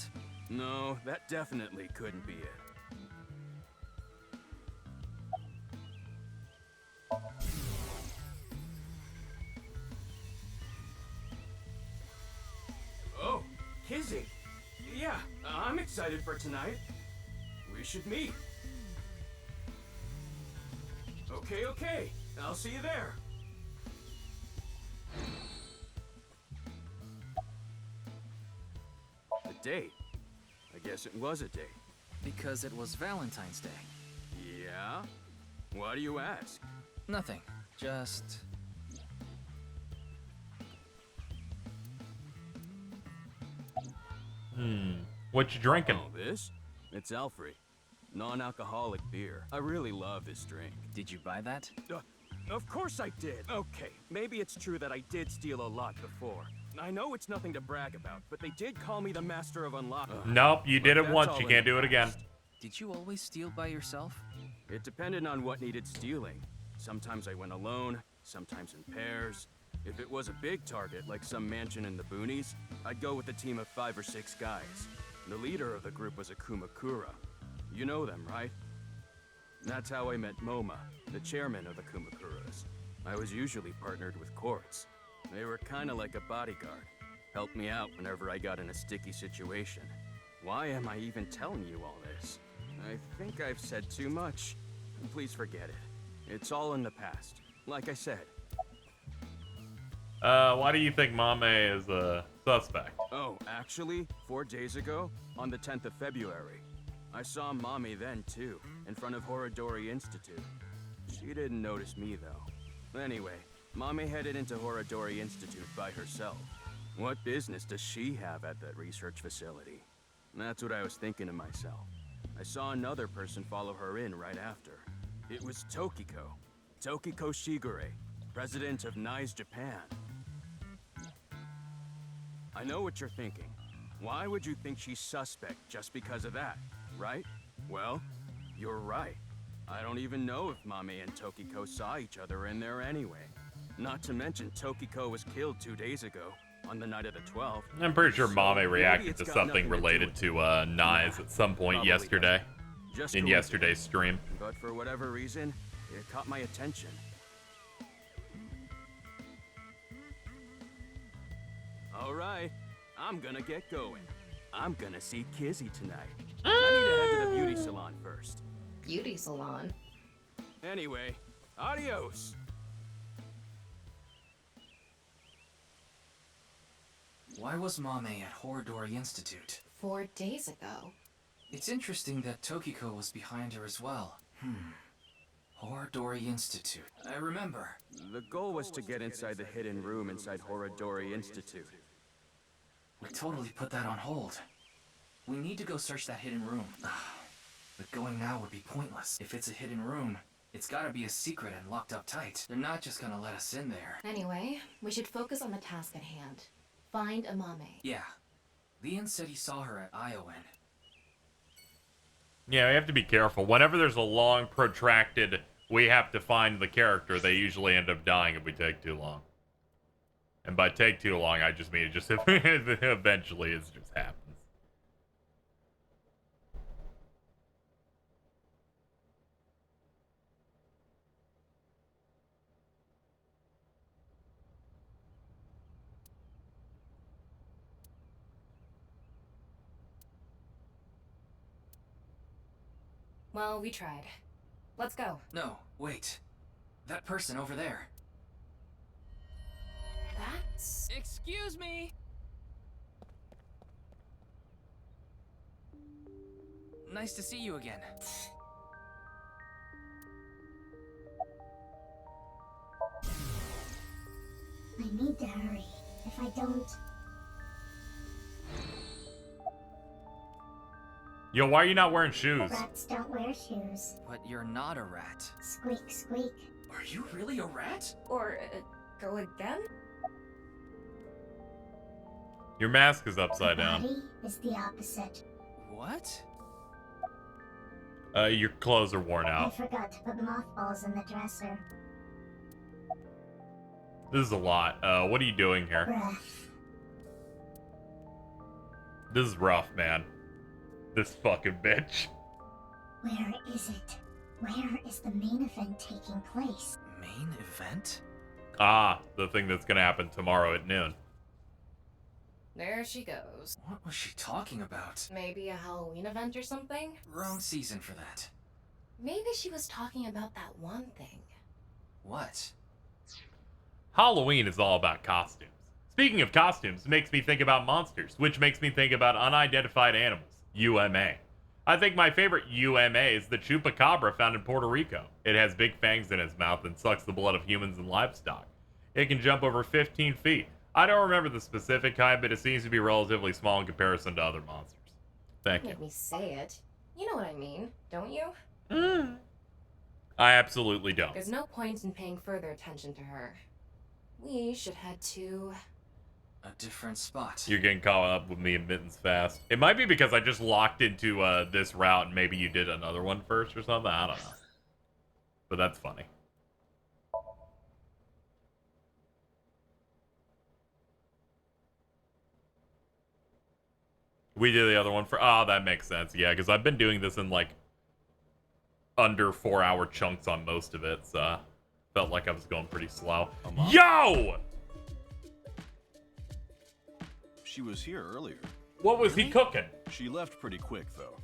No, that definitely couldn't be it. Oh, Kizzy. Yeah, I'm excited for tonight. We should meet. Okay. I'll see you there. A date? I guess it was a date. Because it was Valentine's Day. Yeah? Why do you ask? Nothing. Just... What you drinking? Oh, this? It's Alfred. Non-alcoholic beer. I really love this drink. Did you buy that? Of course I did. Okay, maybe it's true that I did steal a lot before. I know it's nothing to brag about, but they did call me the master of unlocking. Nope, you did it once, you can't do it again. Did you always steal by yourself? It depended on what needed stealing. Sometimes I went alone, sometimes in pairs. If it was a big target, like some mansion in the boonies, I'd go with a team of 5 or 6 guys. The leader of the group was a Kumakura. You know them, right? That's how I met Moma, the chairman of the Kumakuras. I was usually partnered with Quartz. They were kinda like a bodyguard. Helped me out whenever I got in a sticky situation. Why am I even telling you all this? I think I've said too much. Please forget it. It's all in the past. Like I said. Why do you think Mame is a suspect? Oh, actually, 4 days ago, on the 10th of February, I saw Mommy then, too, in front of Horodori Institute. She didn't notice me, though. Anyway, Mommy headed into Horodori Institute by herself. What business does she have at that research facility? That's what I was thinking to myself. I saw another person follow her in right after. It was Tokiko. Tokiko Shigure, president of NICE Japan. I know what you're thinking. Why would you think she's suspect just because of that, right? Well, you're right. I don't even know if Mame and Tokiko saw each other in there anyway. Not to mention Tokiko was killed 2 days ago, on the night of the 12th. I'm pretty sure Mame reacted to something related to Nyes at some point yesterday. In yesterday's stream. But for whatever reason, it caught my attention. Alright, I'm gonna get going. I'm gonna see Kizzy tonight. I need to head to the beauty salon first. Beauty salon? Anyway, adios! Why was Mame at Horodori Institute? 4 days ago. It's interesting that Tokiko was behind her as well. Horodori Institute. I remember. The goal was to get inside the hidden room inside Horodori Institute. We totally put that on hold. We need to go search that hidden room. But going now would be pointless. If it's a hidden room, it's gotta be a secret and locked up tight. They're not just gonna let us in there. Anyway, we should focus on the task at hand. Find Amame. Yeah. Leon said he saw her at Iowan. Yeah, we have to be careful. Whenever there's a long, protracted, we have to find the character, they usually end up dying if we take too long. And by take too long, I just mean it just eventually it just happens. Well, we tried. Let's go. No, wait. That person over there. That's... Excuse me! Nice to see you again. I need to hurry. If I don't... Yo, why are you not wearing shoes? Rats don't wear shoes. But you're not a rat. Squeak, squeak. Are you really a rat? Or, go again? Your mask is upside down. Body is the opposite. What? Your clothes are worn I out. forgot to put mothballs in the dresser. This is a lot. What are you doing here? Breath. This is rough, man. This fucking bitch. Where is it? Where is the main event taking place? Main event? Ah, the thing that's gonna happen tomorrow at noon. There she goes. What was she talking about? Maybe a Halloween event or something? Wrong season for that. Maybe she was talking about that one thing. What? Halloween is all about costumes. Speaking of costumes, makes me think about monsters, which makes me think about unidentified animals. UMA. I think my favorite UMA is the chupacabra found in Puerto Rico. It has big fangs in its mouth and sucks the blood of humans and livestock. It can jump over 15 feet. I don't remember the specific kind, but it seems to be relatively small in comparison to other monsters. Thank you. Make me say it. You know what I mean, don't you? I absolutely don't. There's no point in paying further attention to her. We should head to a different spot. You're getting caught up with me and Mittens fast. It might be because I just locked into this route and maybe you did another one first or something. I don't know. But that's funny. We did the other one for... Oh, that makes sense. Yeah, because I've been doing this in, like, under 4-hour chunks on most of it, so... Felt like I was going pretty slow. Yo! She was here earlier. What was he cooking? She left pretty quick, though.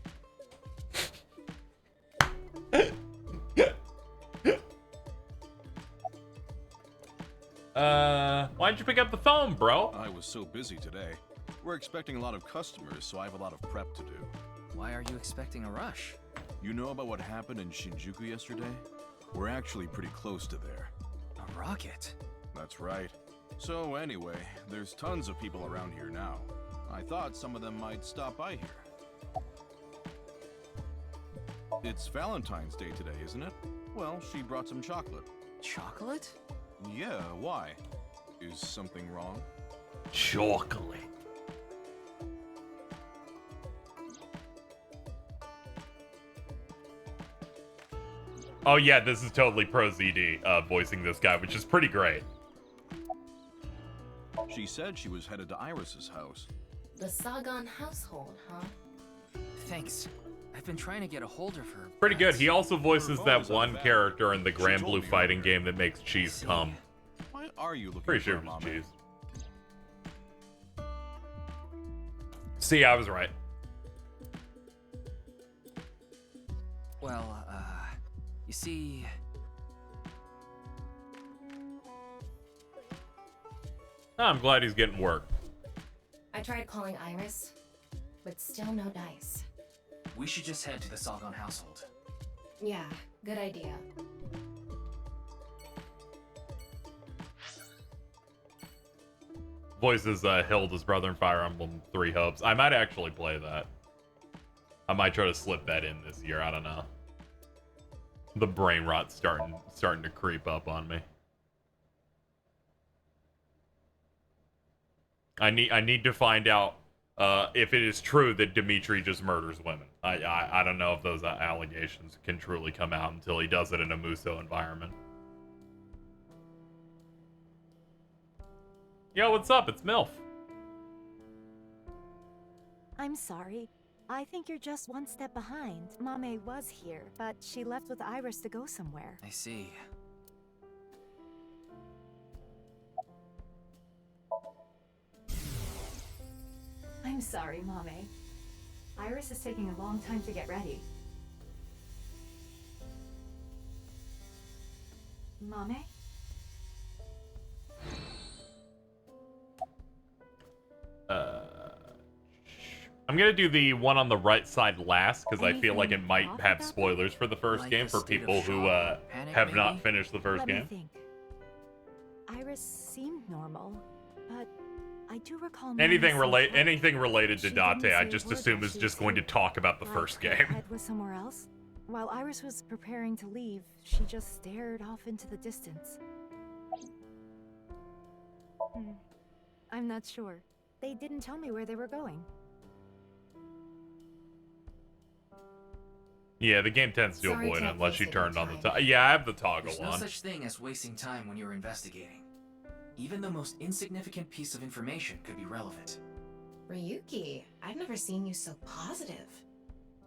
Why'd you pick up the phone, bro? I was so busy today. We're expecting a lot of customers, so I have a lot of prep to do. Why are you expecting a rush? You know about what happened in Shinjuku yesterday? We're actually pretty close to there. A rocket? That's right. So anyway, there's tons of people around here now. I thought some of them might stop by here. It's Valentine's Day today, isn't it? Well, she brought some chocolate. Chocolate? Yeah, why? Is something wrong? Chocolate. Oh yeah, this is totally Pro ZD voicing this guy, which is pretty great. She said she was headed to Iris's house. the Sagan household, huh? Thanks. I've been trying to get a hold of her. Pretty good. He also voices that one character in the Grand Blue fighting game that makes cheese come. Why are you looking Pretty for sure a it was mama? cheese. See, I was right. Well, you see... I'm glad he's getting work. I tried calling Iris, but still no dice. We should just head to the Sagan household. Yeah, good idea. Voices Hilda's brother in Fire Emblem 3 Hopes. I might actually play that. I might try to slip that in this year. I don't know. The brain rot's starting to creep up on me. I need to find out if it is true that Dimitri just murders women. I don't know if those allegations can truly come out until he does it in a Muso environment. Yo, what's up? It's MILF. I'm sorry. I think you're just one step behind. Mame was here, but she left with Iris to go somewhere. I see. I'm sorry, Mame. Iris is taking a long time to get ready. Mame? I'm gonna do the one on the right side last because I feel like it might have spoilers for the first game for people who have not finished the first Let me game. think. Iris seemed normal, but I do recall Anything Mame anything related to She didn't Date, I say just a word assume while is she just was going to here. talk about the Like first her game. head was somewhere else. While Iris was preparing to leave, she just stared off into the distance. I'm not sure. They didn't tell me where they were going. Yeah, the game tends to Sorry avoid to it unless you waste your turned on the time. toggle. Yeah, I have the toggle There's no on. such thing as wasting time when you're investigating. Even the most insignificant piece of information could be relevant. Ryuki, I've never seen you so positive.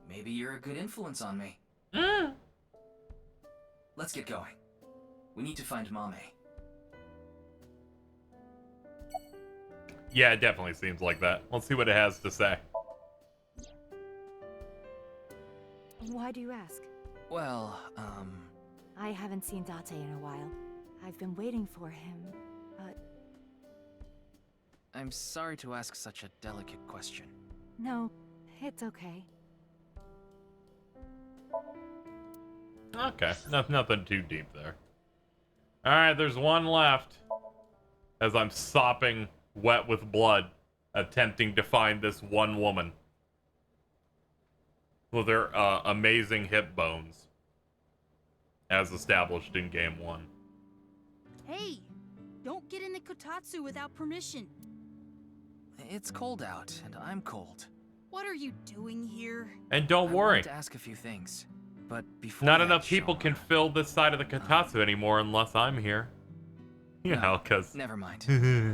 Maybe you're a good influence on me. Let's get going. We need to find Mame. Yeah, it definitely seems like that. Let's see what it has to say. Why do you ask? Well, I haven't seen Date in a while. I've been waiting for him, but I'm sorry to ask such a delicate question. no, it's okay. Okay, nothing too deep there. Alright, there's one left. As I'm sopping wet with blood, attempting to find this one woman. With her amazing hip bones. as established in Game 1. Hey, don't get in the kotatsu without permission. It's cold out, and I'm cold. What are you doing here? And don't I worry. wanted to ask a few things, but before Not that, enough people can fill this side of the Kotatsu anymore unless I'm here. You know, because... Never mind.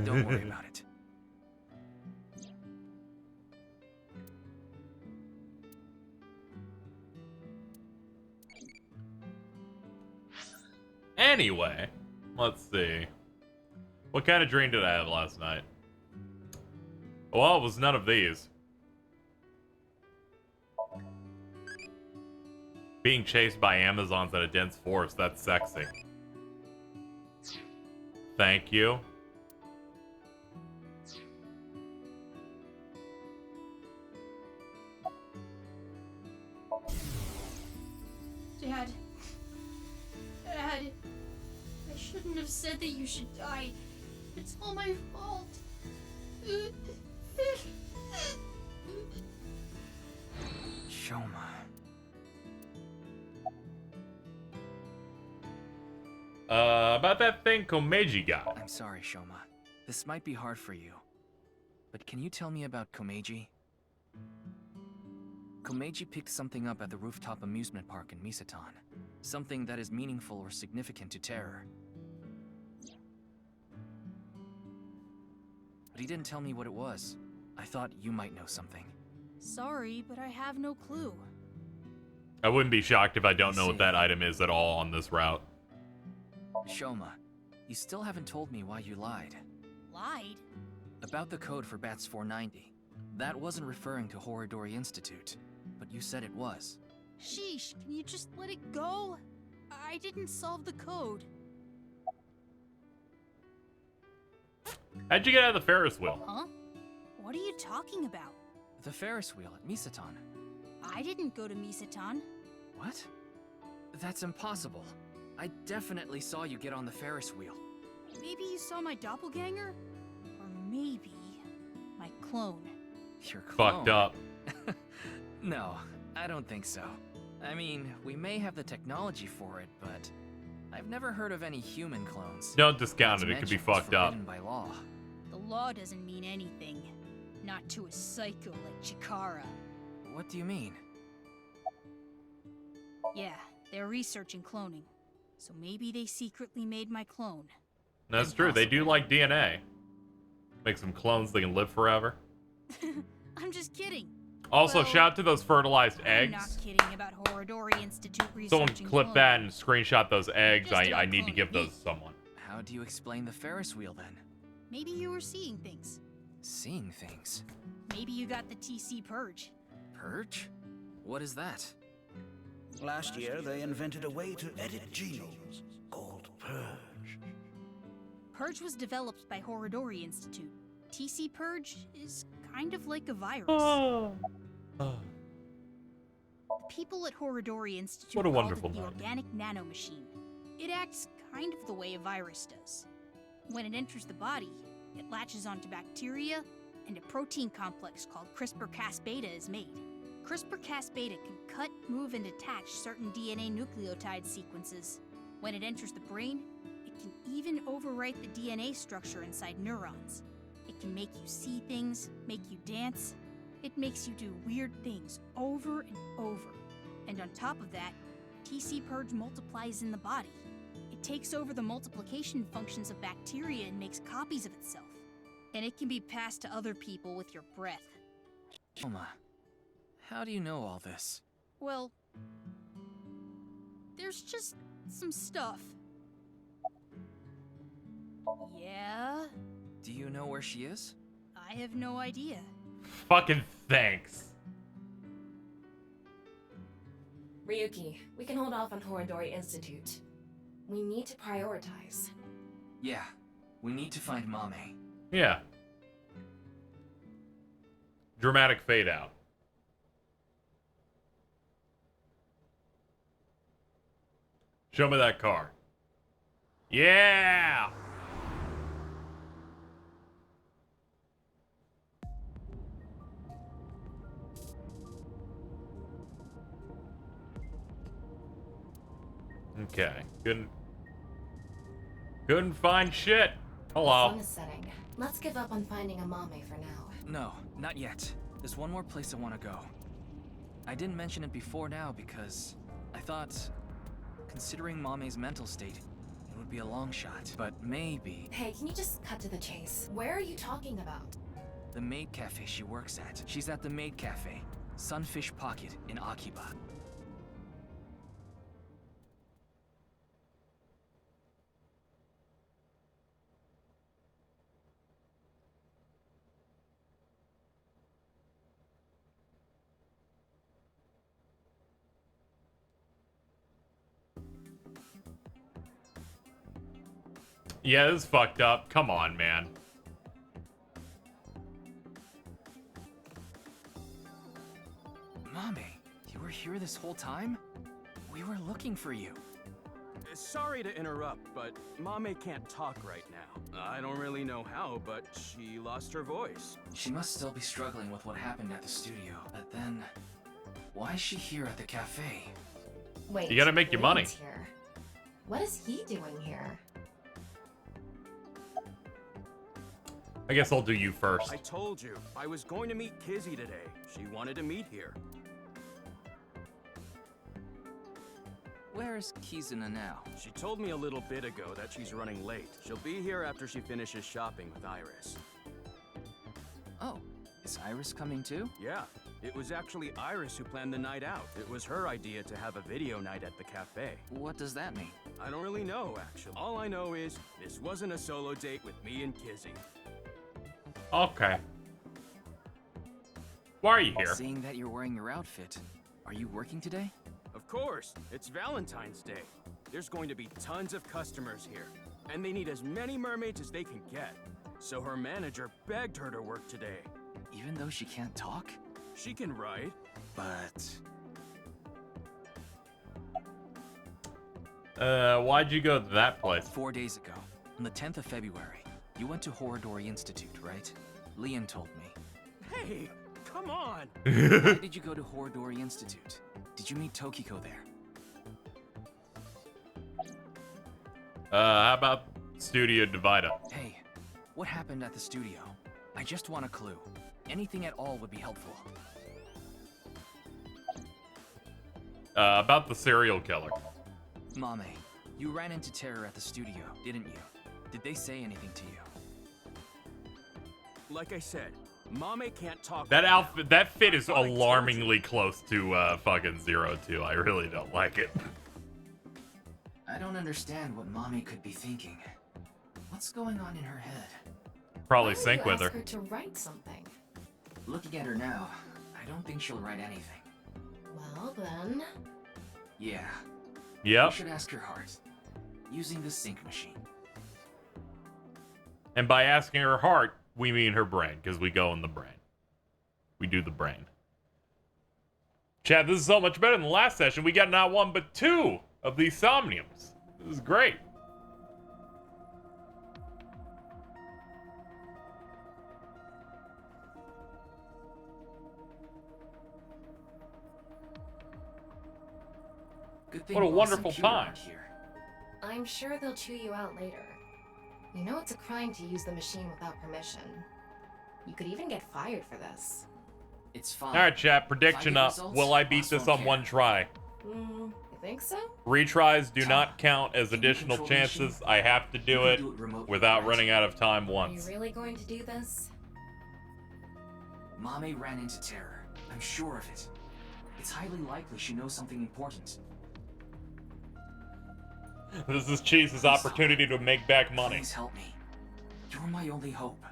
Don't worry about it. Anyway, let's see. What kind of dream did I have last night? Well, it was none of these. Being chased by Amazons in a dense forest, that's sexy. Thank you. Dad. Dad. I shouldn't have said that you should die. It's all my fault. Shoma. About that thing Comeji got. I'm sorry, Shoma. This might be hard for you. But can you tell me about Kumeji? Kumeji picked something up at the rooftop amusement park in Misatan. Something that is meaningful or significant to Terror. But he didn't tell me what it was. I thought you might know something. Sorry, but I have no clue. I wouldn't be shocked if I don't know what that item is at all on this route. Shoma, you still haven't told me why you lied. Lied? About the code for Bats 490. That wasn't referring to Horodori Institute, but you said it was. Sheesh, can you just let it go? I didn't solve the code. How'd you get out of the Ferris wheel? Huh? What are you talking about? The Ferris wheel at Misatan. I didn't go to Misatan. What? That's impossible. I definitely saw you get on the Ferris wheel. Maybe you saw my doppelganger? Or maybe my clone. Your clone? Fucked up. No, I don't think so. I mean, we may have the technology for it, but I've never heard of any human clones. Don't discount it, it could be fucked up. By law. The law doesn't mean anything. Not to a psycho like Chikara. What do you mean? Yeah, they're researching cloning. So maybe they secretly made my clone. That's true, they do like DNA. Make some clones that can live forever. I'm just kidding. Also, Well, shout out to those fertilized I'm eggs. not kidding about Horodori Institute researching Someone clip cloning. that and screenshot those eggs. Just I about need to give cloning those me. to someone. How do you explain the Ferris wheel then? Maybe you were seeing things. Seeing things. Maybe you got the TC Purge. Purge? What is that? Last year, they invented a way to edit genomes called Purge. Purge was developed by Horodori Institute. TC Purge is kind of like a virus. Oh. The people at Horodori Institute What a called wonderful it the night. organic nanomachine. It acts kind of the way a virus does. When it enters the body, it latches onto bacteria, and a protein complex called CRISPR-Cas-beta is made. CRISPR-Cas-beta can cut, move, and attach certain DNA nucleotide sequences. When it enters the brain, it can even overwrite the DNA structure inside neurons. It can make you see things, make you dance. It makes you do weird things over and over. And on top of that, TC Purge multiplies in the body. It takes over the multiplication functions of bacteria and makes copies of itself. And it can be passed to other people with your breath. Shoma, how do you know all this? Well, there's just some stuff. Yeah? Do you know where she is? I have no idea. Fucking thanks. Ryoki, we can hold off on Horodori Institute. We need to prioritize. Yeah, we need to find Mame. Yeah. Dramatic fade out. Show me that car. Yeah! Okay. Couldn't find shit. The Hello. sun is setting. Let's give up on finding a Mame for now. No, not yet. There's one more place I want to go. I didn't mention it before now because I thought, considering Mame's mental state, it would be a long shot. But maybe... Hey, can you just cut to the chase? Where are you talking about? The maid cafe she works at. She's at the maid cafe, Sunfish Pocket in Akiba. Yeah, this is fucked up. Come on, man. Mame, you were here this whole time? We were looking for you. Sorry to interrupt, but Mame can't talk right now. I don't really know how, but she lost her voice. She must still be struggling with what happened at the studio. But then, why is she here at the cafe? Wait, You gotta make your money. Leon's here. What is he doing here? I guess I'll do you first. I told you, I was going to meet Kizzy today. She wanted to meet here. Where is Kizuna now? She told me a little bit ago that she's running late. She'll be here after she finishes shopping with Iris. Oh, is Iris coming too? Yeah, it was actually Iris who planned the night out. It was her idea to have a video night at the cafe. What does that mean? I don't really know, actually. All I know is, this wasn't a solo date with me and Kizzy. Okay. Why are you here? Seeing that you're wearing your outfit, are you working today? Of course, it's Valentine's Day. There's going to be tons of customers here, and they need as many mermaids as they can get. So her manager begged her to work today. Even though she can't talk? She can write. But... Why'd you go to that place? 4 days ago, on the 10th of February, you went to Horodori Institute, right? Leon told me. Hey, come on! Why did you go to Horodori Institute? Did you meet Tokiko there? How about Studio Divida? Hey, what happened at the studio? I just want a clue. Anything at all would be helpful. About the serial killer. Mame, you ran into Terror at the studio, didn't you? Did they say anything to you? Like I said, Mame can't talk. That outfit, that fit is alarmingly close to fucking 02. I really don't like it. I don't understand what Mame could be thinking. What's going on in her head? Probably Why don't sync you with her. ask her to write something? Looking at her now, I don't think she'll write anything. Well then... Yeah. Yep. You should ask her heart. Using the sync machine. And by asking her heart, we mean her brain, because we go in the brain. We do the brain. Chad, this is so much better than the last session. We got not one, but two of these Somniums. This is great. What a wonderful time. I'm sure they'll chew you out later. You know it's a crime to use the machine without permission. You could even get fired for this. It's fine. Alright, chat. Prediction up. Will I beat this on one try? You think so? Retries do not count as additional chances. I have to do it without running out of time Are you once. really going to do this? Mame ran into Terror. I'm sure of it. It's highly likely she knows something important. This is Cheese's opportunity to make back money. Please help me. You're my only hope.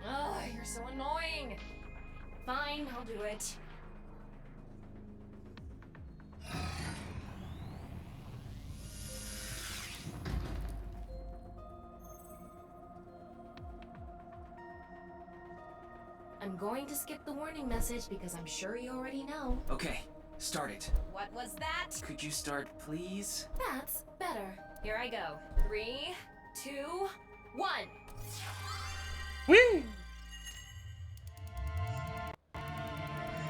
Ugh, you're so annoying. Fine, I'll do it. I'm going to skip the warning message because I'm sure you already know. Okay, start it. What was that? Could you start, please? That's better. Here I go. 3, 2, 1. Woo!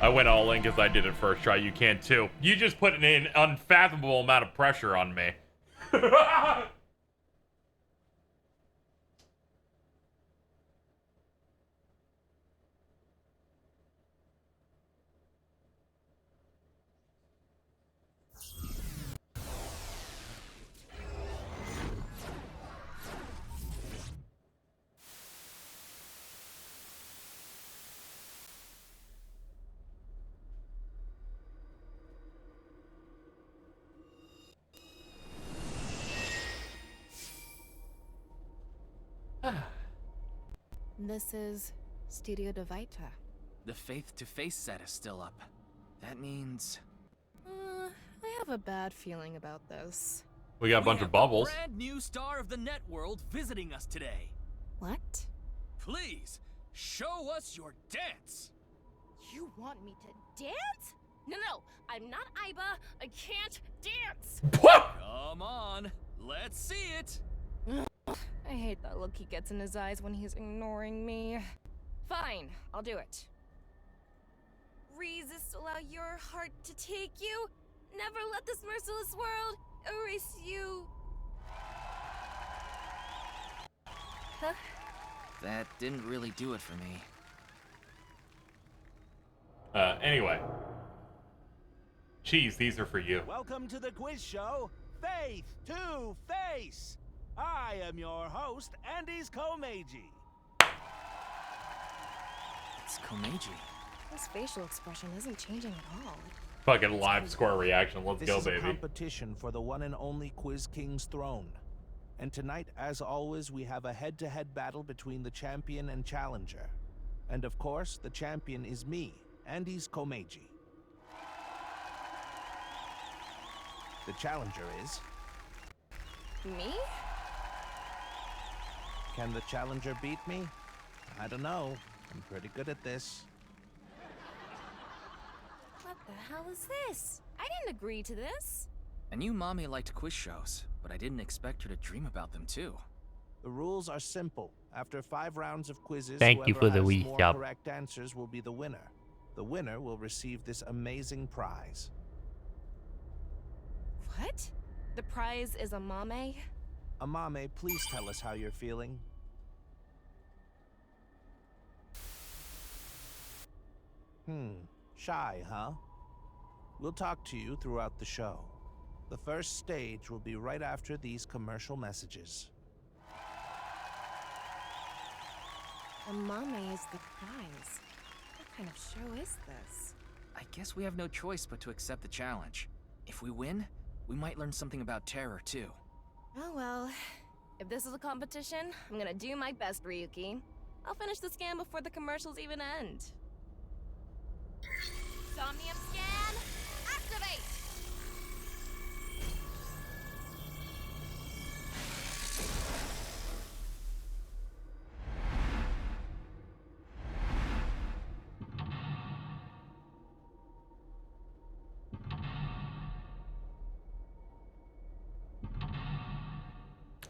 I went all in because I did it first try. You can too. You just put an unfathomable amount of pressure on me. This is Studio de Vita. The face-to-face set is still up. That means... I have a bad feeling about this. We got a bunch of bubbles. We have a brand new star of the net world visiting us today. What? Please, show us your dance. You want me to dance? No, I'm not Aiba. I can't dance. Come on, let's see it. I hate that look he gets in his eyes when he's ignoring me. Fine, I'll do it. Resist, allow your heart to take you. Never let this merciless world erase you. Huh? That didn't really do it for me. Anyway. Cheese, these are for you. Welcome to the quiz show, Faith to Face. I am your host, Andy's Comeji. It's Comeji. His facial expression isn't changing at all. Fucking live score reaction. Let's go, baby. This is a competition for the one and only Quiz King's throne. And tonight, as always, we have a head-to-head battle between the champion and challenger. And of course, the champion is me, Andy's Comeji. The challenger is... Me? Can the challenger beat me? I don't know. I'm pretty good at this. What the hell is this? I didn't agree to this. I knew Mommy liked quiz shows, but I didn't expect her to dream about them too. The rules are simple. After 5 rounds of quizzes, Thank you for the whoever has Wii more sub. correct answers will be the winner. The winner will receive this amazing prize. What? The prize is a mame? Amame, please tell us how you're feeling. Shy, huh? We'll talk to you throughout the show. The first stage will be right after these commercial messages. A mame is the prize. What kind of show is this? I guess we have no choice but to accept the challenge. If we win, we might learn something about terror too. Oh well. If this is a competition, I'm gonna do my best, Ryoki. I'll finish the scan before the commercials even end. Somnium scan, activate!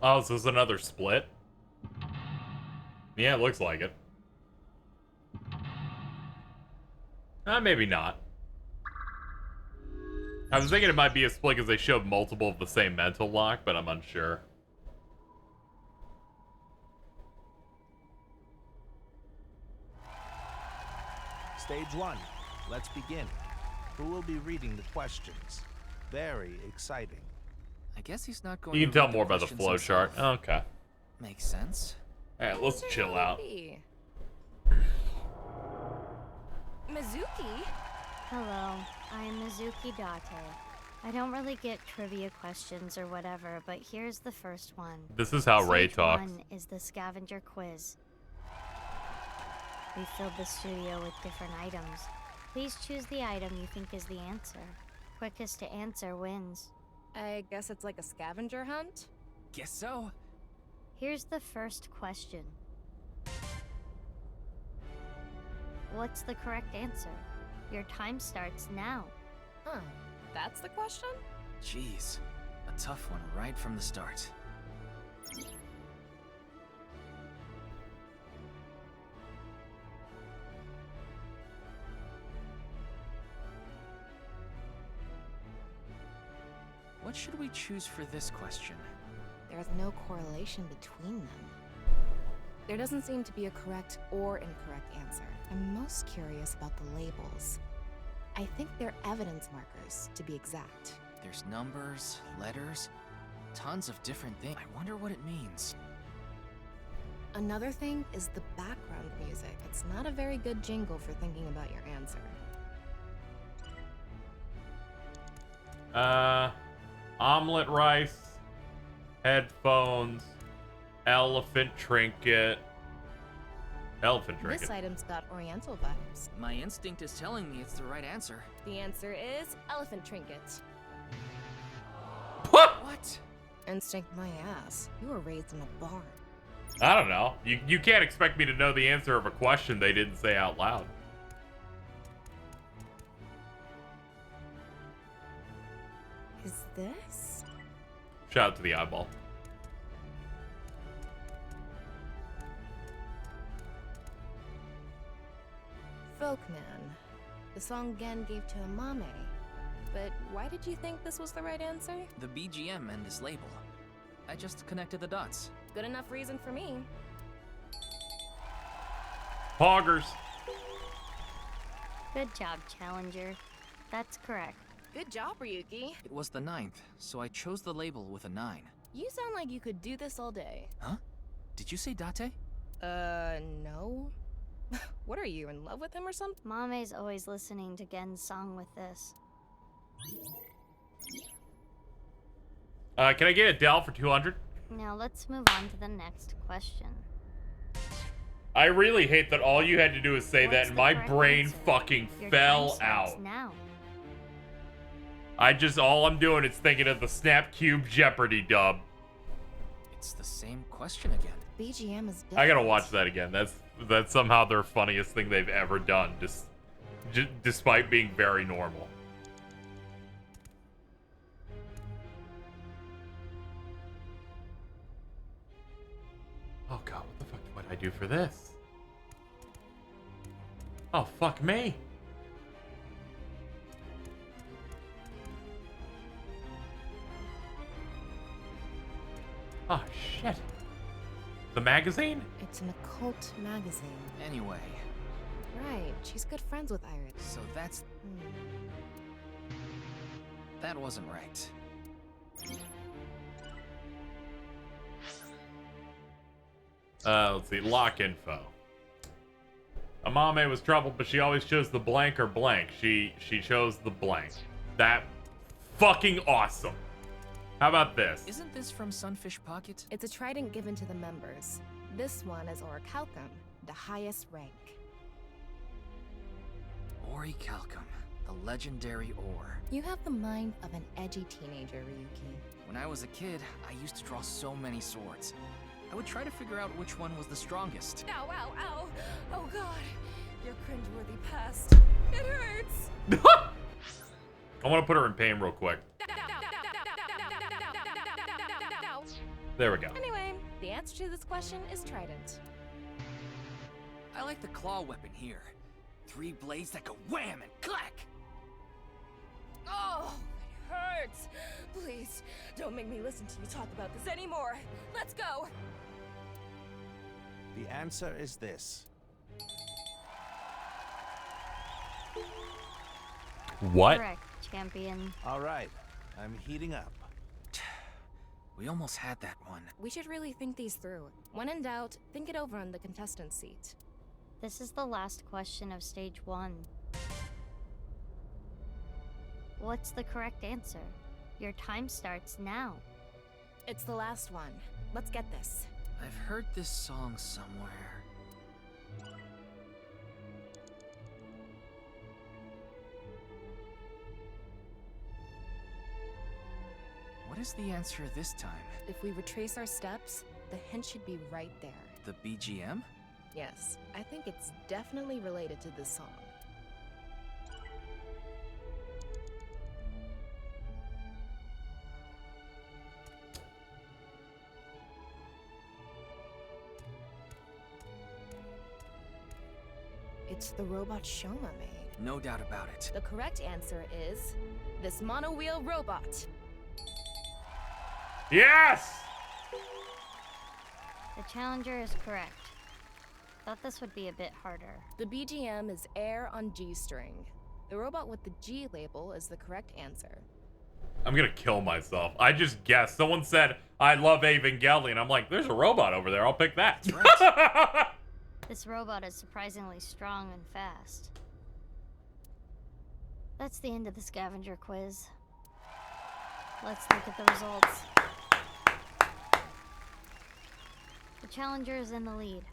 Oh, is this another split? Yeah, it looks like it. Maybe not. I was thinking it might be a split because they showed multiple of the same mental lock, but I'm unsure. Stage 1. Let's begin. Who will be reading the questions? Very exciting. I guess he's not going You to can tell read more about the questions flow chart. himself. Okay. Makes sense. Alright, let's chill out. Mizuki? Hello, I'm Mizuki Date. I don't really get trivia questions or whatever, but here's the first one. This is how Ray Stage talks. 1 is the scavenger quiz. We filled the studio with different items. Please choose the item you think is the answer. Quickest to answer wins. I guess it's like a scavenger hunt? Guess so. Here's the first question. What's the correct answer? Your time starts now. Huh. That's the question? Jeez, a tough one right from the start. What should we choose for this question? There's no correlation between them. There doesn't seem to be a correct or incorrect answer. I'm most curious about the labels. I think they're evidence markers, to be exact. There's numbers, letters, tons of different things. I wonder what it means. Another thing is the background music. It's not a very good jingle for thinking about your answer. Omelet rice, headphones, elephant trinket. Elephant trinket. This item's got oriental vibes. My instinct is telling me it's the right answer. The answer is elephant trinket. What? Instinct my ass. You were raised in a barn. I don't know. You can't expect me to know the answer of a question they didn't say out loud. Is this? Shout out to the eyeball. Folkman. The song Gen gave to Amame. But why did you think this was the right answer? The BGM and this label. I just connected the dots. Good enough reason for me. Poggers. Good job, Challenger. That's correct. Good job, Ryoki. It was the 9th, so I chose the label with a 9. You sound like you could do this all day. Huh? Did you say Date? No. What are you, in love with him or something? Mame's always listening to Gen's song with this. Can I get a Dell for 200? Now let's move on to the next question. I really hate that all you had to do is say What's that and the my correct brain answer? fucking Your fell time starts out. Now. All I'm doing is thinking of the Snap Cube Jeopardy dub. It's the same question again. BGM is different. I gotta watch that again. That's somehow their funniest thing they've ever done, despite being very normal. Oh god, what the fuck would I do for this? Oh fuck me. Oh shit. The magazine? It's an occult magazine. Anyway. Right, she's good friends with Iris. So that's... That wasn't right. Let's see. Lock info. Amame was troubled, but she always chose the blank or blank. She chose the blank. That fucking awesome. How about this? Isn't this from Sunfish Pocket? It's a trident given to the members. This one is Orichalcum, the highest rank. Orichalcum, the legendary ore. You have the mind of an edgy teenager, Ryuki. When I was a kid, I used to draw so many swords. I would try to figure out which one was the strongest. Ow, ow, ow. Oh god. Your cringeworthy past. It hurts. I want to put her in pain real quick. There we go. Anyway, the answer to this question is trident. I like the claw weapon here. 3 blades that go wham and clack. Oh, it hurts. Please, don't make me listen to you talk about this anymore. Let's go. The answer is this. What? Correct, champion. All right, I'm heating up. We almost had that one. We should really think these through. When in doubt, think it over on the contestant seat. This is the last question of stage 1. What's the correct answer? Your time starts now. It's the last one. Let's get this. I've heard this song somewhere. What is the answer this time? If we retrace our steps, the hint should be right there. The BGM? Yes, I think it's definitely related to this song. It's the robot Shoma made. No doubt about it. The correct answer is this monowheel robot. Yes! The challenger is correct. Thought this would be a bit harder. The BGM is air on G-string. The robot with the G label is the correct answer. I'm gonna kill myself. I just guessed. Someone said, I love Evangelion. I'm like, there's a robot over there. I'll pick that. That's right. This robot is surprisingly strong and fast. That's the end of the scavenger quiz. Let's look at the results. The challenger is in the lead.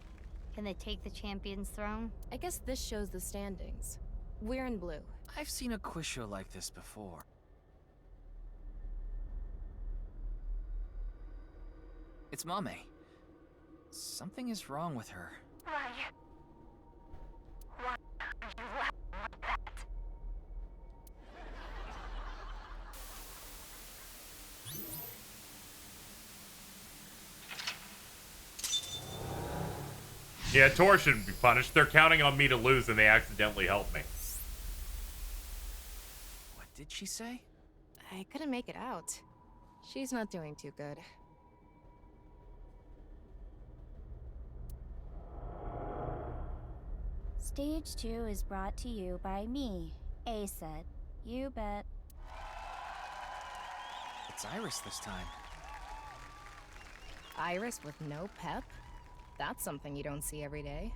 Can they take the champion's throne? I guess this shows the standings. We're in blue. I've seen a quiz show like this before. It's Mame. Something is wrong with her. Why are you like that? Yeah, Tor shouldn't be punished. They're counting on me to lose and they accidentally helped me. What did she say? I couldn't make it out. She's not doing too good. Stage 2 is brought to you by me, A-Set. You bet. It's Iris this time. Iris with no pep? That's something you don't see every day.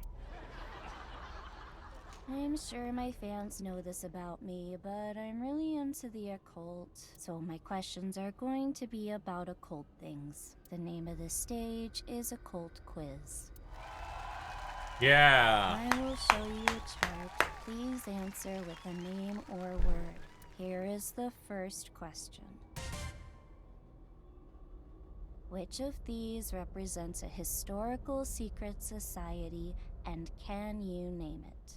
I'm sure my fans know this about me, but I'm really into the occult. So my questions are going to be about occult things. The name of this stage is Occult Quiz. Yeah. I will show you a chart. Please answer with a name or word. Here is the first question. Which of these represents a historical secret society, and can you name it?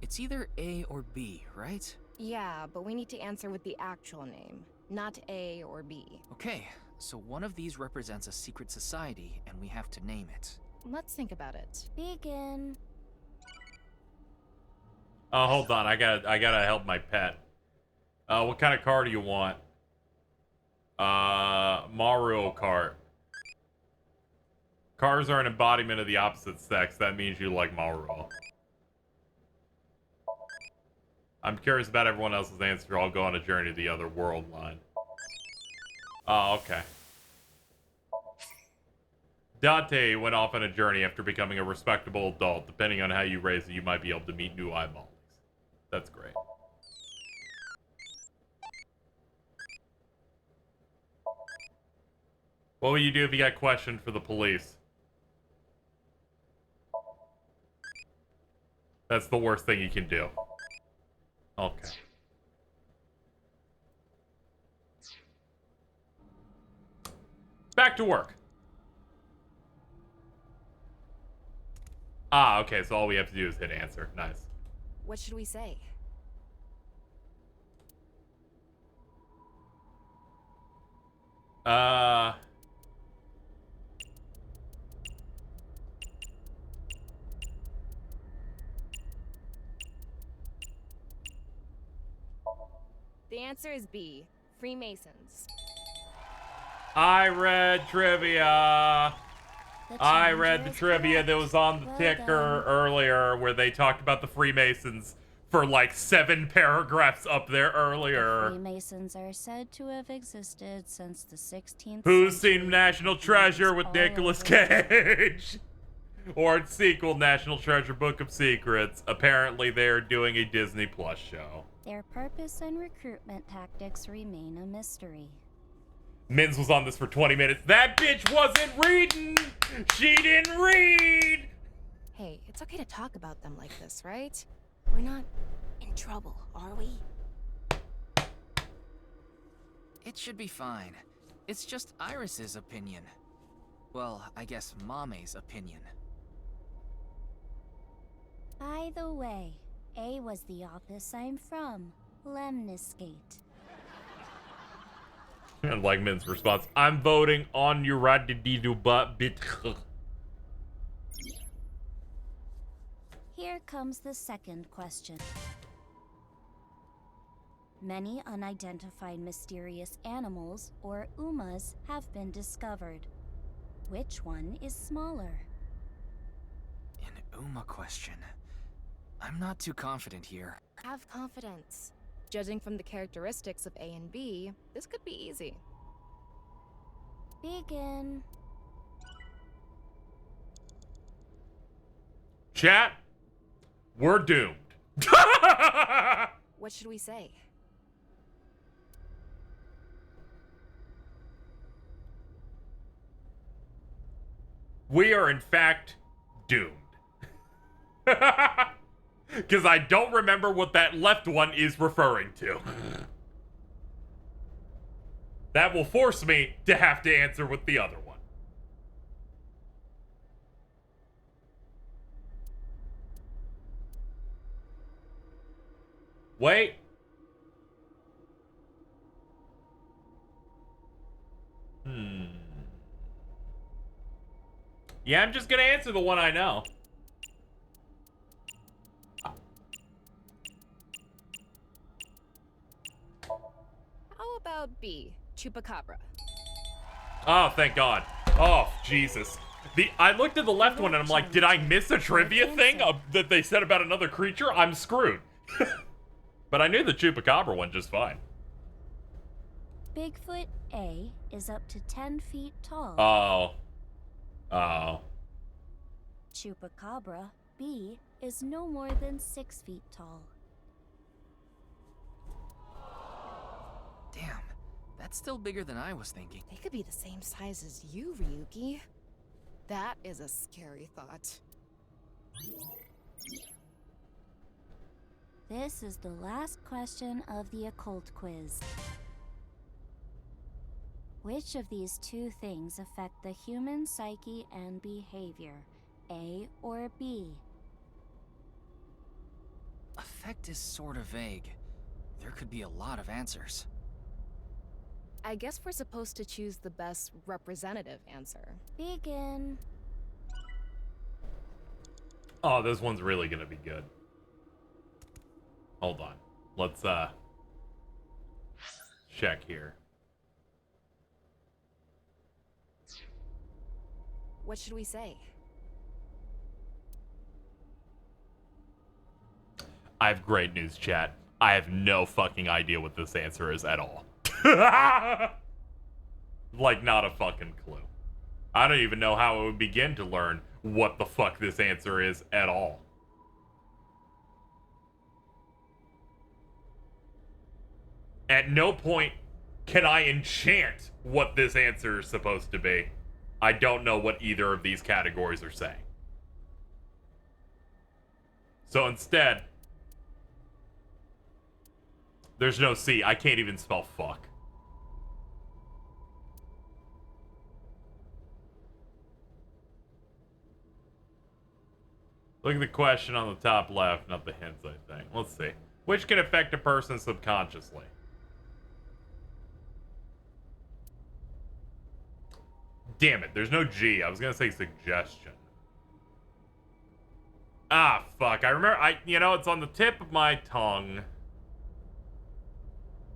It's either A or B, right? Yeah, but we need to answer with the actual name, not A or B. Okay, so one of these represents a secret society, and we have to name it. Let's think about it. Begin. Oh, hold on. I gotta help my pet. What kind of car do you want? Mario Kart. Cars are an embodiment of the opposite sex. That means you like Mario. I'm curious about everyone else's answer. I'll go on a journey to the other world line. Oh, okay. Dante went off on a journey after becoming a respectable adult. Depending on how you raise it, you might be able to meet new eyeballs. That's great. What would you do if you got questioned for the police? That's the worst thing you can do. Okay. Back to work. Ah, okay, so all we have to do is hit answer. Nice. What should we say? The answer is B, Freemasons. I read trivia. I read the trivia that was on the ticker earlier where they talked about the Freemasons for like 7 paragraphs up there earlier. Freemasons are said to have existed since the 16th Who's century. seen National Treasure with Nicolas Cage? Or its sequel, National Treasure Book of Secrets. Apparently they're doing a Disney Plus show. Their purpose and recruitment tactics remain a mystery. Mins was on this for 20 minutes. That bitch wasn't reading! She didn't read! Hey, it's okay to talk about them like this, right? We're not in trouble, are we? It should be fine. It's just Iris's opinion. Well, I guess Mame's opinion. By the way, A was the office I'm from, Lemniscate. And like Min's response, I'm voting on your but bit. Here comes the second question. Many unidentified mysterious animals, or UMAs, have been discovered. Which one is smaller? An UMA question. I'm not too confident here. Have confidence. Judging from the characteristics of A and B, this could be easy. Begin. Chat, we're doomed. What should we say? We are in fact doomed. Because I don't remember what that left one is referring to. That will force me to have to answer with the other one. Wait. Yeah, I'm just gonna answer the one I know. How about B, Chupacabra? Oh, thank God. Oh, Jesus. I looked at the left one and I'm like, did I miss a trivia thing that they said about another creature? I'm screwed. But I knew the Chupacabra one just fine. Bigfoot A is up to 10 feet tall. Oh. Oh. Chupacabra B is no more than 6 feet tall. Damn, that's still bigger than I was thinking. They could be the same size as you, Ryuki. That is a scary thought. This is the last question of the occult quiz. Which of these two things affect the human psyche and behavior? A or B? Effect is sort of vague. There could be a lot of answers. I guess we're supposed to choose the best representative answer. Begin. Oh, this one's really gonna be good. Hold on. Let's, check here. What should we say? I have great news, chat. I have no fucking idea what this answer is at all. Like, not a fucking clue. I don't even know how I would begin to learn what the fuck this answer is at all. At no point can I enchant what this answer is supposed to be. I don't know what either of these categories are saying. So instead, there's no C. I can't even spell fuck. Look at the question on the top left, not the hints, I think. Let's see. Which can affect a person subconsciously? Damn it, there's no G. I was gonna say suggestion. Ah, fuck. I remember, you know, it's on the tip of my tongue.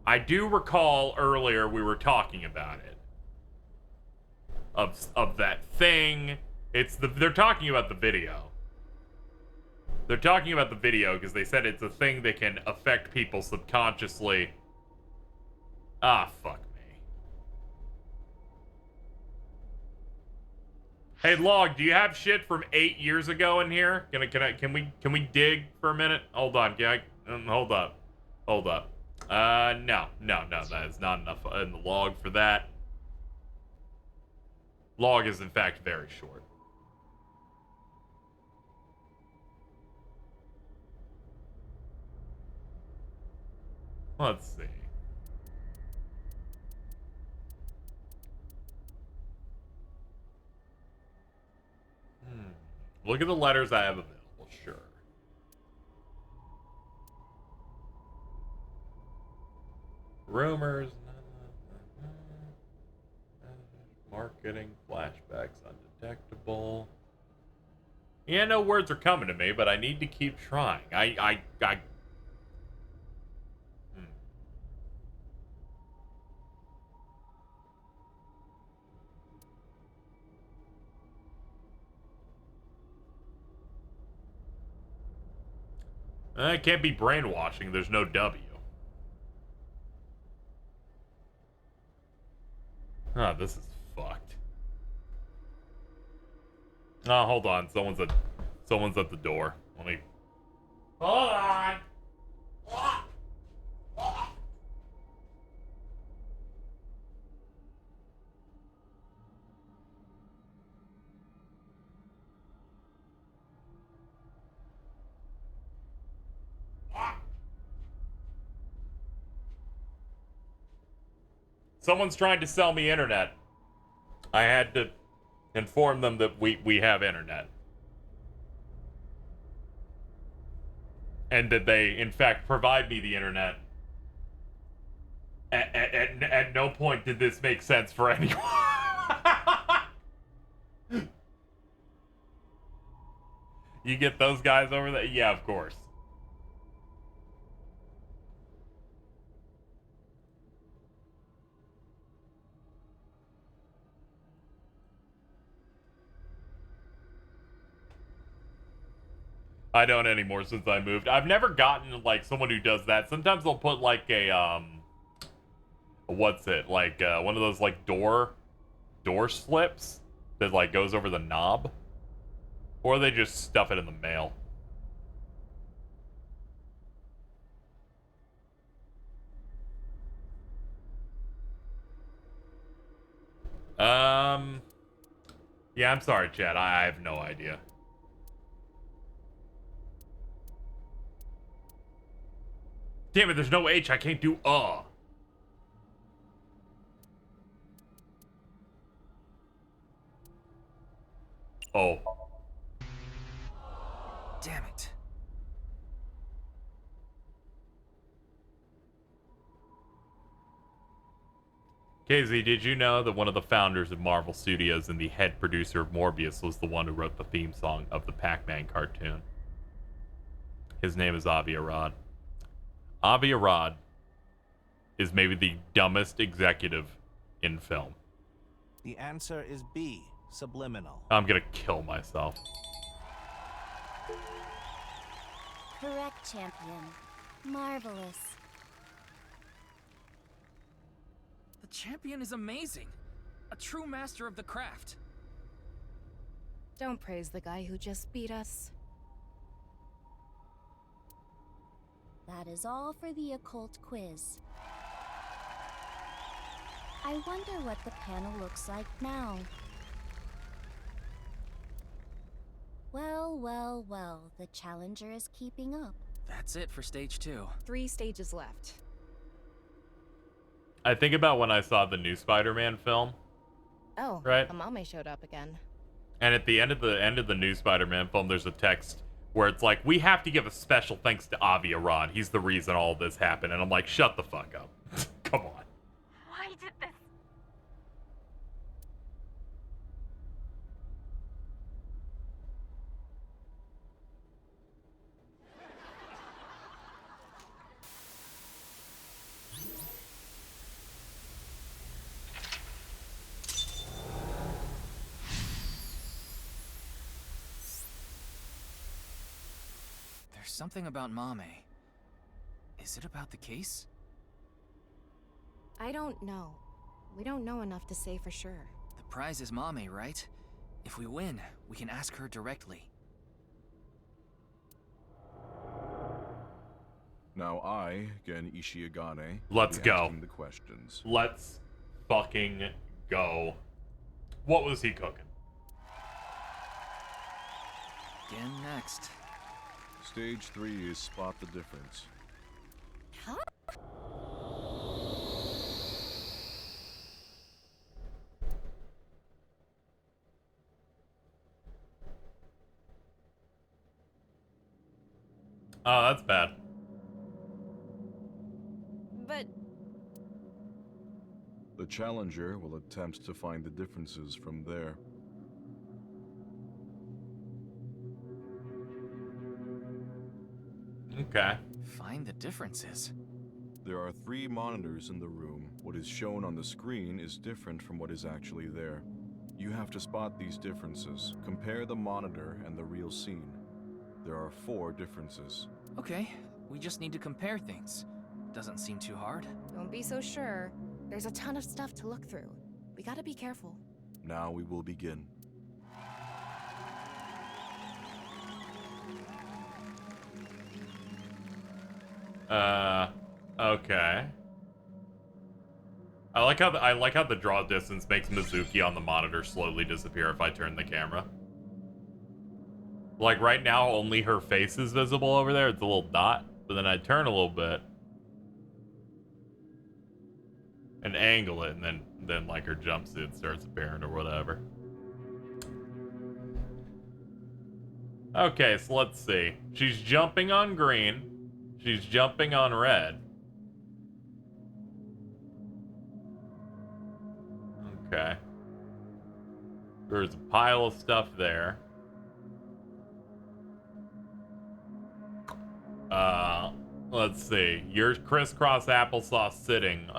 I do recall earlier we were talking about it. Of that thing. They're talking about the video. They're talking about the video because they said it's a thing that can affect people subconsciously. Ah, fuck me. Hey, Log, do you have shit from 8 years ago in here? Can we dig for a minute? Hold on, hold up. No, that is not enough in the log for that. Log is in fact very short. Let's see. Look at the letters I have available, sure. Rumors, marketing, flashbacks, undetectable. Yeah, no words are coming to me, but I need to keep trying. It can't be brainwashing. There's no W. Oh, this is fucked. Oh, hold on. Someone's at the door. Let me... Hold on! Someone's trying to sell me internet. I had to inform them that we have internet. And that they, in fact, provide me the internet. At no point did this make sense for anyone. You get those guys over there? Yeah, of course. I don't anymore since I moved. I've never gotten, like, someone who does that. Sometimes they'll put, like, a, what's it? Like, one of those, like, door slips that, like, goes over the knob. Or they just stuff it in the mail. Yeah, I'm sorry, Chad. I have no idea. Damn it, there's no H. I can't do Oh. Damn it. KZ, did you know that one of the founders of Marvel Studios and the head producer of Morbius was the one who wrote the theme song of the Pac-Man cartoon? His name is Avi Arad. Avi Arad is maybe the dumbest executive in film. The answer is B, subliminal. I'm gonna kill myself. Correct, champion. Marvelous. The champion is amazing. A true master of the craft. Don't praise the guy who just beat us. That is all for the occult quiz. I wonder what the panel looks like now. Well, well, well, the challenger is keeping up. That's it for stage 2. 3 stages left. I think about when I saw the new Spider-Man film. Oh, right. Amame showed up again. And at the end of the new Spider-Man film, there's a text where it's like, we have to give a special thanks to Avi Arad. He's the reason all this happened. And I'm like, shut the fuck up. Come on. Why did this? There's something about Mame. Is it about the case? I don't know. We don't know enough to say for sure. The prize is Mame, right? If we win, we can ask her directly. Now I, Gen Ishiagane, Let's will be go. asking the questions. Let's fucking go. What was he cooking? Again next. Stage 3 is spot the difference. Huh? Oh, that's bad. But The challenger will attempt to find the differences from there. Okay. Find the differences. There are 3 monitors in the room. What is shown on the screen is different from what is actually there. You have to spot these differences. Compare the monitor and the real scene. There are 4 differences. Okay, we just need to compare things. Doesn't seem too hard. Don't be so sure. There's a ton of stuff to look through. We gotta be careful. Now we will begin. Okay. I like how the draw distance makes Mizuki on the monitor slowly disappear if I turn the camera. Like right now, only her face is visible over there. It's a little dot, but then I turn a little bit and angle it, and then like her jumpsuit starts appearing or whatever. Okay, so let's see. She's jumping on green. She's jumping on red. Okay. There's a pile of stuff there. Let's see. Your crisscross applesauce sitting.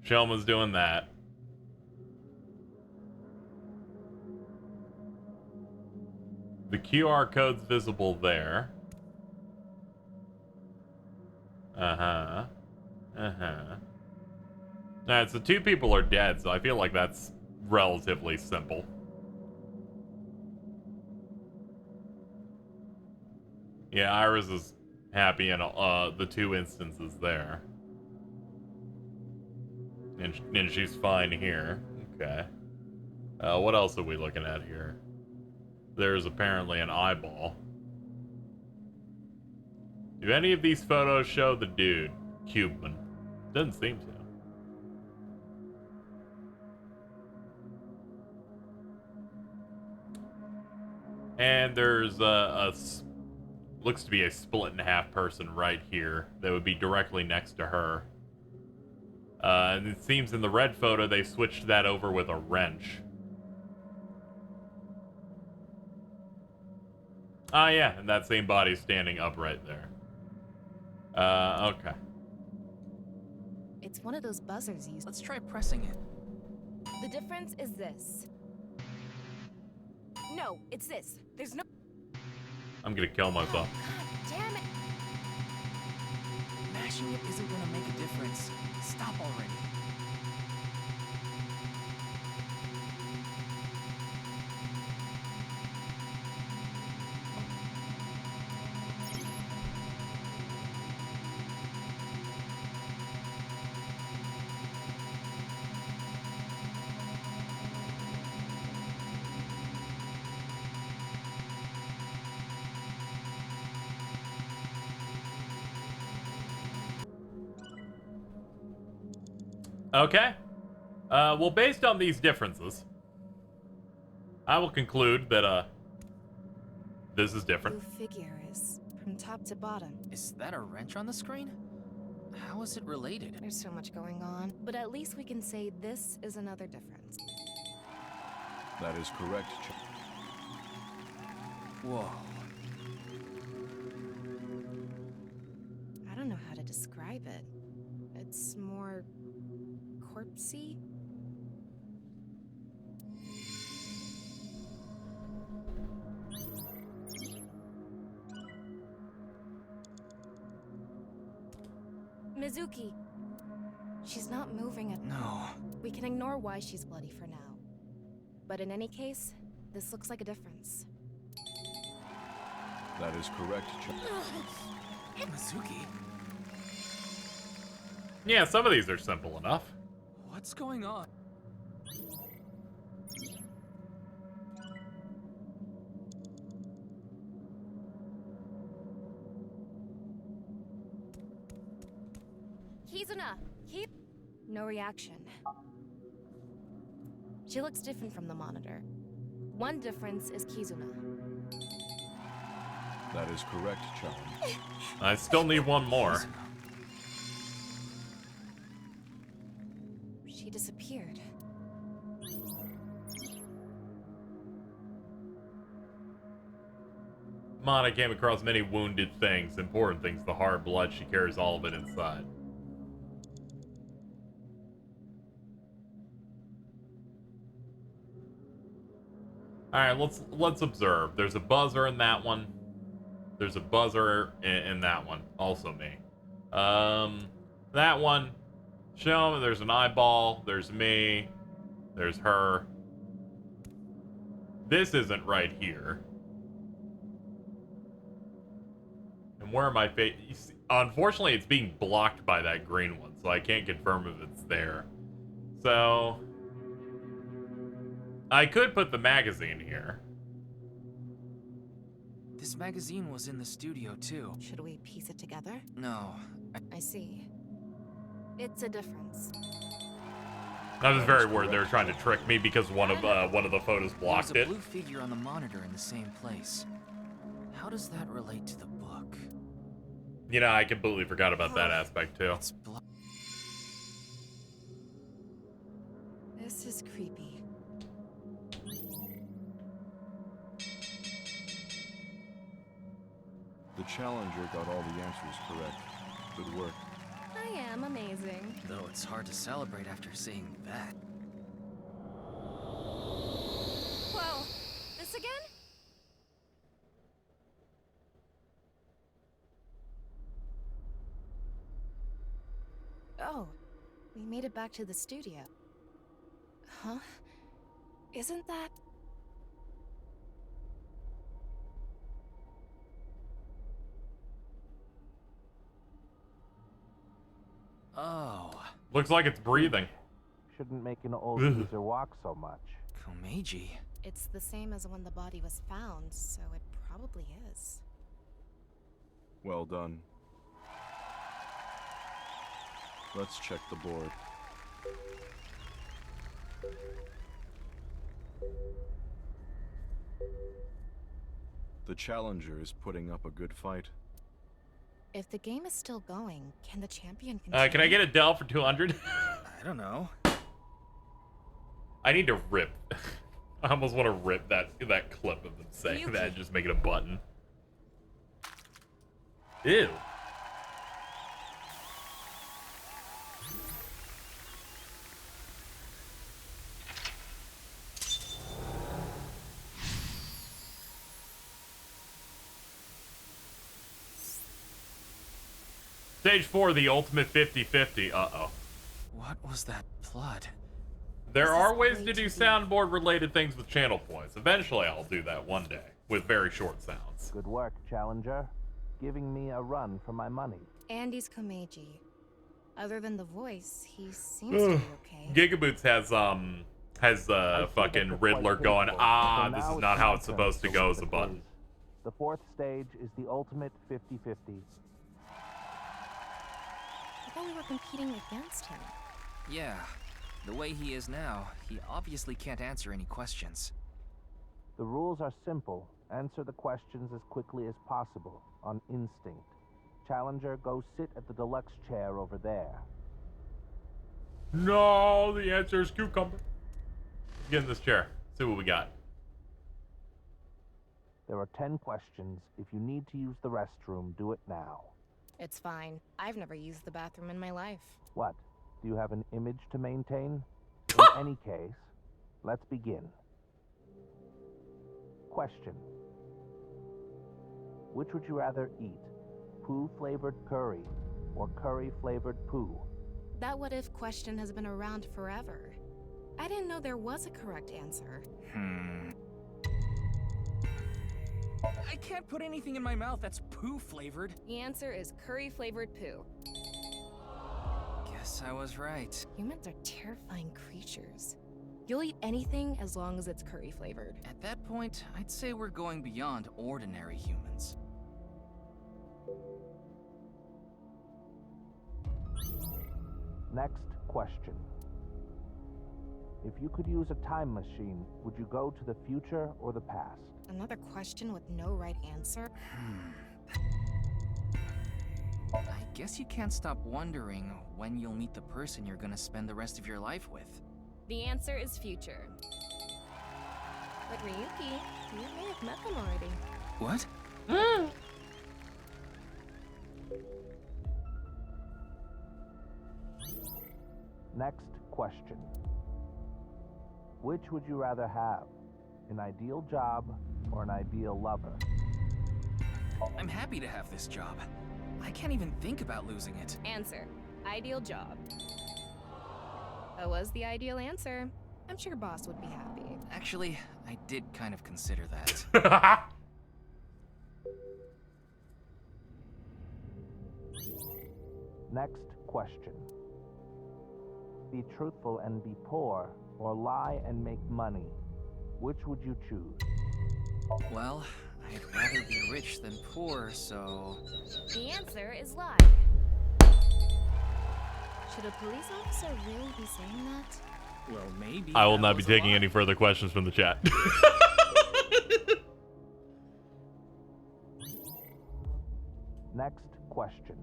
Shoma's doing that. The QR code's visible there. Uh-huh. Alright, so 2 people are dead, so I feel like that's relatively simple. Yeah, Iris is happy in the 2 instances there. And she's fine here. Okay. What else are we looking at here? There's apparently an eyeball. Do any of these photos show the dude, Cuban? Doesn't seem to. And there's looks to be a split in half person right here that would be directly next to her. And it seems in the red photo they switched that over with a wrench. Ah, yeah, and that same body's standing upright there. Okay. It's one of those buzzers you use. Let's try pressing it. The difference is this. No, it's this. There's no... I'm gonna kill myself. Damn it! Mashing it isn't gonna make a difference. Stop already. Okay. Well, based on these differences, I will conclude that, this is different. Blue figure is from top to bottom. Is that a wrench on the screen? How is it related? There's so much going on, but at least we can say this is another difference. That is correct. Whoa. I don't know how to describe it. It's more corpsey. Mizuki. She's not moving at No. We can ignore why she's bloody for now. But in any case, this looks like a difference. That is correct. Mizuki? Yeah, some of these are simple enough. What's going on? Kizuna! No reaction. She looks different from the monitor. One difference is Kizuna. That is correct, Challenge. I still need one more. She disappeared. Mana came across many wounded things, important things, the hard blood. She carries all of it inside. Alright, let's observe. There's a buzzer in that one. There's a buzzer in that one. Also me. That one. Show me. There's an eyeball. There's me. There's her. This isn't right here. And where am I? Unfortunately, it's being blocked by that green one, so I can't confirm if it's there. So I could put the magazine here. This magazine was in the studio too. Should we piece it together? No. I see. It's a difference. I was very worried they were trying to trick me because one of the photos blocked it. There's a blue figure on the monitor in the same place. How does that relate to the book? You know, I completely forgot about that aspect too. This is creepy. The Challenger got all the answers correct. Good work. I am amazing. Though it's hard to celebrate after seeing that. Whoa, this again? Oh, we made it back to the studio. Huh? Isn't that... Oh. Looks like it's breathing. Shouldn't make an old user walk so much. Kumeji. It's the same as when the body was found, so it probably is. Well done. Let's check the board. The Challenger is putting up a good fight. If the game is still going, can the champion continue? Can I get a Dell for 200? I don't know. I need to rip. I almost want to rip that clip of them saying Yuki. that and just make it a button. Ew. Stage 4, the ultimate 50-50. Uh-oh. What was that blood? There are ways to do soundboard-related things with channel points. Eventually, I'll do that one day, with very short sounds. Good work, Challenger. Giving me a run for my money. Andy's Comeji. Other than the voice, he seems to be okay. Gigaboots has fucking Riddler going, this is not how it's supposed to go as a button. The fourth stage is the ultimate 50-50. I thought we were competing against him. Yeah. The way he is now, he obviously can't answer any questions. The rules are simple. Answer the questions as quickly as possible, on instinct. Challenger, go sit at the deluxe chair over there. No, the answer is cucumber. Let's get in this chair. See what we got. There are 10 questions. If you need to use the restroom, do it now. It's fine. I've never used the bathroom in my life. What? Do you have an image to maintain? In any case, let's begin. Question. Which would you rather eat? Poo-flavored curry or curry-flavored poo? That what-if question has been around forever. I didn't know there was a correct answer. I can't put anything in my mouth that's poo-flavored. The answer is curry-flavored poo. Guess I was right. Humans are terrifying creatures. You'll eat anything as long as it's curry-flavored. At that point, I'd say we're going beyond ordinary humans. Next question. If you could use a time machine, would you go to the future or the past? Another question with no right answer? I guess you can't stop wondering when you'll meet the person you're gonna spend the rest of your life with. The answer is future. But Ryoki, you may have met them already. What? Next question. Which would you rather have? An ideal job or an ideal lover? I'm happy to have this job. I can't even think about losing it. Answer. Ideal job. That was the ideal answer. I'm sure boss would be happy. Actually, I did kind of consider that. Next question. Be truthful and be poor, or lie and make money. Which would you choose? Well, I'd rather be rich than poor, so... The answer is lie. Should a police officer really be saying that? Well, maybe. I will not be taking any further questions from the chat. Next question.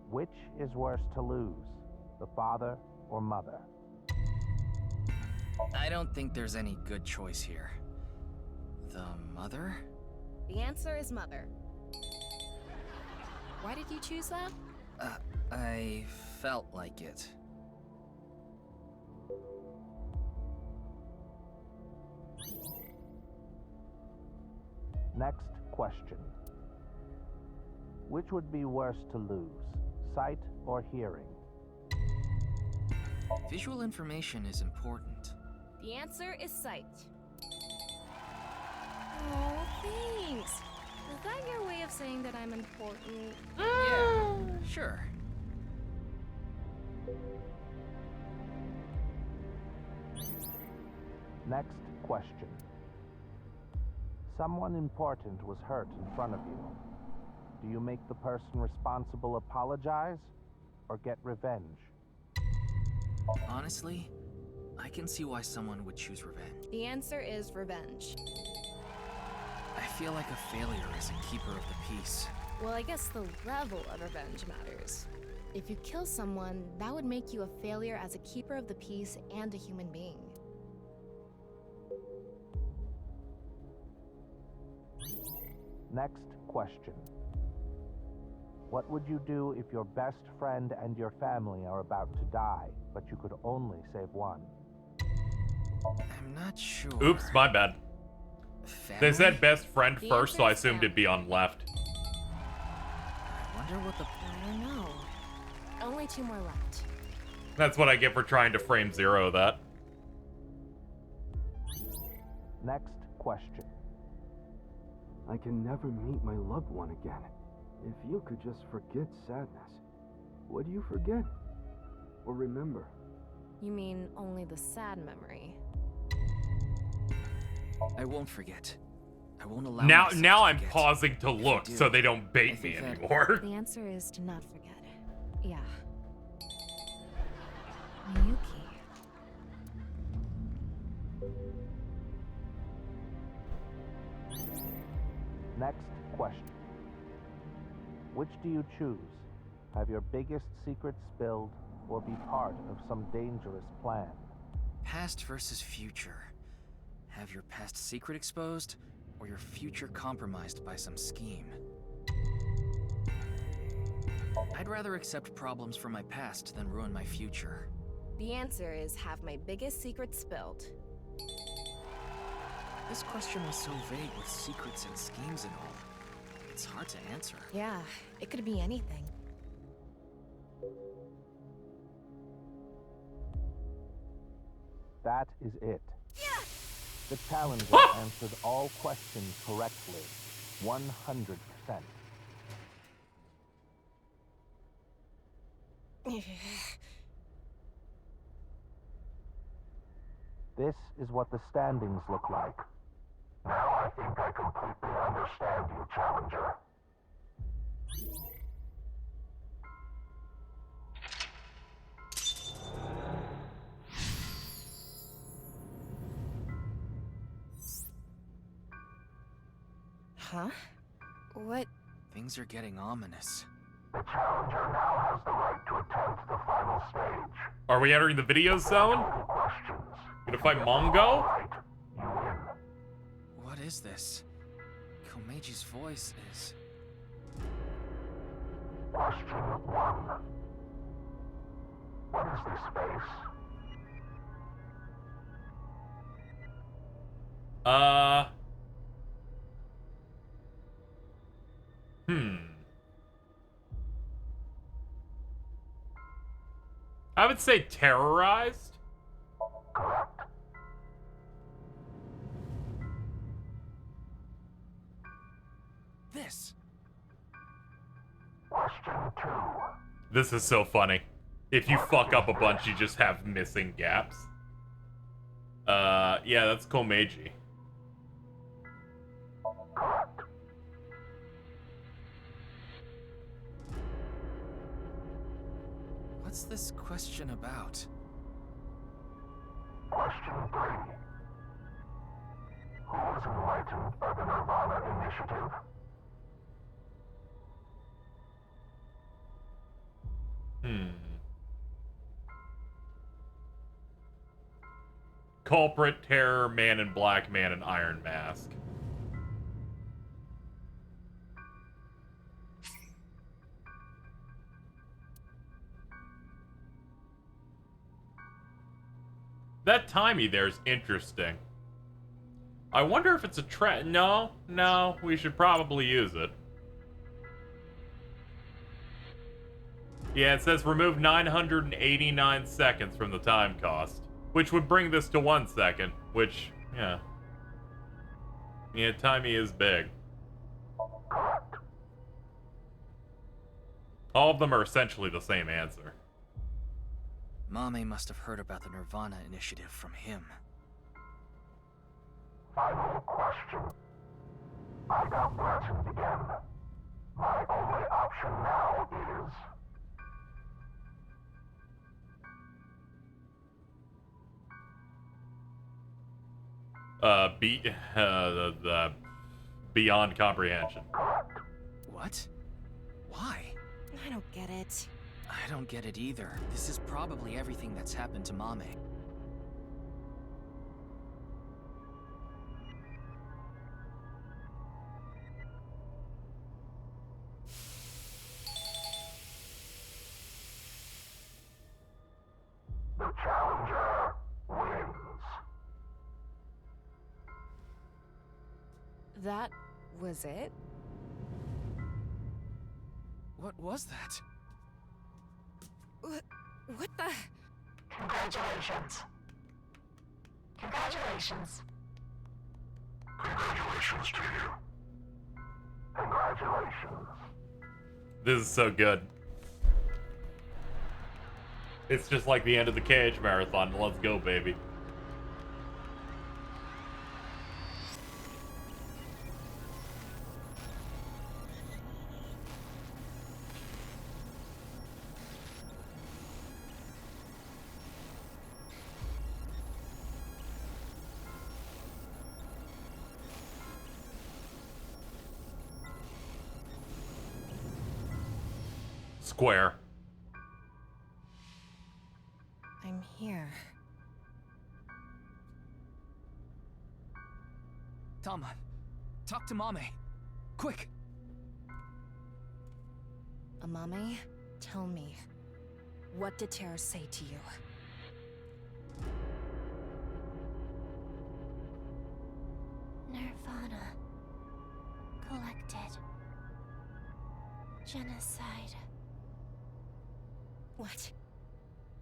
Which is worse to lose, the father or mother? I don't think there's any good choice here. The mother? The answer is mother. Why did you choose that? I felt like it. Next question. Which would be worse to lose, sight or hearing? Visual information is important. The answer is sight. Oh, thanks. Is that your way of saying that I'm important? Yeah, sure. Next question. Someone important was hurt in front of you. Do you make the person responsible apologize or get revenge? Honestly, I can see why someone would choose revenge. The answer is revenge. I feel like a failure as a keeper of the peace. Well, I guess the level of revenge matters. If you kill someone, that would make you a failure as a keeper of the peace and a human being. Next question. What would you do if your best friend and your family are about to die, but you could only save one? I'm not sure. Oops, my bad. Family? They said best friend The first, so I answer is assumed it'd be on left. I wonder what the... I don't know. Only 2 more left. That's what I get for trying to frame zero that. Next question. I can never meet my loved one again. If you could just forget sadness, what do you forget? Or remember? You mean only the sad memory? I won't forget. I won't allow Now myself to I'm forget. pausing to look so they don't bait me anymore. The answer is to not forget. Yeah. Yuki. Next question. Which do you choose? Have your biggest secret spilled or be part of some dangerous plan? Past versus future. Have your past secret exposed, or your future compromised by some scheme? I'd rather accept problems from my past than ruin my future. The answer is have my biggest secret spilled. This question was so vague with secrets and schemes and all. It's hard to answer. Yeah, it could be anything. That is it. Yeah! The challenger answered all questions correctly. 100%. This is what the standings look like. Now I think I completely understand you, challenger. Huh? What? Things are getting ominous. The challenger now has the right to attempt the final stage. Are we entering the video zone? Gonna fight Mongo? What is this? Komeji's voice is... Question 1. What is this space? I would say terrorized. This. Question 2. This is so funny. If you fuck up a bunch, you just have missing gaps. Yeah, that's Comeji. What's this question about? Question 3. Who was enlightened by the Nirvana Initiative? Culprit, Terror, Man in Black, Man in Iron Mask. That timey there's interesting. I wonder if it's a trend. No, we should probably use it. Yeah, it says remove 989 seconds from the time cost, which would bring this to 1 second, which, yeah. Yeah, timey is big. All of them are essentially the same answer. Mame must have heard about the Nirvana Initiative from him. Final question. I doubt Blanchard again. My only option now is... beyond comprehension. What? Why? I don't get it. I don't get it either. This is probably everything that's happened to Mame. The challenger wins. That was it? What was that? What the? Congratulations. Congratulations. Congratulations to you. Congratulations. This is so good. It's just like the end of the Cage Marathon. Let's go, baby. Square. I'm here. Tama, talk to Mame. Quick! Amame, tell me, what did Terra say to you? Nirvana. Collected. Genocide. What?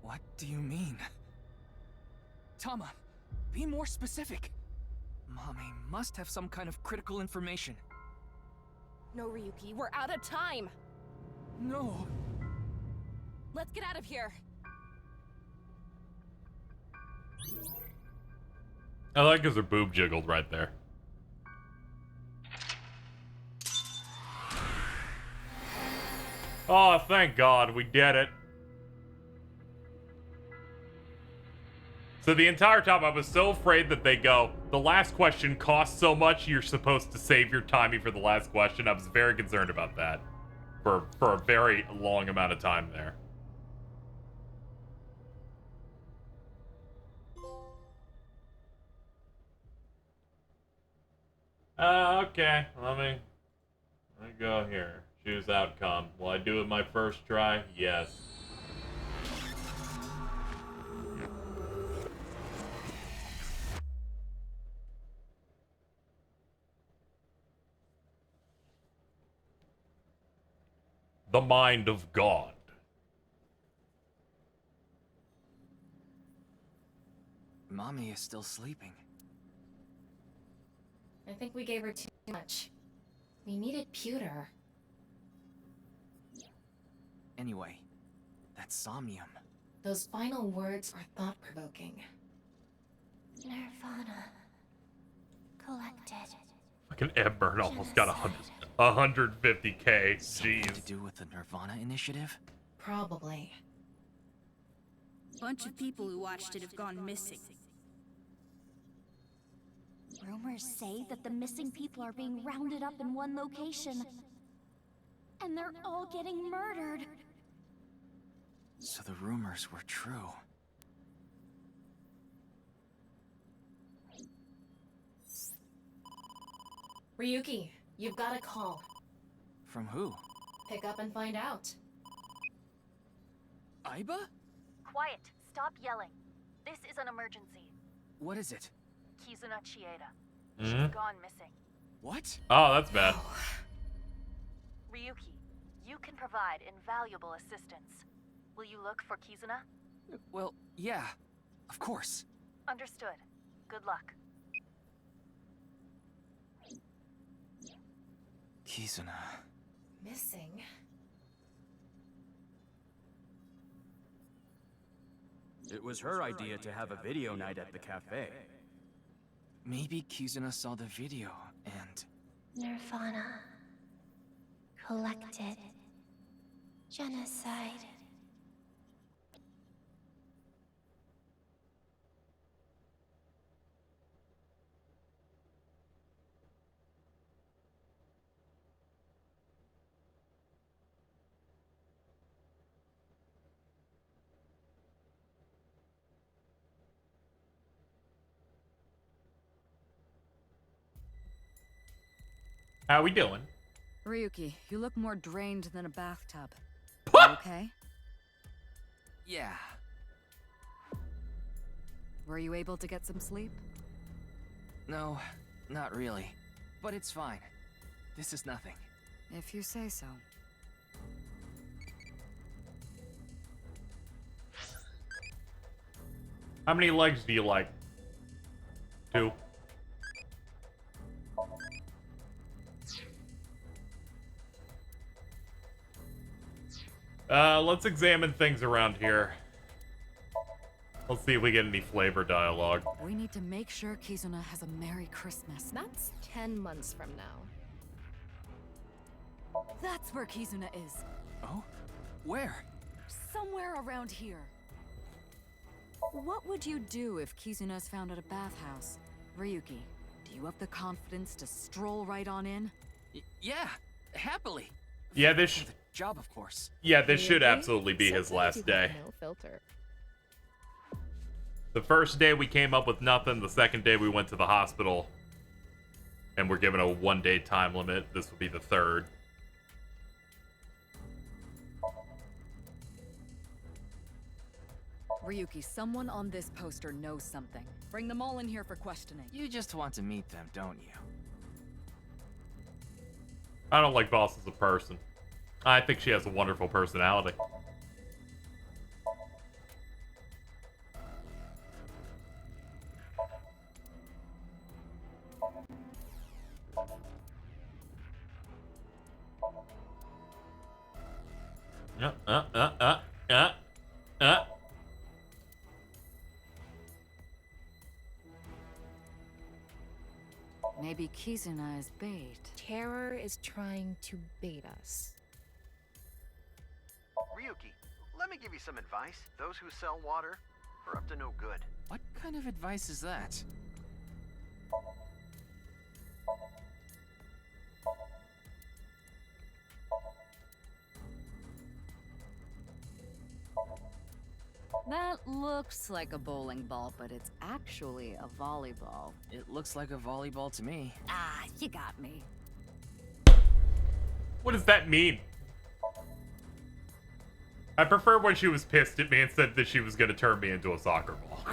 What do you mean? Tama, be more specific. Mame must have some kind of critical information. No, Ryuki, we're out of time! No. Let's get out of here! I like because her boob jiggled right there. Oh, thank God, we did it. So the entire time I was so afraid that they go, the last question costs so much, you're supposed to save your timing for the last question. I was very concerned about that for a very long amount of time there. Okay, let me go here. Choose outcome. Will I do it my first try? Yes. The mind of God. Mommy is still sleeping. I think we gave her too much. We needed pewter. Anyway, that's Somnium. Those final words are thought-provoking. Nirvana. Collected. Fucking Ed Burn almost got 150k. Something Jeez. to do with the Nirvana Initiative? Probably. Bunch of people who watched it have gone missing. Rumors say that the missing people are being rounded up in one location. And they're all getting murdered. So the rumors were true. Ryoki, you've got a call. From who? Pick up and find out. Aiba? Quiet. Stop yelling. This is an emergency. What is it? Kizuna Chieda. Hmm? She's gone missing. What? Oh, that's bad. Ryoki, you can provide invaluable assistance. Will you look for Kizuna? Well, yeah. Of course. Understood. Good luck. Kizuna. Missing? It was her idea to have a video night at the cafe. Maybe Kizuna saw the video and... Nirvana. Collected. Genocide. How we doing? Ryoki, you look more drained than a bathtub. You okay? Yeah. Were you able to get some sleep? No, not really. But it's fine. This is nothing. If you say so. How many legs do you like? 2. Let's examine things around here. Let's see if we get any flavor dialogue. We need to make sure Kizuna has a Merry Christmas. That's 10 months from now. That's where Kizuna is. Oh? Where? Somewhere around here. What would you do if Kizuna's found at a bathhouse? Ryoki, do you have the confidence to stroll right on in? Yeah, happily. Yeah, this job, of course. Yeah, this should absolutely be his last day. No filter. The first day we came up with nothing. The second day we went to the hospital. And we're given a 1-day time limit. This will be the 3rd. Ryoki, someone on this poster knows something. Bring them all in here for questioning. You just want to meet them, don't you? I don't like Boss as a person. I think she has a wonderful personality. Maybe Kizuna is bait. Terror is trying to bait us. Ryoki, let me give you some advice. Those who sell water are up to no good. What kind of advice is that? That looks like a bowling ball, but it's actually a volleyball. It looks like a volleyball to me. Ah, you got me. What does that mean? I prefer when she was pissed at me and said that she was going to turn me into a soccer ball.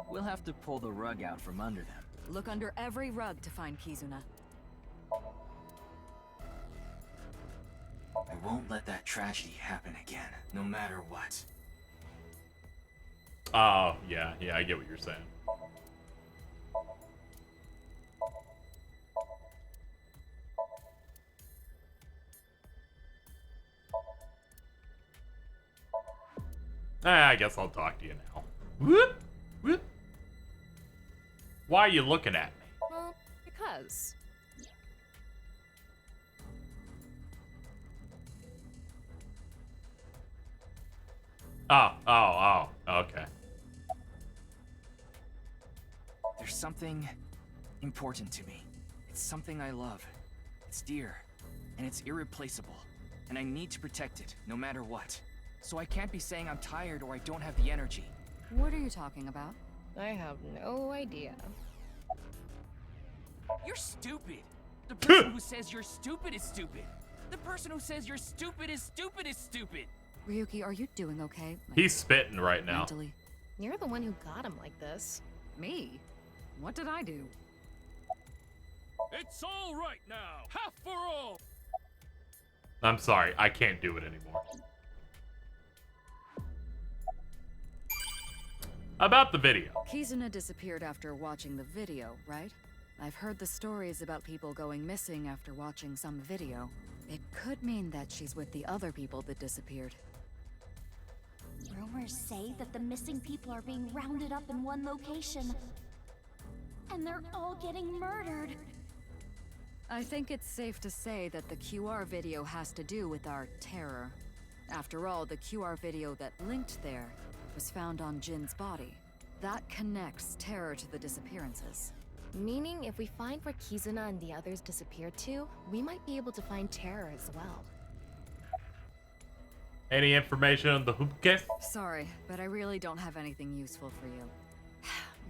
We'll have to pull the rug out from under them. Look under every rug to find Kizuna. I won't let that tragedy happen again, no matter what. Oh, yeah, I get what you're saying. I guess I'll talk to you now. Whoop, whoop. Why are you looking at me? Well, because. Oh, okay. There's something important to me. It's something I love. It's dear, and it's irreplaceable. And I need to protect it, no matter what. So I can't be saying I'm tired or I don't have the energy. What are you talking about? I have no idea. You're stupid. The person who says you're stupid is stupid. The person who says you're stupid is stupid is stupid. Ryuki, are you doing okay? He's spitting right now. Mentally. You're the one who got him like this. Me? What did I do? It's all right now. Half for all. I'm sorry, I can't do it anymore. About the video. Kizuna disappeared after watching the video, right? I've heard the stories about people going missing after watching some video. It could mean that she's with the other people that disappeared. Rumors say that the missing people are being rounded up in one location. And they're all getting murdered. I think it's safe to say that the QR video has to do with our terror. After all, the QR video that linked there was found on Jin's body. That connects terror to the disappearances. Meaning, if we find where Kizuna and the others disappeared to, we might be able to find terror as well. Any information on the Suitcase? Sorry, but I really don't have anything useful for you.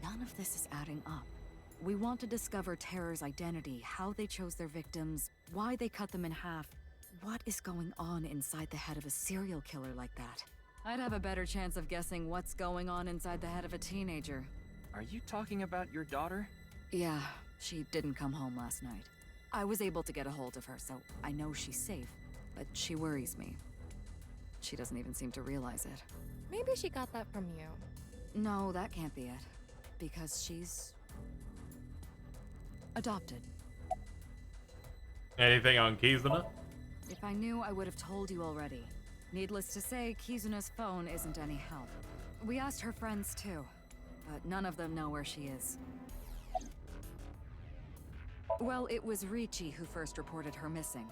None of this is adding up. We want to discover Terror's identity, how they chose their victims, why they cut them in half. What is going on inside the head of a serial killer like that? I'd have a better chance of guessing what's going on inside the head of a teenager. Are you talking about your daughter? Yeah, she didn't come home last night. I was able to get a hold of her, so I know she's safe, but she worries me. She doesn't even seem to realize it. Maybe she got that from you. No, that can't be it. Because she's... adopted. Anything on Kizuna? If I knew, I would have told you already. Needless to say, Kizuna's phone isn't any help. We asked her friends too, but none of them know where she is. Well, it was Richie who first reported her missing.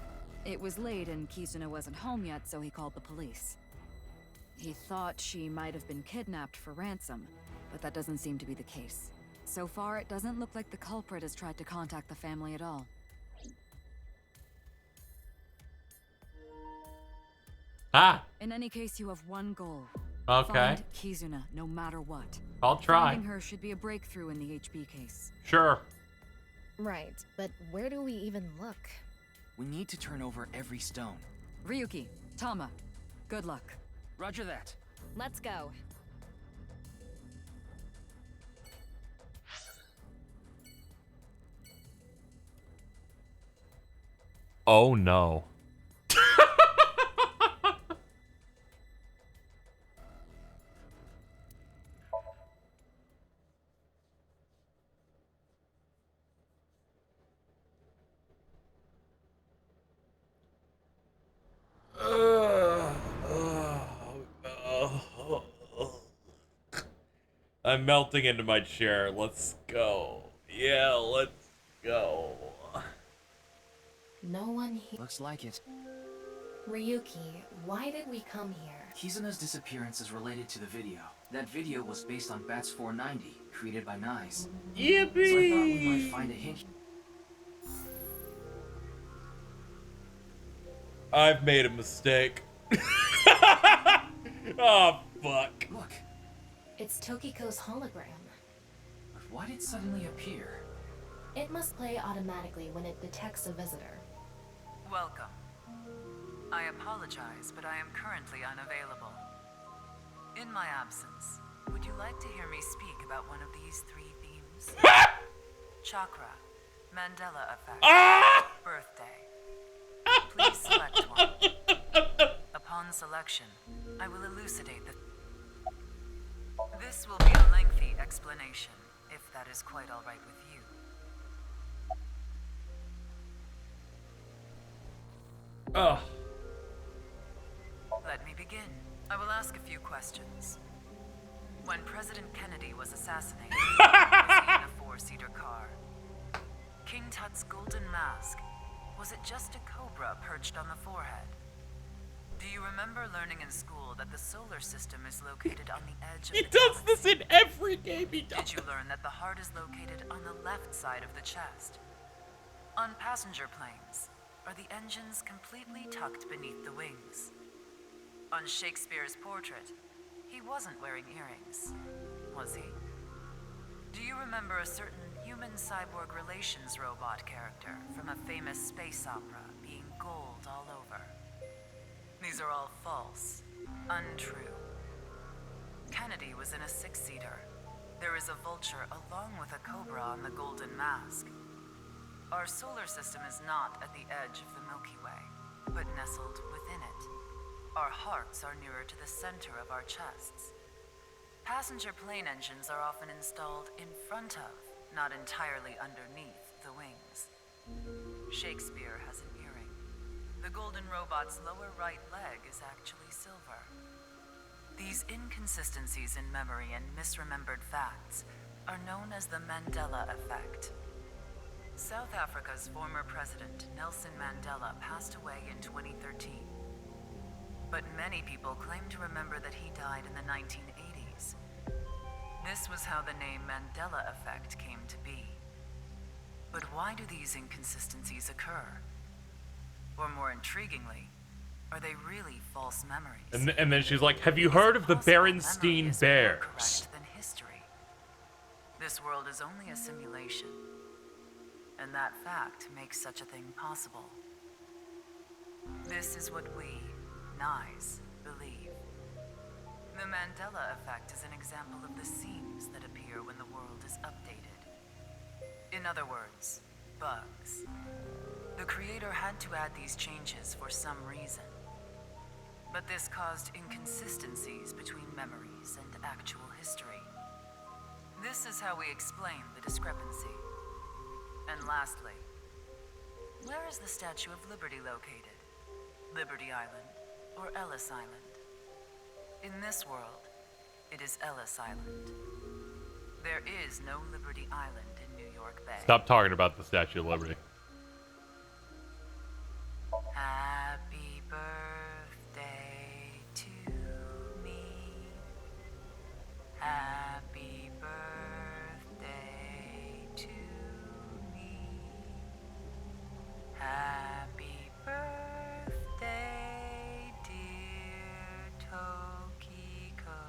It was late and Kizuna wasn't home yet, so he called the police. He thought she might have been kidnapped for ransom, but that doesn't seem to be the case. So far, it doesn't look like the culprit has tried to contact the family at all. Ah! In any case, you have one goal. Okay. Find Kizuna, no matter what. I'll try. Finding her should be a breakthrough in the HB case. Sure. Right, but where do we even look? We need to turn over every stone. Ryoki, Tama, good luck. Roger that. Let's go. Oh no. I'm melting into my chair. Let's go. Yeah, let's go. No one here. Looks like it. Ryuki, why did we come here? Kizuna's disappearance is related to the video. That video was based on Bats 490, created by Nyes. Yippee! So I thought we might find a hint. I've made a mistake. Oh, fuck. Look. It's Tokiko's hologram. But why did it suddenly appear? It must play automatically when it detects a visitor. Welcome. I apologize, but I am currently unavailable. In my absence, would you like to hear me speak about one of these three themes? Chakra, Mandela effect, birthday. Please select one. Upon selection, I will elucidate the... This will be a lengthy explanation, if that is quite all right with you. Ugh. Let me begin. I will ask a few questions. When President Kennedy was assassinated, was he in a four-seater car? King Tut's golden mask, was it just a cobra perched on the forehead? Do you remember learning in school that the solar system is located on the edge of He the does galaxy? this in every game he does. Did you learn that the heart is located on the left side of the chest? On passenger planes, are the engines completely tucked beneath the wings? On Shakespeare's portrait, he wasn't wearing earrings, was he? Do you remember a certain human-cyborg relations robot character from a famous space opera being gold all over? These are all false, untrue. Kennedy was in a six-seater. There is a vulture along with a cobra on the golden mask. Our solar system is not at the edge of the Milky Way, but nestled within it. Our hearts are nearer to the center of our chests. Passenger plane engines are often installed in front of, not entirely underneath, the wings. Shakespeare has an earring. The golden robot's lower right leg is actually silver. These inconsistencies in memory and misremembered facts are known as the Mandela effect. South Africa's former president, Nelson Mandela, passed away in 2013. But many people claim to remember that he died in the 1980s. This was how the name Mandela effect came to be. But why do these inconsistencies occur? Or more intriguingly, are they really false memories? And then she's like, have you heard of the Berenstein Bears? Than history. This world is only a simulation. And that fact makes such a thing possible. This is what we, Nyes, believe. The Mandela effect is an example of the seams that appear when the world is updated. In other words, bugs. The creator had to add these changes for some reason. But this caused inconsistencies between memories and actual history. This is how we explain the discrepancy. And lastly, where is the Statue of Liberty located? Liberty Island or Ellis Island? In this world, it is Ellis Island. There is no Liberty Island in New York Bay. Stop talking about the Statue of Liberty. Happy birthday to me. Happy birthday to me. Happy birthday, dear Tokiko.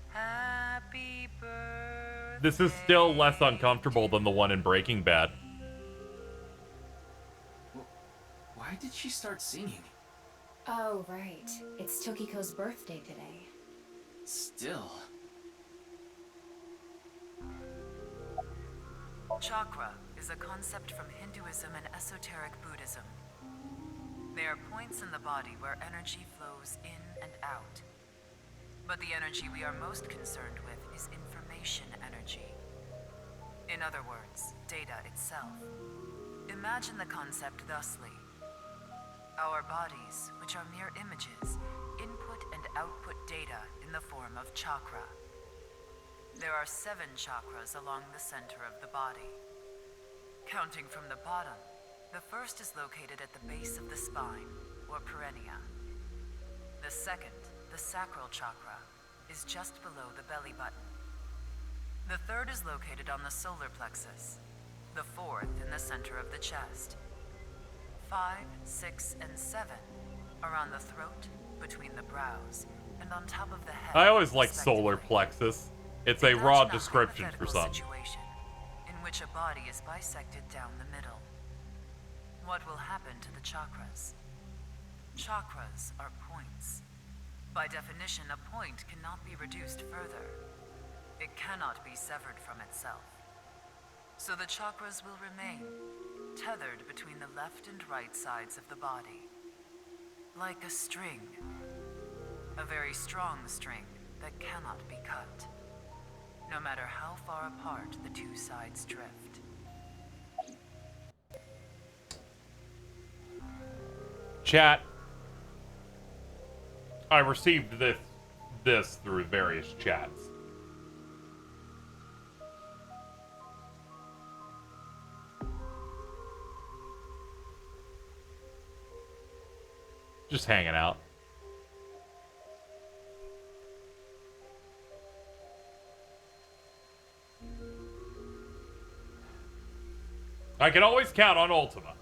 Happy birthday. This is still less uncomfortable than the one in Breaking Bad. Why did she start singing? Oh, right. It's Tokiko's birthday today. Still. Chakra is a concept from Hinduism and esoteric Buddhism. They are points in the body where energy flows in and out. But the energy we are most concerned with is information energy. In other words, data itself. Imagine the concept thusly. Our bodies, which are mere images, input and output data in the form of chakra. There are 7 chakras along the center of the body. Counting from the bottom, the first is located at the base of the spine, or perineum. The second, the sacral chakra, is just below the belly button. The third is located on the solar plexus. The fourth in the center of the chest. 5, 6, and 7 are on the throat, between the brows, and on top of the head. I always like solar plexus. It's a raw description for some. Situation in which a body is bisected down the middle. What will happen to the chakras? Chakras are points. By definition, a point cannot be reduced further. It cannot be severed from itself. So the chakras will remain tethered between the left and right sides of the body. Like a string. A very strong string that cannot be cut, no matter how far apart the two sides drift. Chat. I received this through various chats. Just hanging out. I can always count on Ultima.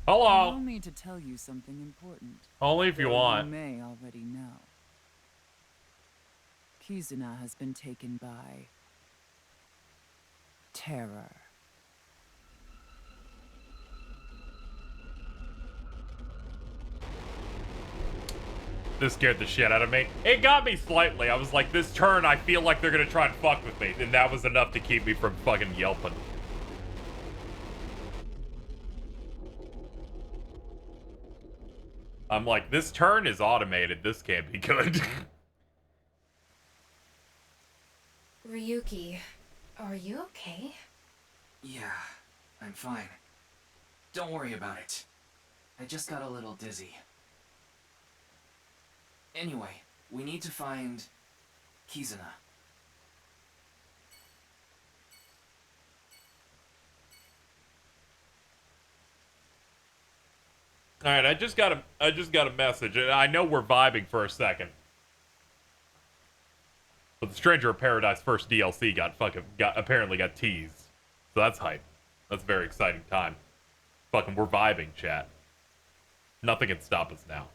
Hello. Allow me to tell you something important. Only if you want. You may already know. Kizuna has been taken by terror. This scared the shit out of me. It got me slightly. I was like, this turn, I feel like they're gonna try and fuck with me. And that was enough to keep me from fucking yelping. I'm like, this turn is automated. This can't be good. Ryoki, are you okay? Yeah, I'm fine. Don't worry about it. I just got a little dizzy. Anyway, we need to find Kizuna. All right, I just got a message. I know we're vibing for a second, but the Stranger of Paradise first DLC apparently got teased, so that's hype. That's a very exciting time. Fucking, we're vibing, chat. Nothing can stop us now.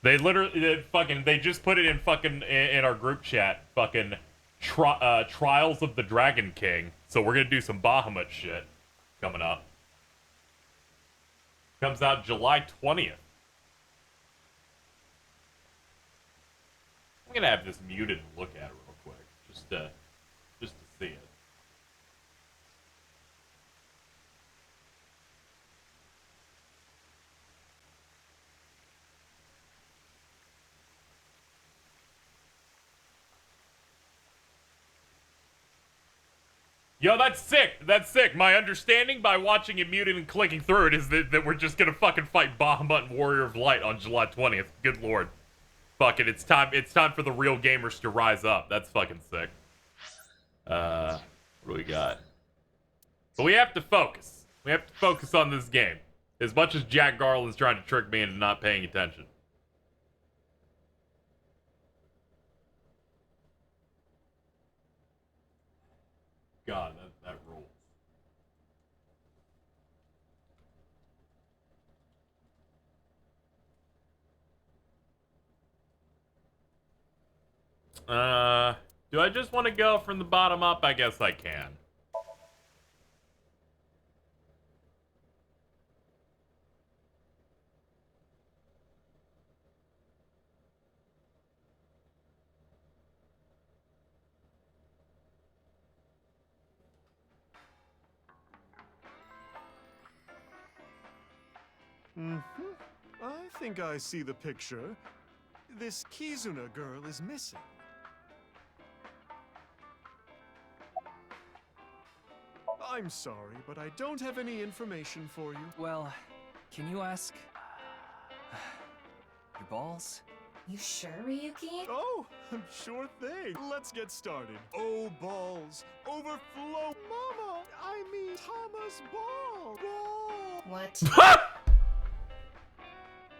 They literally they just put it in fucking in our group chat. Fucking Trials of the Dragon King. So we're gonna do some Bahamut shit coming up. Comes out July 20th. I'm gonna have this muted and look at it real quick, just to see it. Yo, that's sick. That's sick. My understanding by watching it muted and clicking through it is that we're just gonna fucking fight Bahamut and Warrior of Light on July 20th. Good lord. Fuck it. It's time for the real gamers to rise up. That's fucking sick. What do we got? But we have to focus. We have to focus on this game. As much as Jack Garland's trying to trick me into not paying attention. God, that rules. Do I just want to go from the bottom up? I guess I can. I think I see the picture. This Kizuna girl is missing. I'm sorry, but I don't have any information for you. Well, can you ask your balls? You sure, Ryuki? Oh, sure thing. Let's get started. Oh, balls. Overflow. Mama, I mean Thomas Ball. Ball. What?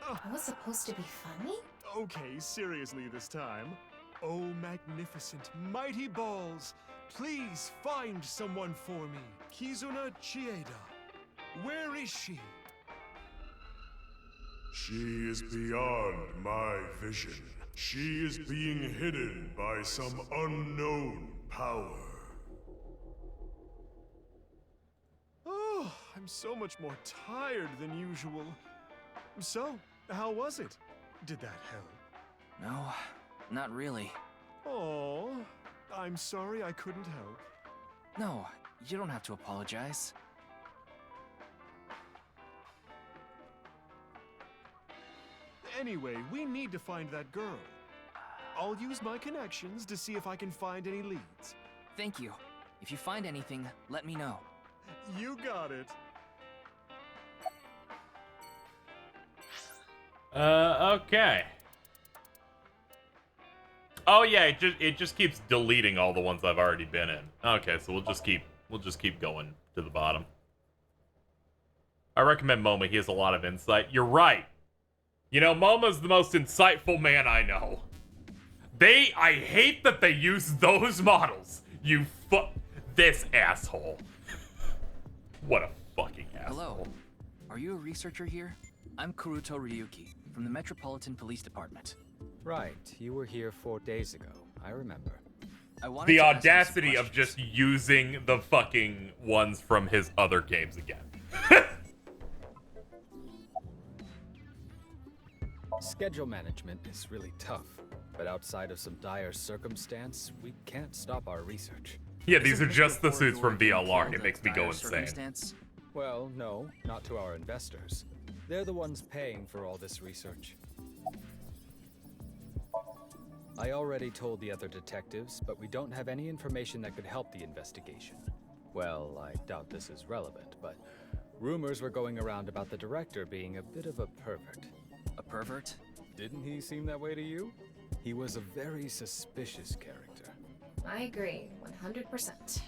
That was supposed to be funny? Okay, seriously this time. Oh, magnificent, mighty balls. Please find someone for me. Kizuna Chieda. Where is she? She is beyond my vision. She is being hidden by some unknown power. Oh, I'm so much more tired than usual. So, how was it? Did that help? No, not really. Oh, I'm sorry I couldn't help. No, you don't have to apologize. Anyway, we need to find that girl. I'll use my connections to see if I can find any leads. Thank you. If you find anything, let me know. You got it. Okay. Oh yeah, it just keeps deleting all the ones I've already been in. Okay, so we'll just keep going to the bottom. I recommend Moma. He has a lot of insight. You're right. You know, Moma's the most insightful man I know. I hate that they use those models. This asshole. What a fucking asshole. Hello. Are you a researcher here? I'm Kuruto Ryoki from the Metropolitan Police Department. Right, you were here 4 days ago. I remember. The audacity of just using the fucking ones from his other games again. Schedule management is really tough, but outside of some dire circumstance, we can't stop our research. Yeah, these are just the suits from VLR. It makes me go insane. Well, no, not to our investors. They're the ones paying for all this research. I already told the other detectives, but we don't have any information that could help the investigation. Well, I doubt this is relevant, but rumors were going around about the director being a bit of a pervert. A pervert? Didn't he seem that way to you? He was a very suspicious character. I agree, 100%.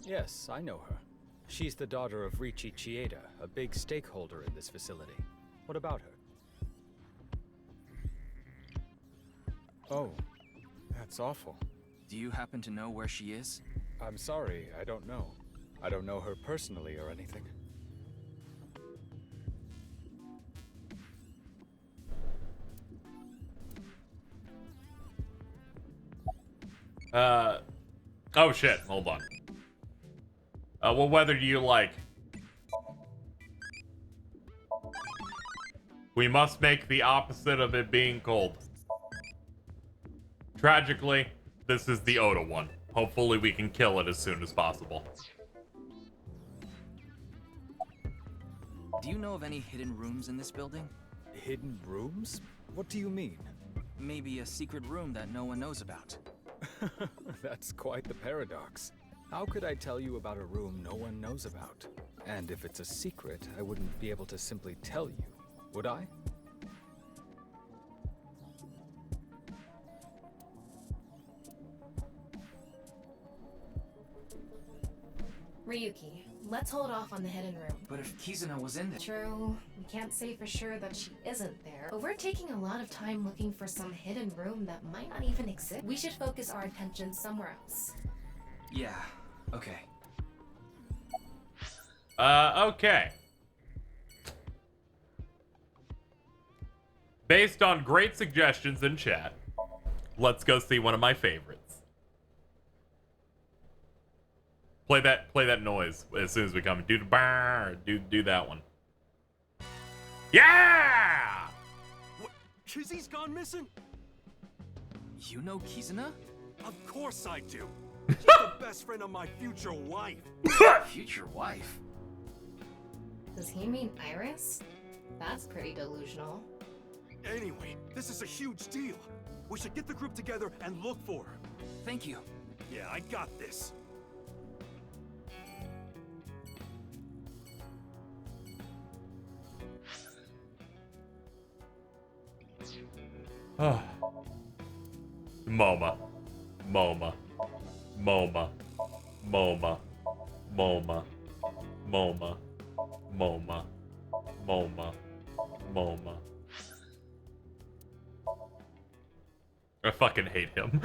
Yes, I know her. She's the daughter of Riichi Chieda, a big stakeholder in this facility. What about her? Oh, that's awful. Do you happen to know where she is? I'm sorry, I don't know. I don't know her personally or anything. Oh shit, hold on. What weather do you like? We must make the opposite of it being cold. Tragically, this is the Oda one. Hopefully we can kill it as soon as possible. Do you know of any hidden rooms in this building? Hidden rooms? What do you mean? Maybe a secret room that no one knows about. That's quite the paradox. How could I tell you about a room no one knows about? And if it's a secret, I wouldn't be able to simply tell you, would I? Ryuki, let's hold off on the hidden room. But if Kizuna was in there... True, we can't say for sure that she isn't there, but we're taking a lot of time looking for some hidden room that might not even exist. We should focus our attention somewhere else. Yeah, okay. Okay. Based on great suggestions in chat, let's go see one of my favorites. Play that noise as soon as we come. Do the bar. Do that one. Yeah! What? Kizzy's gone missing? You know Kizuna? Of course I do. She's the best friend of my future wife. Future wife? Does he mean Iris? That's pretty delusional. Anyway, this is a huge deal. We should get the group together and look for her. Thank you. Yeah, I got this. Moma. Moma. Moma. Moma. Moma. Moma. Moma. Moma. Moma. I fucking hate him.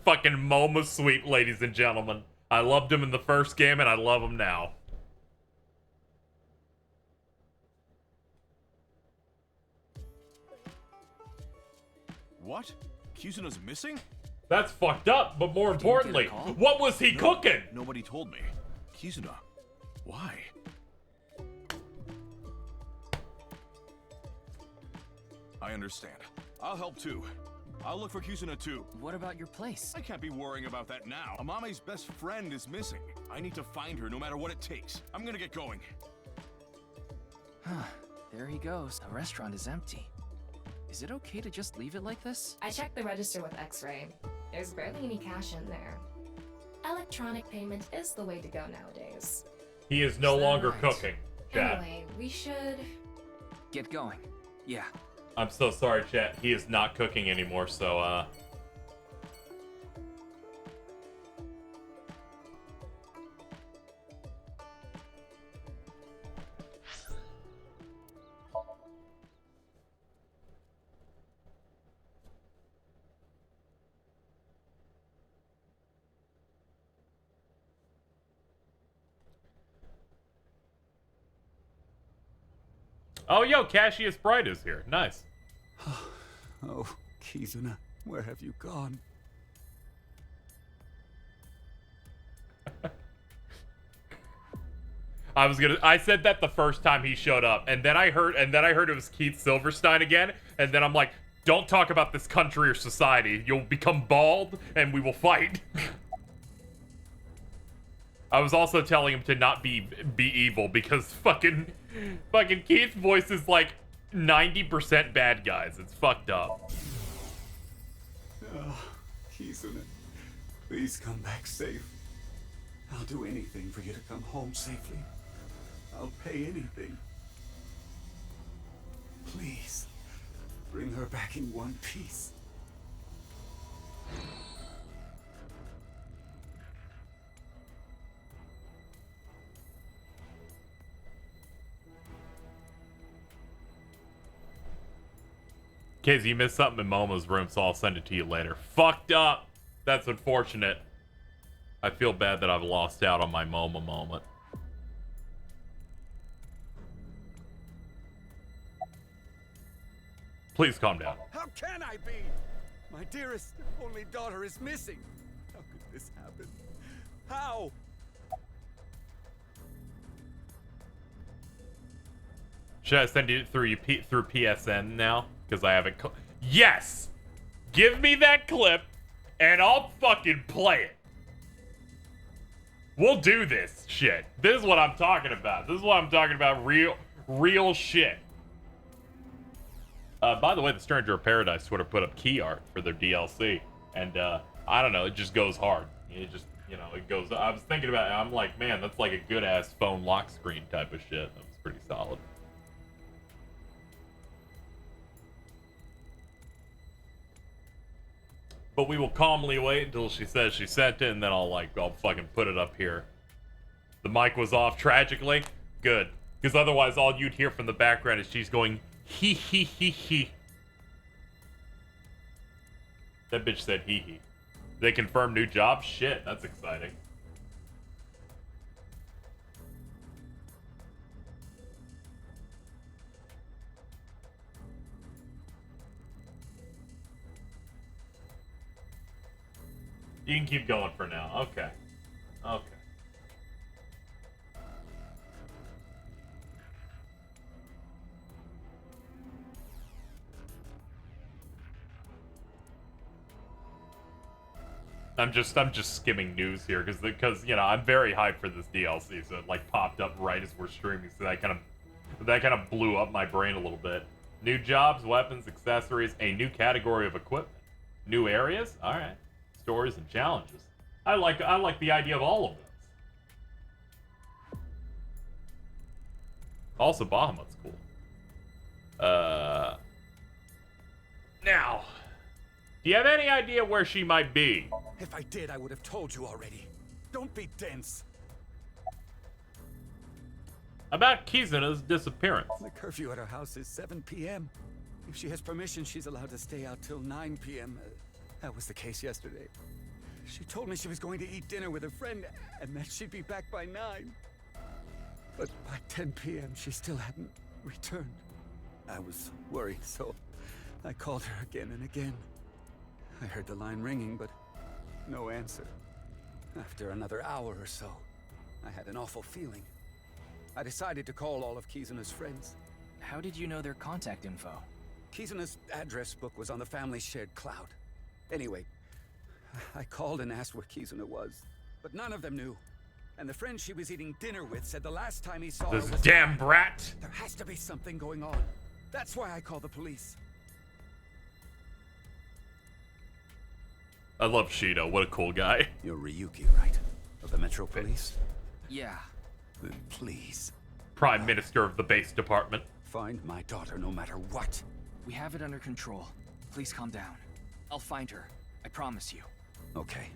Fucking Moma sweet, ladies and gentlemen. I loved him in the first game and I love him now. What? Kizuna's missing? That's fucked up, but more importantly, what was he cooking? Nobody told me. Kizuna, why? I understand. I'll help too. I'll look for Kizuna too. What about your place? I can't be worrying about that now. Amame's best friend is missing. I need to find her no matter what it takes. I'm gonna get going. There he goes. The restaurant is empty. Is it okay to just leave it like this? I checked the register with X-Ray. There's barely any cash in there. Electronic payment is the way to go nowadays. He is no longer cooking, chat. Anyway, we should... Get going. Yeah. I'm so sorry, chat. He is not cooking anymore, so, Oh, yo, Cassius Bright is here. Nice. Oh, Kizuna, where have you gone? I said that the first time he showed up, and then I heard it was Keith Silverstein again, and then I'm like, don't talk about this country or society. You'll become bald, and we will fight. I was also telling him to not be evil, because fucking Keith's voice is like 90% bad guys. It's fucked up. Oh, Kizuna, please come back safe. I'll do anything for you to come home safely. I'll pay anything. Please, bring her back in one piece. Casey, you missed something in Momo's room, so I'll send it to you later. Fucked up. That's unfortunate. I feel bad that I've lost out on my Momo moment. Please calm down. How can I be? My dearest only daughter is missing. How could this happen? How? Should I send it through PSN now? Because I haven't. Yes! Give me that clip, and I'll fucking play it. We'll do this shit. This is what I'm talking about. This is what I'm talking about. Real shit. By the way, the Stranger of Paradise Twitter put up key art for their DLC, and I don't know, it just goes hard. It just, you know, it goes. I was thinking about it. I'm like, man, that's like a good ass phone lock screen type of shit. That was pretty solid. But we will calmly wait until she says she sent it, and then I'll fucking put it up here. The mic was off tragically. Good. Because otherwise all you'd hear from the background is she's going, hee hee hee hee. That bitch said hee hee. They confirmed new job? Shit, that's exciting. You can keep going for now. Okay. Okay. I'm just skimming news here because you know I'm very hyped for this DLC, so it like popped up right as we're streaming, so that kind of blew up my brain a little bit. New jobs, weapons, accessories, a new category of equipment, new areas. All right. Stories and challenges. I like the idea of all of those. Also, Bahamut's cool. Now, do you have any idea where she might be? If I did, I would have told you already. Don't be dense. About Kizuna's disappearance. The curfew at her house is 7 p.m. If she has permission, she's allowed to stay out till 9 p.m. That was the case yesterday. She told me she was going to eat dinner with a friend and that she'd be back by 9. But by 10 p.m. she still hadn't returned. I was worried, so I called her again and again. I heard the line ringing, but no answer. After another hour or so, I had an awful feeling. I decided to call all of Kizuna's friends. How did you know their contact info? Kizuna's address book was on the family's shared cloud. Anyway, I called and asked where Kizuna was, but none of them knew. And the friend she was eating dinner with said the last time he saw her This was damn brat. There has to be something going on. That's why I called the police. I love Shido. What a cool guy. You're Ryoki, right? Of the Metro Police? Yeah. Then please. Prime Minister of the base department. Find my daughter no matter what. We have it under control. Please calm down. I'll find her. I promise you. Okay.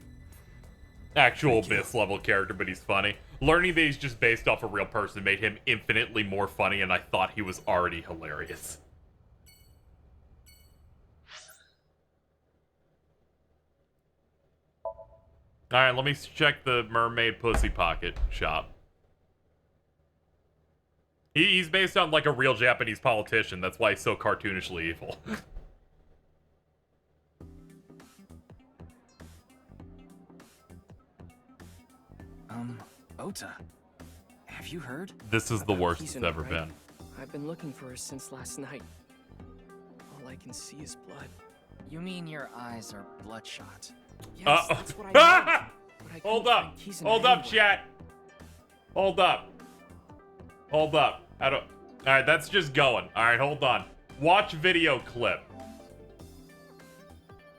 Actual Abyss level character, but he's funny. Learning that he's just based off a real person made him infinitely more funny, and I thought he was already hilarious. Alright, let me check the mermaid pussy pocket shop. He's based on like a real Japanese politician. That's why he's so cartoonishly evil. Ota, have you heard? This is the worst it's ever been. I've been looking for her since last night. All I can see is blood. You mean your eyes are bloodshot? Yes, that's what I meant. But I Hold couldn't up. find Kizuna Hold up, anywhere. chat. Hold up. Hold up. I don't... Alright, that's just going. Alright, hold on. Watch video clip.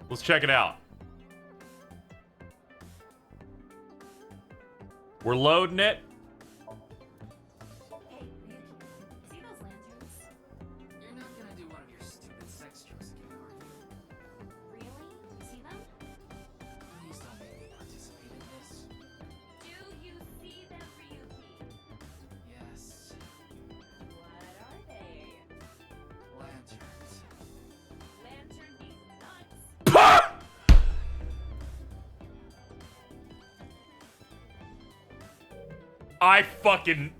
Let's check it out. We're loading it. Hey, Ryuki, see those lanterns? You're not gonna do one of your stupid sex jokes again, are you? Really? See them? Please don't make me participate in this. Do you see them, Ryuki? Yes. What are they? Lanterns. Lantern these nuts. I fucking...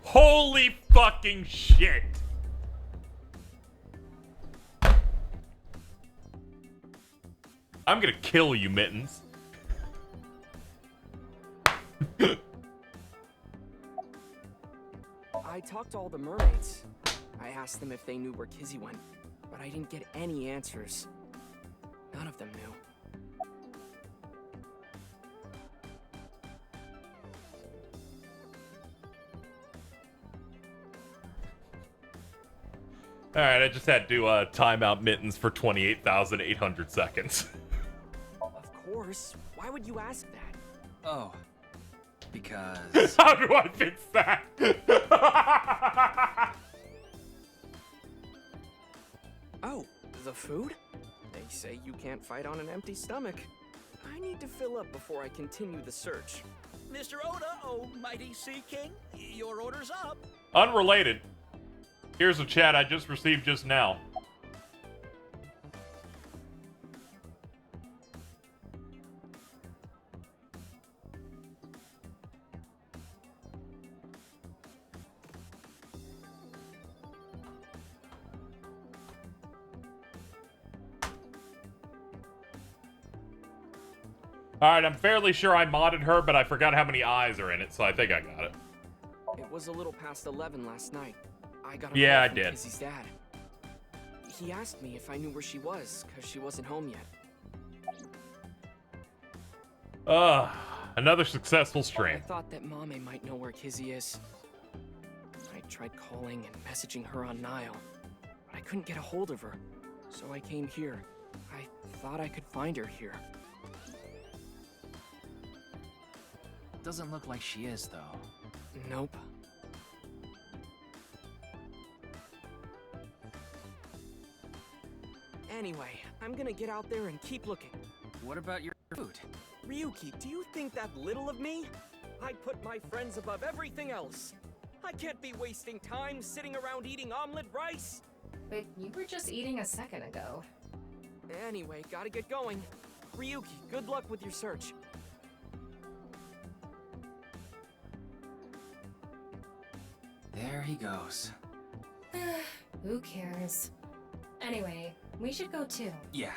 Holy fucking shit. I'm gonna kill you, Mittens. I talked to all the mermaids. I asked them if they knew where Kizzy went, but I didn't get any answers. None of them knew. Alright, I just had to time out Mittens for 28,800 seconds. Of course. Why would you ask that? Oh. Because... How do I fix that? Oh, the food? They say you can't fight on an empty stomach. I need to fill up before I continue the search. Mr. Oda, oh mighty Sea King, your order's up. Unrelated. Here's a chat I just received just now. Alright, I'm fairly sure I modded her, but I forgot how many eyes are in it, so I think I got it. It was a little past 11 last night. I got a Yeah, call I from did. Kizzy's dad. He asked me if I knew where she was, because she wasn't home yet. Another successful I stream. thought that Mame might know where Kizzy is. I tried calling and messaging her on Nile, but I couldn't get a hold of her. So I came here. I thought I could find her here. Doesn't look like she is, though. Nope. Anyway, I'm gonna get out there and keep looking. What about your food? Ryuki, do you think that little of me? I put my friends above everything else. I can't be wasting time sitting around eating omelet rice. But you were just eating a second ago. Anyway, gotta get going. Ryuki, good luck with your search. There he goes. Who cares? Anyway, we should go too. Yeah.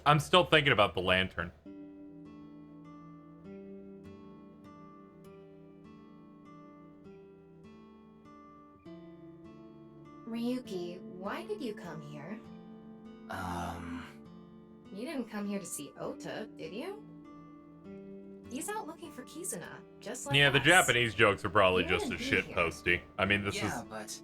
I'm still thinking about the lantern. Ryoki, why did you come here? You didn't come here to see Ota, did you? He's out looking for Kizuna, just like Yeah, the us. Japanese jokes are probably He just wouldn't as be shit here. posty. I mean, this Yeah, is but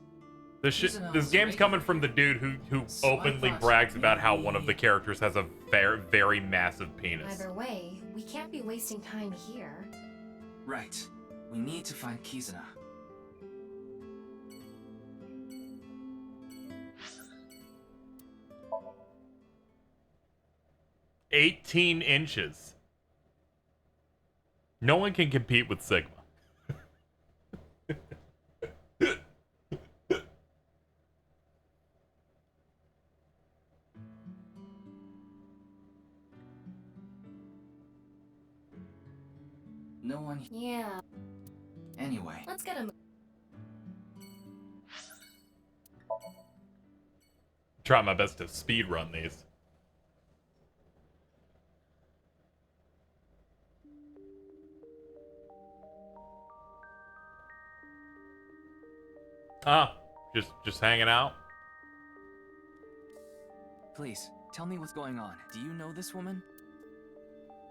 this shit. Kizuna This was game's coming regular from the dude who So I openly thought brags about how one of maybe- the characters has a very, very massive penis. Either way, we can't be wasting time here. right. We need to find Kizuna. "18 inches. No one can compete with Sigma. No one. Yeah, Anyway, let's get him. Try my best to speed run these. Ah, just hanging out. please tell me what's going on. Do you know this woman?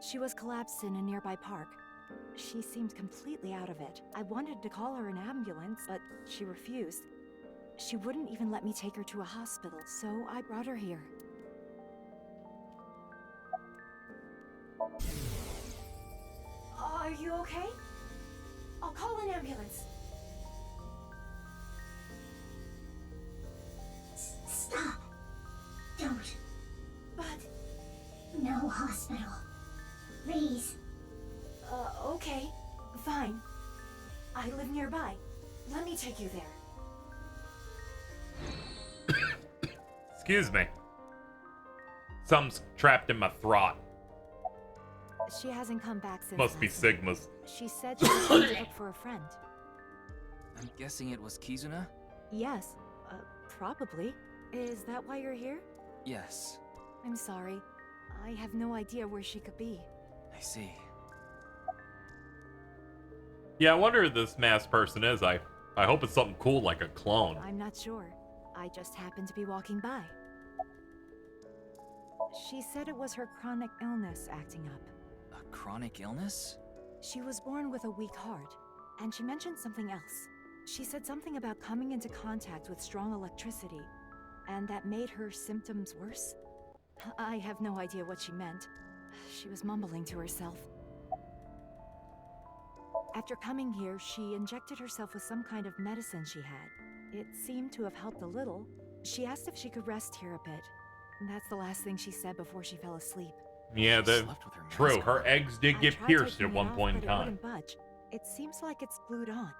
She was collapsed in a nearby park. She seemed completely out of it. I wanted to call her an ambulance, but she refused. She wouldn't even let me take her to a hospital, so I brought her here. Are you okay? I'll call an ambulance. Stop. Don't. But... No hospital. Please. Okay. Fine. I live nearby. Let me take you there. Excuse me. Something's trapped in my throat. She hasn't come back since. Must be last night. Sigma's. She said she was going to look for a friend. I'm guessing it was Kizuna? Yes. Probably. Is that why you're here? Yes. I'm sorry. I have no idea where she could be. I see. Yeah, I wonder who this masked person is. I hope it's something cool like a clone. I'm not sure. I just happened to be walking by. She said it was her chronic illness acting up. A chronic illness? She was born with a weak heart, and she mentioned something else. She said something about coming into contact with strong electricity, and that made her symptoms worse. I have no idea what she meant. She was mumbling to herself. After coming here, she injected herself with some kind of medicine she had. It seemed to have helped a little. She asked if she could rest here a bit. That's the last thing she said before she fell asleep. Yeah, that's true. Her eggs did I get tried pierced taking at it one off, point in but it time. wouldn't budge. It seems like it's glued on.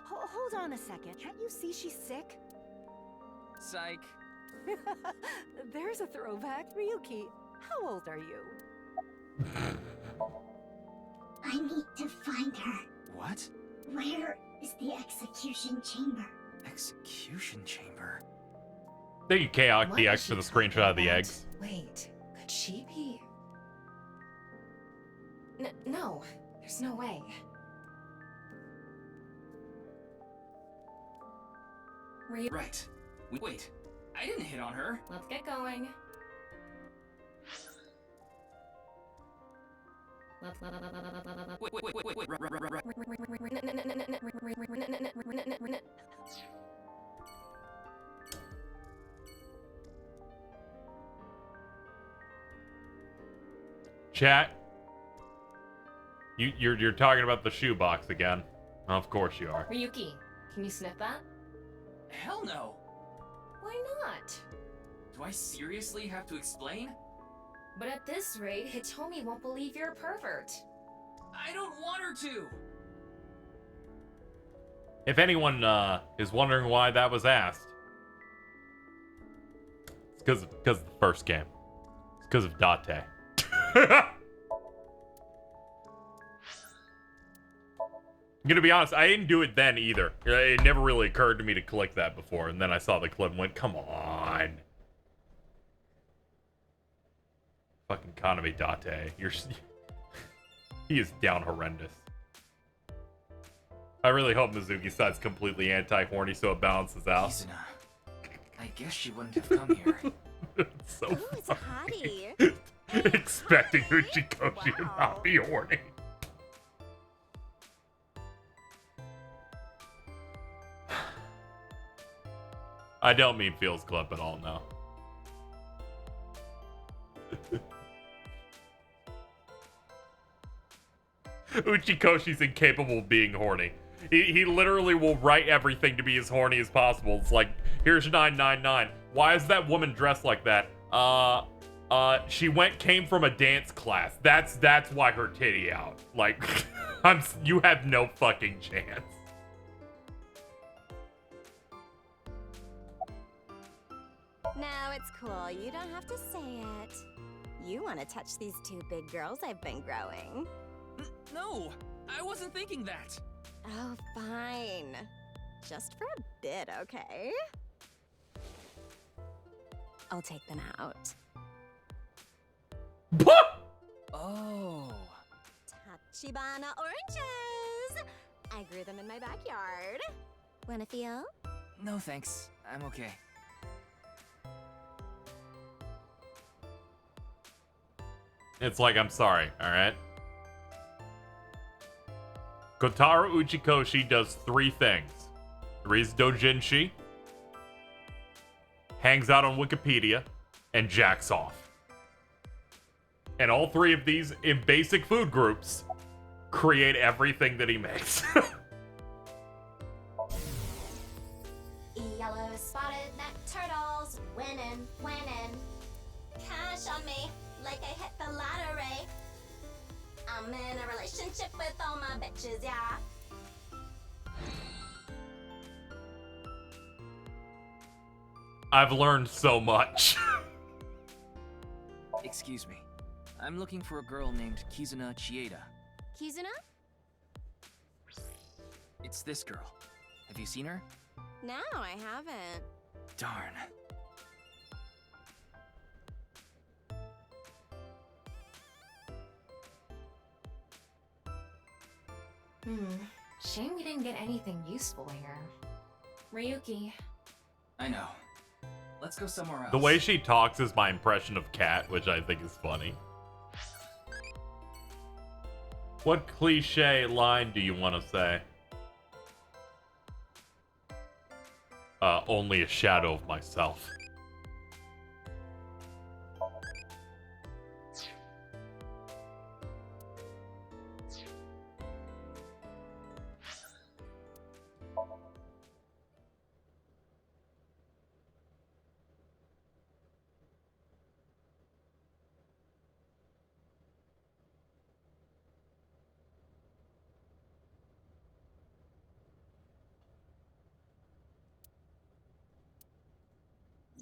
Hold on a second. Can't you see she's sick? Psych. There's a throwback. Ryoki, how old are you? I need to find her. What? Where is the execution chamber? Execution chamber? Then you chaotic What the is X to she the screenshot of the talking eggs. about? Wait, could she be? No, there's no way. Right. Wait. I didn't hit on her. Let's get going. Chat. You're talking about the shoebox again. Of course you are. Ryuki, can you sniff that? Hell no. Why not? Do I seriously have to explain? But at this rate, Hitomi won't believe you're a pervert. I don't want her to. If anyone is wondering why that was asked, it's because of the first game. It's because of Date. I'm gonna be honest, I didn't do it then either. It never really occurred to me to click that before, and then I saw the clip and went, come on. Fucking Kaname Date. He is down horrendous. I really hope Mizuki's side's completely anti-horny so it balances out. Kizuna. I guess she wouldn't have come here. It's so It's a hottie. expecting Uchikoshi to not be horny. I don't mean Feels Club at all, no. Uchikoshi's incapable of being horny. He literally will write everything to be as horny as possible. It's like, here's 999. Why is that woman dressed like that? She came from a dance class. That's why her titty out. Like, you have no fucking chance. No, it's cool. You don't have to say it. You want to touch these two big girls I've been growing. No, I wasn't thinking that. Oh, fine. Just for a bit, okay? I'll take them out. Oh. Tachibana oranges! I grew them in my backyard. Wanna feel? No thanks, I'm okay. It's like, I'm sorry, alright? Kotaro Uchikoshi does 3 things. Reads doujinshi, hangs out on Wikipedia, and jacks off. And all 3 of these, in basic food groups, create everything that he makes. Yellow spotted neck turtles, winning, winning. Cash on me, like I hit the lottery. I'm in a relationship with all my bitches, yeah. I've learned so much. Excuse me. I'm looking for a girl named Kizuna Chieda. Kizuna? It's this girl. Have you seen her? No, I haven't. Darn. Shame we didn't get anything useful here. Ryoki. I know. Let's go somewhere else. The way she talks is my impression of Kat, which I think is funny. What cliche line do you want to say? Only a shadow of myself.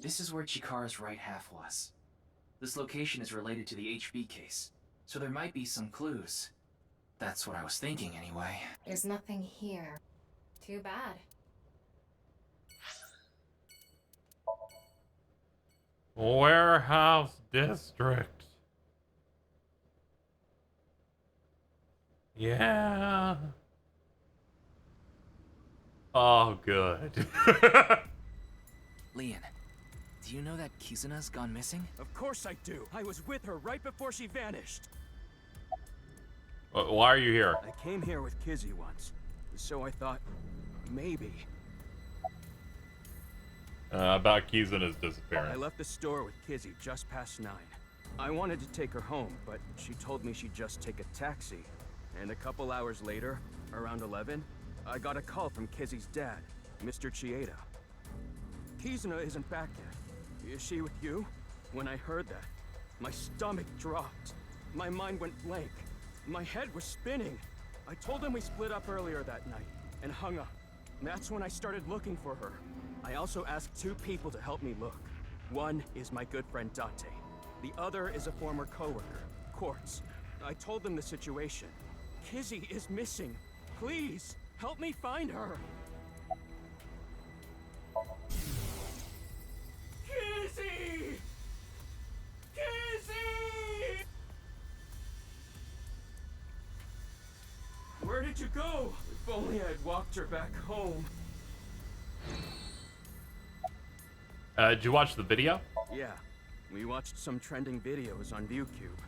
This is where Chikara's right half was. This location is related to the HB case, so there might be some clues. That's what I was thinking anyway. There's nothing here. Too bad. Warehouse District. Yeah. Oh, good. Leon, do you know that Kizuna's gone missing? Of course I do. I was with her right before she vanished. Why are you here? I came here with Kizzy once, so I thought, maybe. About Kizuna's disappearance. I left the store with Kizzy just past 9. I wanted to take her home, but she told me she'd just take a taxi. And a couple hours later, around 11, I got a call from Kizzy's dad, Mr. Chieda. Kizuna isn't back yet. Is she with you? When I heard that, my stomach dropped. My mind went blank. My head was spinning. I told him we split up earlier that night and hung up. And that's when I started looking for her. I also asked 2 people to help me look. One is my good friend Date. The other is a former coworker, Quartz. I told them the situation. Kizzy is missing. Please, help me find her. Kizzy! Kizzy! Where did you go? If only I'd walked her back home. Did you watch the video? Yeah, we watched some trending videos on ViewCube.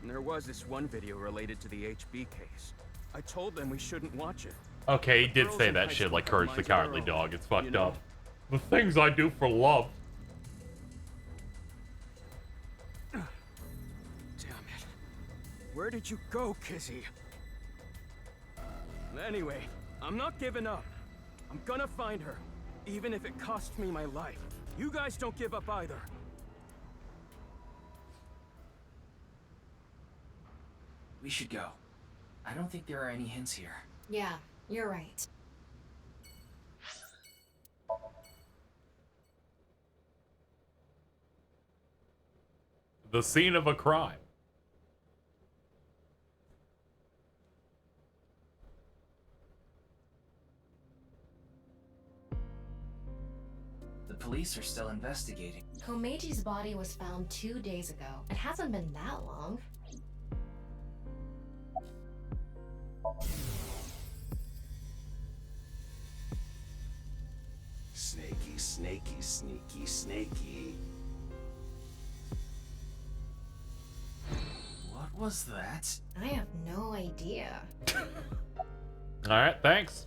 And there was this one video related to the HB case. I told them we shouldn't watch it. Okay, he did say that shit like Courage the Cowardly Dog. It's fucked up. The things I do for love. Damn it. Where did you go, Kizzy? Anyway, I'm not giving up. I'm gonna find her, even if it costs me my life. You guys don't give up either. We should go. I don't think there are any hints here. Yeah, you're right. The scene of a crime. The police are still investigating. Komeji's body was found 2 days ago. It hasn't been that long. Snaky, snaky, sneaky, snaky. What was that? I have no idea. Alright, thanks.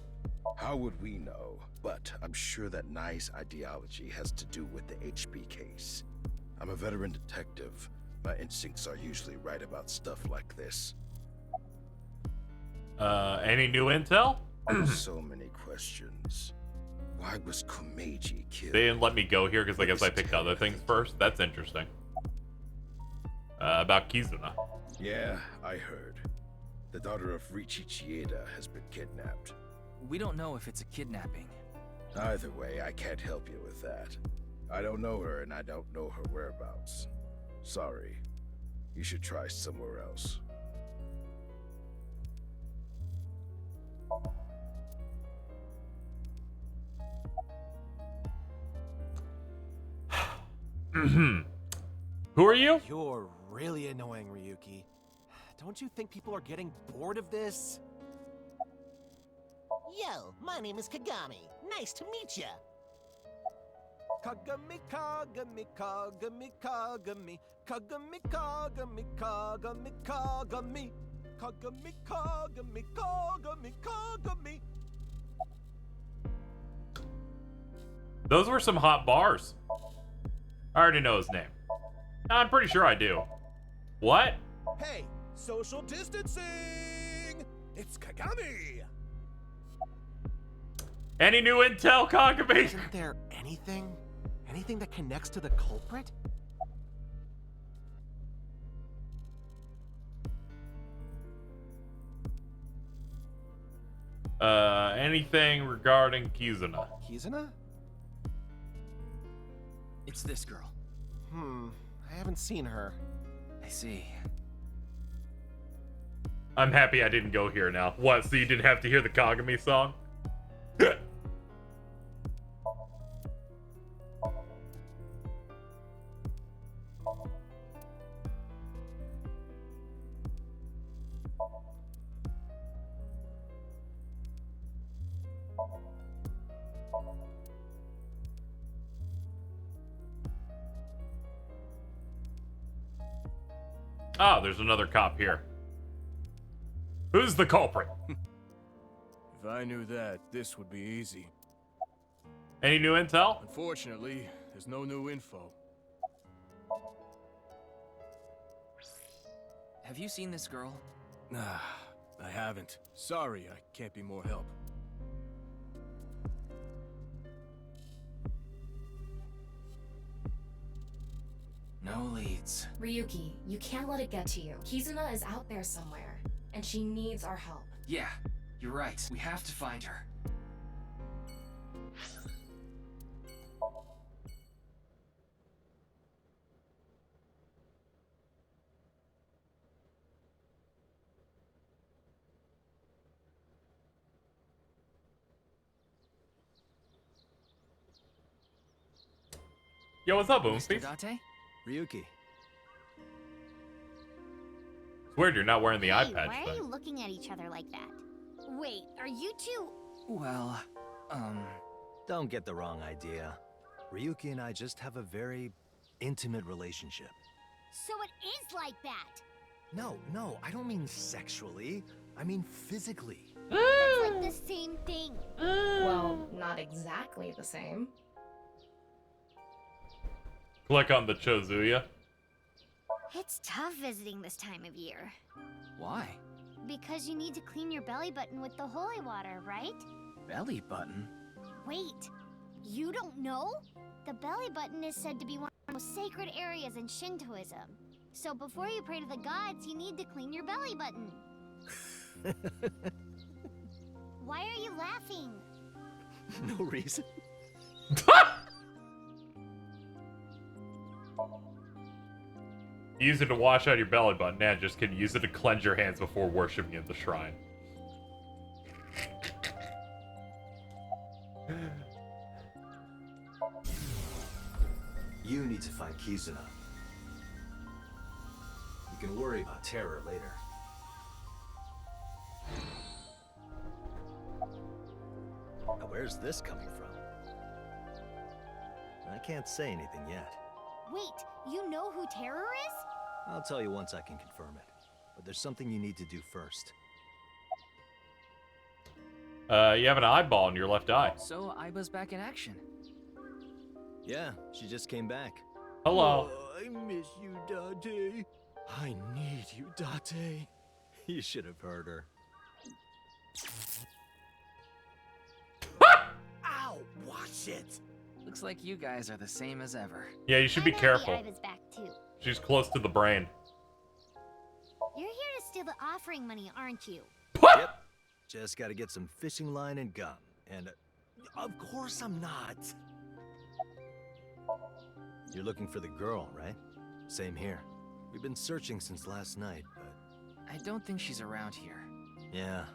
How would we know? But I'm sure that Nye's ideology has to do with the HB case. I'm a veteran detective. My instincts are usually right about stuff like this. Any new intel? So many questions. Why was Kumeji killed? They didn't let me go here because I guess I picked other things first. That's interesting. About Kizuna. Yeah, I heard. The daughter of Riichi Chieda has been kidnapped. We don't know if it's a kidnapping. Either way, I can't help you with that. I don't know her and I don't know her whereabouts. Sorry. You should try somewhere else. Who are you? You're really annoying, Ryoki. Don't you think people are getting bored of this? Yo, my name is Kagami. Nice to meet ya. Kagami, Kagami, Kagami, Kagami, Kagami, Kagami, Kagami, Kagami, Kagami, Kagami, Kagami, Kagami. Those were some hot bars. I already know his name. I'm pretty sure I do. What? Hey, social distancing! It's Kagami! Any new intel, Kagami? Isn't there anything that connects to the culprit? Anything regarding Kizuna? Kizuna? It's this girl. I haven't seen her. I see. I'm happy I didn't go here now. What, so you didn't have to hear the Kagami song? Ah, there's another cop here. Who's the culprit? If I knew that, this would be easy. Any new intel? Unfortunately, there's no new info. Have you seen this girl? Nah, I haven't. Sorry, I can't be more help. No leads. Ryoki, you can't let it get to you. Kizuna is out there somewhere, and she needs our help. Yeah, you're right. We have to find her. Yo, what's up, Mr. Boomface? Date? Ryoki. It's weird you're not wearing the eye Hey, patch why are thing. you looking at each other like that? Wait, are you two? Well, Don't get the wrong idea. Ryoki and I just have a very intimate relationship. So it is like that. No, I don't mean sexually. I mean physically. That's like the same thing. Well, not exactly the same. Click on the Chozuya. It's tough visiting this time of year. why? Because you need to clean your belly button with the holy water, right? Belly button? Wait, you don't know? The belly button is said to be one of the most sacred areas in Shintoism. So before you pray to the gods, you need to clean your belly button. Why are you laughing? No reason. Use it to wash out your belly button. Nah, just kidding. Use it to cleanse your hands before worshiping at the shrine. You need to find Kizuna. You can worry about terror later. Now, where's this coming from? I can't say anything yet. Wait, you know who Terror is? I'll tell you once I can confirm it. But there's something you need to do first. You have an eyeball in your left eye. So Aiba's back in action. Yeah, she just came back. Hello. Oh, I miss you, Date. I need you, Date. You should have heard her. Ow! Watch it! Looks like you guys are the same as ever. Yeah, you should be careful. Aiba's back too. She's close to the brain. You're here to steal the offering money, aren't you? Yep. Just gotta get some fishing line and gun. And Of course I'm not. you're looking for the girl, right? Same here. We've been searching since last night, but... I don't think she's around here. yeah.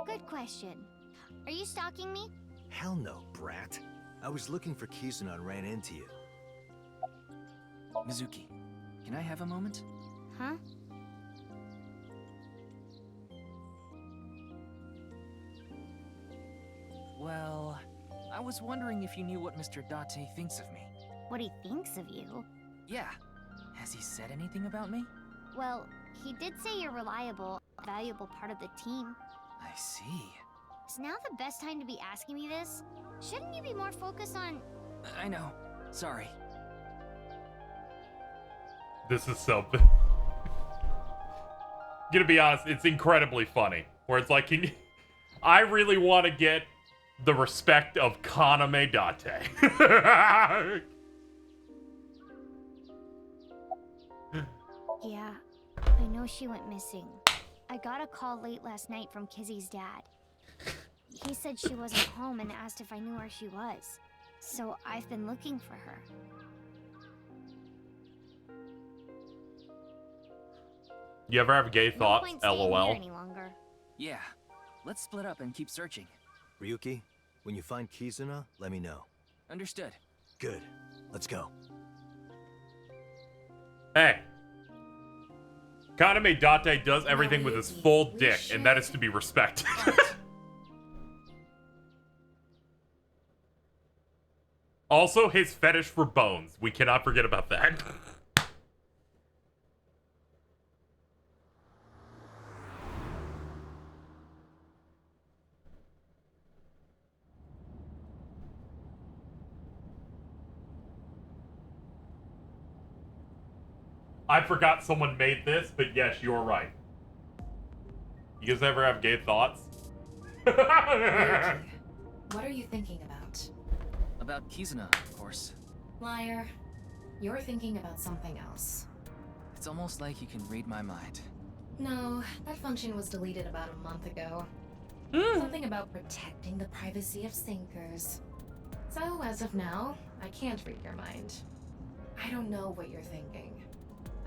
Good question. Are you stalking me? Hell no, brat. I was looking for Kizuna and ran into you. Mizuki, can I have a moment? Huh? Well, I was wondering if you knew what Mr. Date thinks of me. What he thinks of you? Yeah. Has he said anything about me? Well, he did say you're reliable, a valuable part of the team. I see. Is now the best time to be asking me this? Shouldn't you be more focused on... I know. Sorry. This is something. Gonna be honest, it's incredibly funny. Where it's like, I really want to get the respect of Kaname Date. Yeah, I know she went missing. I got a call late last night from Kizzy's dad. He said she wasn't home and asked if I knew where she was. So I've been looking for her. You ever have gay thoughts? No point staying LOL. here any longer. Yeah. Let's split up and keep searching. Ryoki, when you find Kizuna, let me know. Understood. Good. Let's go. Hey. Kaname Date does everything with his full dick, and that is to be respected. Also, his fetish for bones. We cannot forget about that. I forgot someone made this, but yes, you're right. You guys ever have gay thoughts? Yuki, what are you thinking about? About Kizuna, of course. Liar. You're thinking about something else. It's almost like you can read my mind. No, that function was deleted about a month ago. Something about protecting the privacy of sinkers. So, as of now, I can't read your mind. I don't know what you're thinking.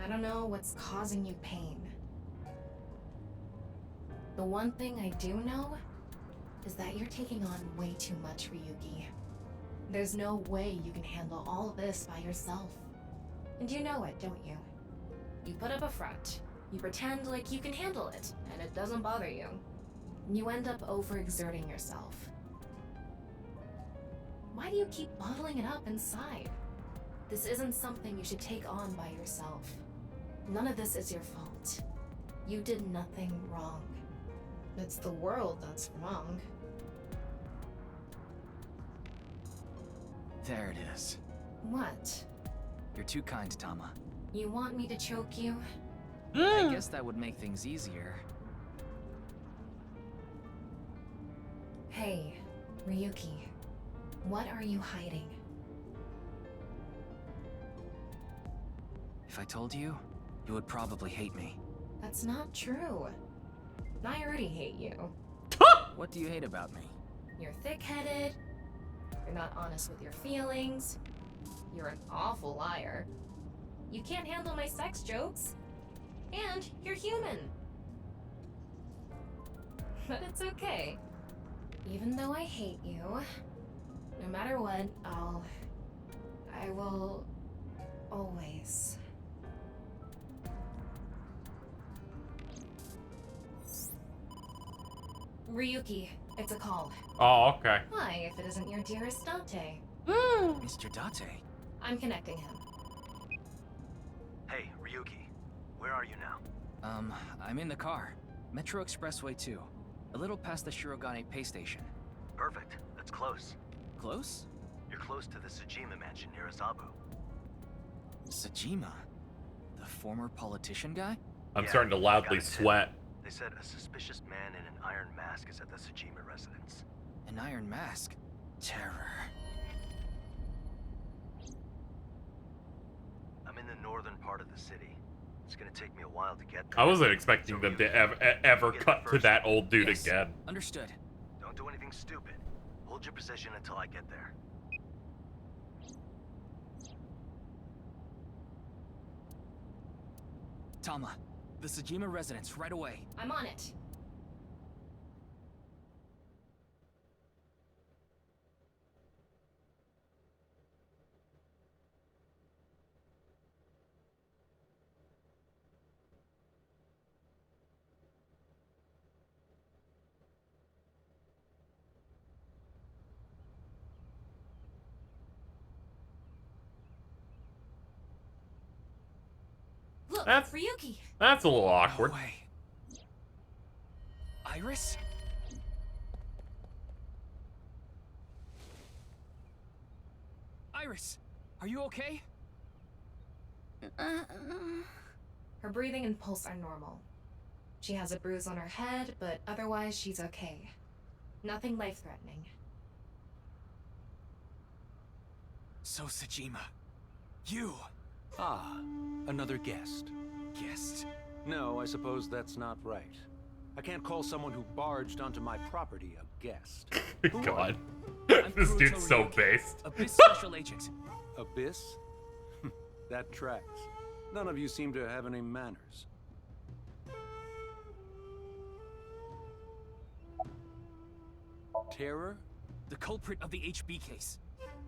I don't know what's causing you pain. The one thing I do know is that you're taking on way too much, Ryoki. There's no way you can handle all of this by yourself. And you know it, don't you? You put up a front. You pretend like you can handle it, and it doesn't bother you. You end up overexerting yourself. Why do you keep bottling it up inside? This isn't something you should take on by yourself. None of this is your fault. You did nothing wrong. It's the world that's wrong. There it is. What? You're too kind, Tama. You want me to choke you? I guess that would make things easier. Hey, Ryoki. What are you hiding? If I told you, you would probably hate me. That's not true. I already hate you. What do you hate about me? You're thick-headed. You're not honest with your feelings. You're an awful liar. You can't handle my sex jokes. And you're human. But it's okay. Even though I hate you, no matter what, I will always. Ryoki, it's a call. Oh, okay. Why, if it isn't your dearest Date? Mr. Date? I'm connecting him. Hey, Ryoki. Where are you now? I'm in the car. Metro Expressway 2. A little past the Shirogane pay station. Perfect. That's close. Close? You're close to the Tsujima mansion near Azabu. Tsujima? The former politician guy? I'm starting to loudly sweat. They said a suspicious man in an iron mask is at the Tsujima residence. An iron mask? Terror. I'm in the northern part of the city. It's gonna take me a while to get there. I wasn't expecting them to ever cut to that old dude again. Understood. Don't do anything stupid. Hold your position until I get there. Tama, the Tsujima residence, right away. I'm on it. Look, Ryoki. That's a little awkward. No way. Iris? Iris, are you okay? Her breathing and pulse are normal. She has a bruise on her head, but otherwise she's okay. Nothing life-threatening. So, Tsujima, you... Ah, another guest. Guest? No, I suppose that's not right. I can't call someone who barged onto my property a guest. God. This dude's so based. Abyss Special Agent. Abyss? That tracks. None of you seem to have any manners. Terror? The culprit of the HB case.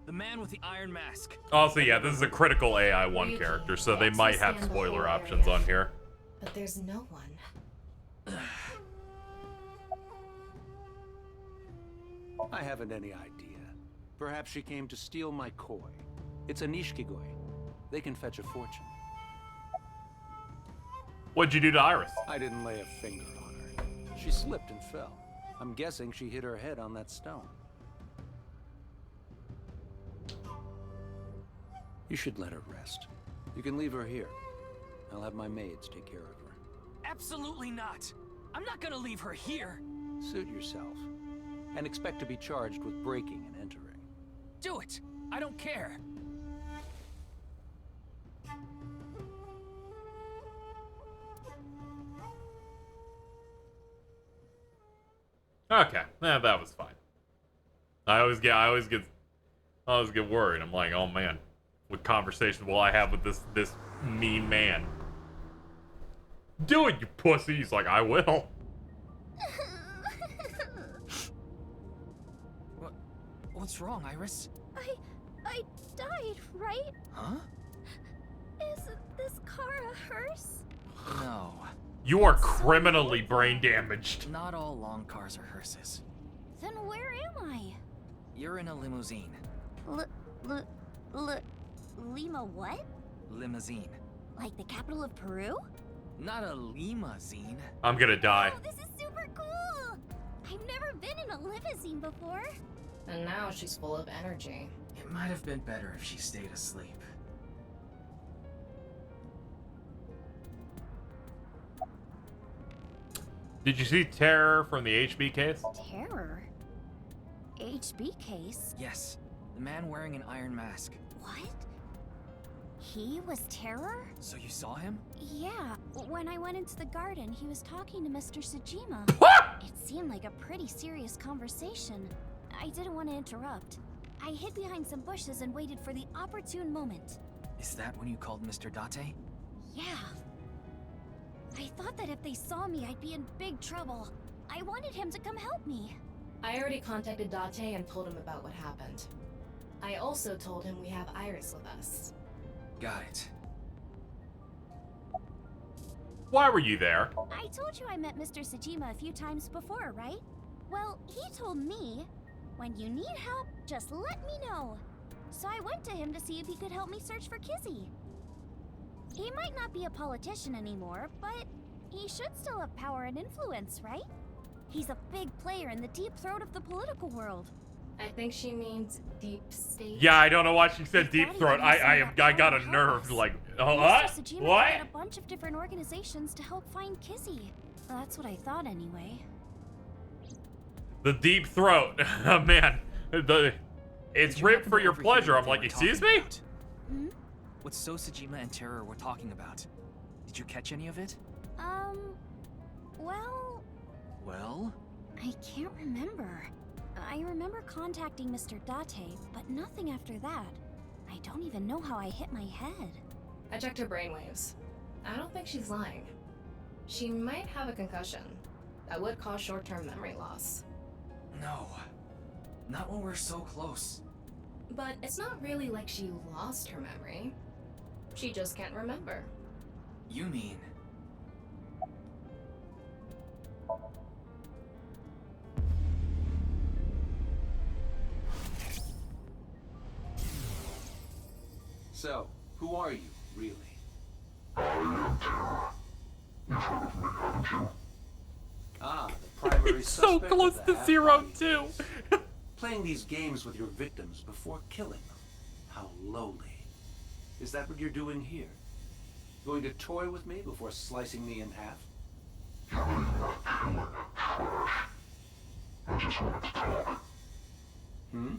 The man with the iron mask. Also, yeah, this is a critical AI1 character, so they might have spoiler options on here. But there's no one. I haven't any idea. Perhaps she came to steal my koi. It's a nishikigoi. They can fetch a fortune. What'd you do to Iris? I didn't lay a finger on her. She slipped and fell. I'm guessing she hit her head on that stone. You should let her rest. You can leave her here. I'll have my maids take care of her. Absolutely not. I'm not gonna leave her here. Suit yourself. And expect to be charged with breaking and entering. Do it. I don't care. Okay, that was fine. I always get worried. I'm like, oh man, what conversation will I have with this mean man? Do it, you pussy. He's like, I will. What's wrong, Iris? I died, right? Huh? Is this car a hearse? No. You are criminally brain damaged. Not all long cars are hearses. Then where am I? You're in a limousine. Lima what? Limousine. Like the capital of Peru? Not a limousine. I'm gonna die. Oh, this is super cool! I've never been in a limousine before. And now she's full of energy. It might have been better if she stayed asleep. Did you see Terror from the HB case? Terror? HB case? Yes. The man wearing an iron mask. What? He was Terror? So you saw him? Yeah. When I went into the garden, he was talking to Mr. Sejima. It seemed like a pretty serious conversation. I didn't want to interrupt. I hid behind some bushes and waited for the opportune moment. Is that when you called Mr. Date? Yeah. I thought that if they saw me, I'd be in big trouble. I wanted him to come help me. I already contacted Date and told him about what happened. I also told him we have Iris with us. Got it. Why were you there? I told you I met Mr. Sejima a few times before, right? Well, he told me, when you need help, just let me know. So I went to him to see if he could help me search for Kizzy. He might not be a politician anymore, but he should still have power and influence, right? He's a big player in the deep throat of the political world. I think she means deep state. Yeah, I don't know why she said deep throat. I got a nerve like, what? Mr. Sejima What? had a bunch of different organizations to help find Kizzy. That's what I thought anyway. The deep throat. Man, it's ripped for your pleasure. I'm like, excuse me? Hmm? What Sejima and Terror were talking about. Did you catch any of it? Well... Well? I can't remember. I remember contacting Mr. Date, but nothing after that. I don't even know how I hit my head. I checked her brainwaves. I don't think she's lying. She might have a concussion. That would cause short-term memory loss. No. Not when we're so close. But it's not really like she lost her memory. She just can't remember. You mean... So, who are you, really? I am Terror. You've heard of me, haven't you? Ah, the primary It's so suspect close of the to Zero, half-bodies. too. Playing these games with your victims before killing them. How lowly. Is that what you're doing here? Going to toy with me before slicing me in half? Killing, trash. I just wanted to talk. Hmm?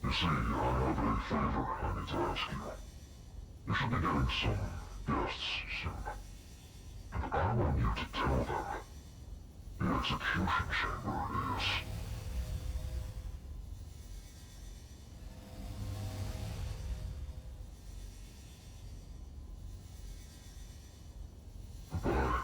You see, I have a favor I need to ask you. You should be getting some guests soon. And I want you to tell them the execution chamber is... Goodbye.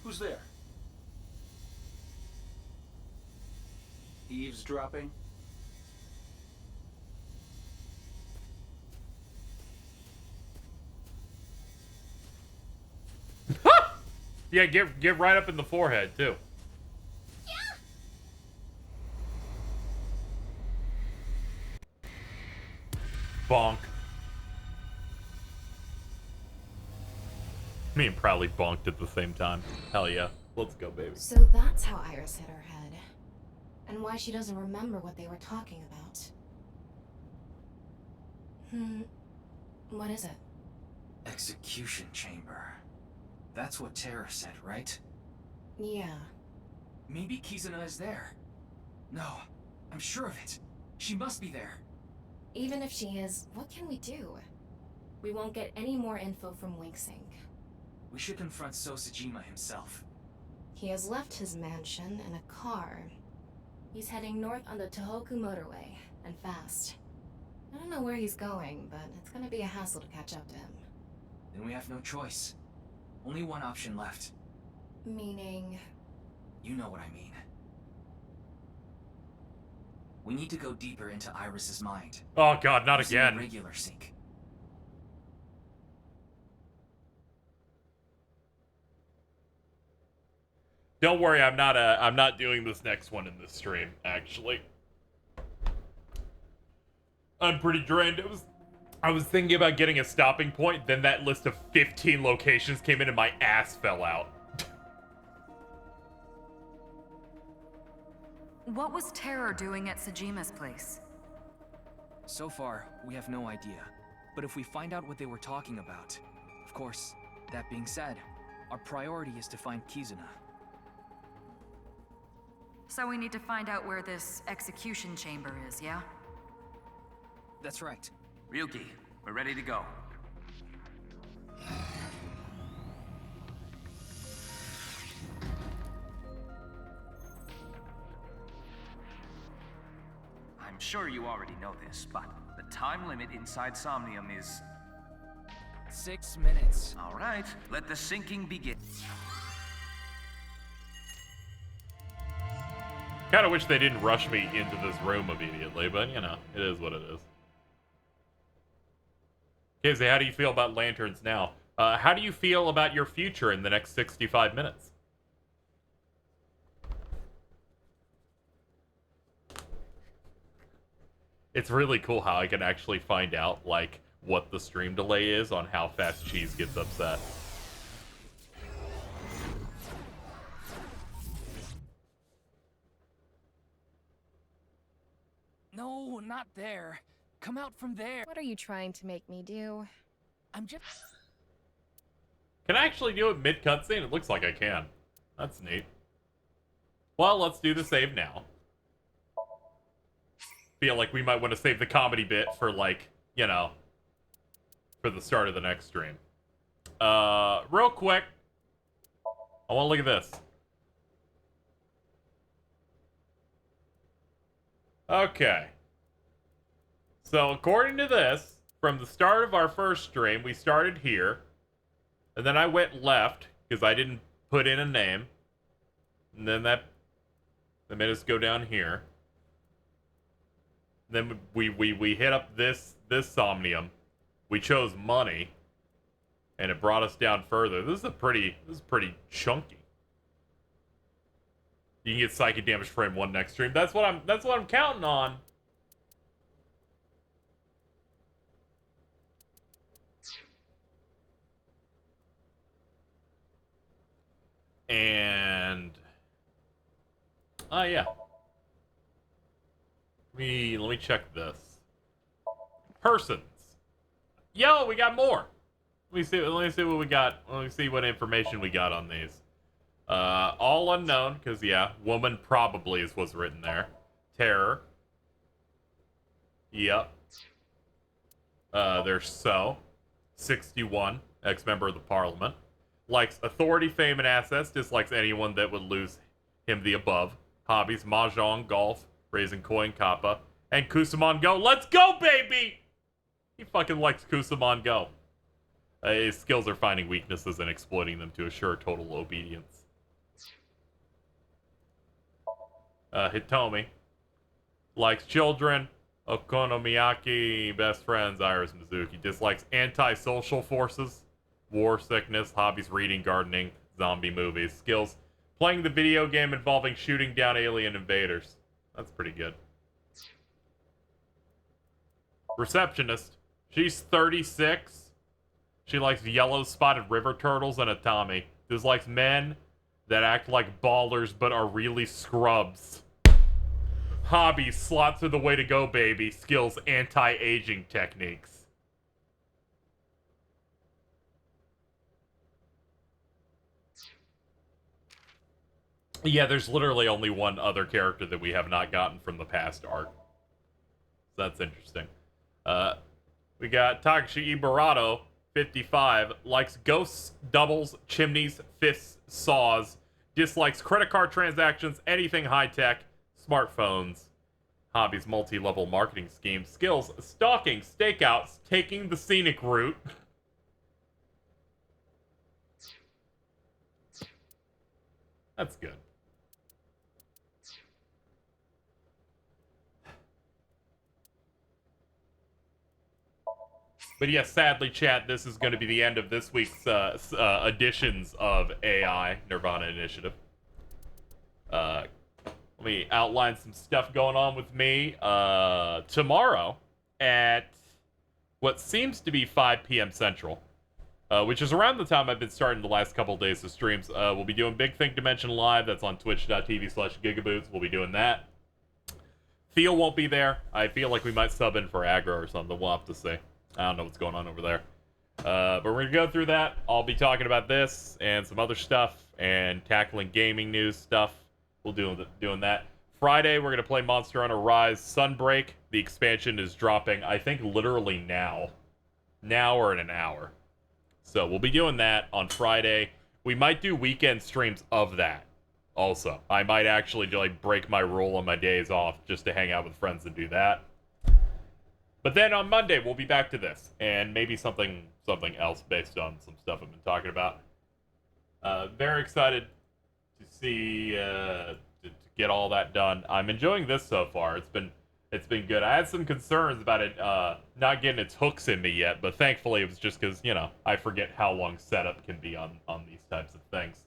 Who's there? Eavesdropping? Yeah, get right up in the forehead, too. Bonk. Me and Proudly bonked at the same time. Hell yeah. Let's go, baby. So that's how Iris hit her head. And why she doesn't remember what they were talking about. What is it? Execution chamber. That's what Terror said, right? Yeah. Maybe Kizuna is there. No, I'm sure of it. She must be there. Even if she is, what can we do? We won't get any more info from Wink Sync. We should confront Sosajima himself. He has left his mansion in a car. He's heading north on the Tohoku motorway, and fast. I don't know where he's going, but it's gonna be a hassle to catch up to him. Then we have no choice. Only one option left. Meaning? You know what I mean. We need to go deeper into Iris's mind. Oh god, not Using again. a regular sync. Don't worry, I'm not doing this next one in this stream, actually. I'm pretty drained. I was thinking about getting a stopping point, then that list of 15 locations came in and my ass fell out. What was Terror doing at Sajima's place? So far, we have no idea. But if we find out what they were talking about, of course, that being said, our priority is to find Kizuna. So we need to find out where this execution chamber is, yeah? That's right. Ryoki, we're ready to go. I'm sure you already know this, but the time limit inside Somnium is... 6 minutes. All right, let the sinking begin. Kind of wish they didn't rush me into this room immediately, but you know, it is what it is. Casey, how do you feel about lanterns now? How do you feel about your future in the next 65 minutes? It's really cool how I can actually find out, like, what the stream delay is on how fast Cheese gets upset. No, not there. Come out from there. What are you trying to make me do? I'm just... Can I actually do it mid-cutscene? It looks like I can. That's neat. Well, let's do the save now. Feel like we might want to save the comedy bit for, like, you know, for the start of the next stream. Real quick, I want to look at this. Okay. So, according to this, from the start of our first stream, we started here. And then I went left, because I didn't put in a name. And then that made us go down here. Then we hit up this Somnium. We chose money. And it brought us down further. This is pretty chunky. You can get psychic damage frame 1 next stream. That's what I'm counting on. And yeah. Let me check this. Persons. Yo, we got more. Let me see what we got. Let me see what information we got on these. All unknown, because yeah, woman probably is what's written there. Terror. Yep. There's 61, ex-member of the parliament. Likes authority, fame, and assets. Dislikes anyone that would lose him the above. Hobbies, mahjong, golf, raising coin, kappa, and Kusamon Go. Let's go, baby! He fucking likes Kusamon Go. His skills are finding weaknesses and exploiting them to assure total obedience. Hitomi. Likes children. Okonomiyaki. Best friends. Iris Mizuki. Dislikes anti-social forces. War, sickness. Hobbies, reading, gardening. Zombie movies. Skills. Playing the video game involving shooting down alien invaders. That's pretty good. Receptionist. She's 36. She likes yellow spotted river turtles and Atami. Dislikes men that act like ballers but are really scrubs. Hobbies, slots are the way to go, baby. Skills, anti-aging techniques. Yeah, there's literally only one other character that we have not gotten from the past arc. So that's interesting. We got Takashi Ibarato, 55 likes ghosts, doubles, chimneys, fists, saws, dislikes credit card transactions, anything high-tech, smartphones, hobbies, multi-level marketing schemes, skills, stalking, stakeouts, taking the scenic route. That's good. But yes, sadly, chat, this is going to be the end of this week's editions of AI, Nirvana Initiative. Let me outline some stuff going on with me. Tomorrow at what seems to be 5 p.m. Central, which is around the time I've been starting the last couple of days of streams, we'll be doing Big Think Dimension Live. That's on twitch.tv/gigaboots. We'll be doing that. Theo won't be there. I feel like we might sub in for aggro or something. We'll have to see. I don't know what's going on over there. But we're going to go through that. I'll be talking about this and some other stuff and tackling gaming news stuff. We'll do doing that. Friday, we're going to play Monster Hunter Rise Sunbreak. The expansion is dropping, I think, literally now. Now or in an hour. So we'll be doing that on Friday. We might do weekend streams of that also. I might actually like break my rule on my days off just to hang out with friends and do that. But then on Monday, we'll be back to this, and maybe something else based on some stuff I've been talking about. Very excited to see to get all that done. I'm enjoying this so far. It's been good. I had some concerns about it not getting its hooks in me yet, but thankfully it was just because, you know, I forget how long setup can be on these types of things.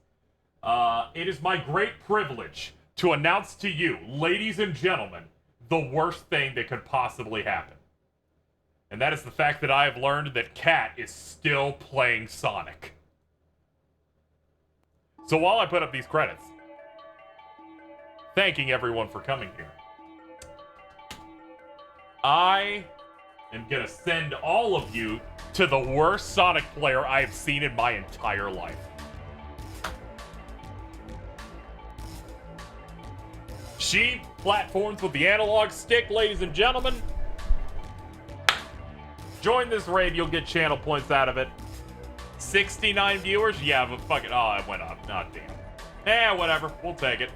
It is my great privilege to announce to you, ladies and gentlemen, the worst thing that could possibly happen. And that is the fact that I have learned that Kat is still playing Sonic. So while I put up these credits, thanking everyone for coming here, I am going to send all of you to the worst Sonic player I have seen in my entire life. She platforms with the analog stick, ladies and gentlemen. Join this raid, you'll get channel points out of it. 69 viewers? Yeah, but fuck it. Oh, it went up. Oh, damn. Eh, whatever. We'll take it.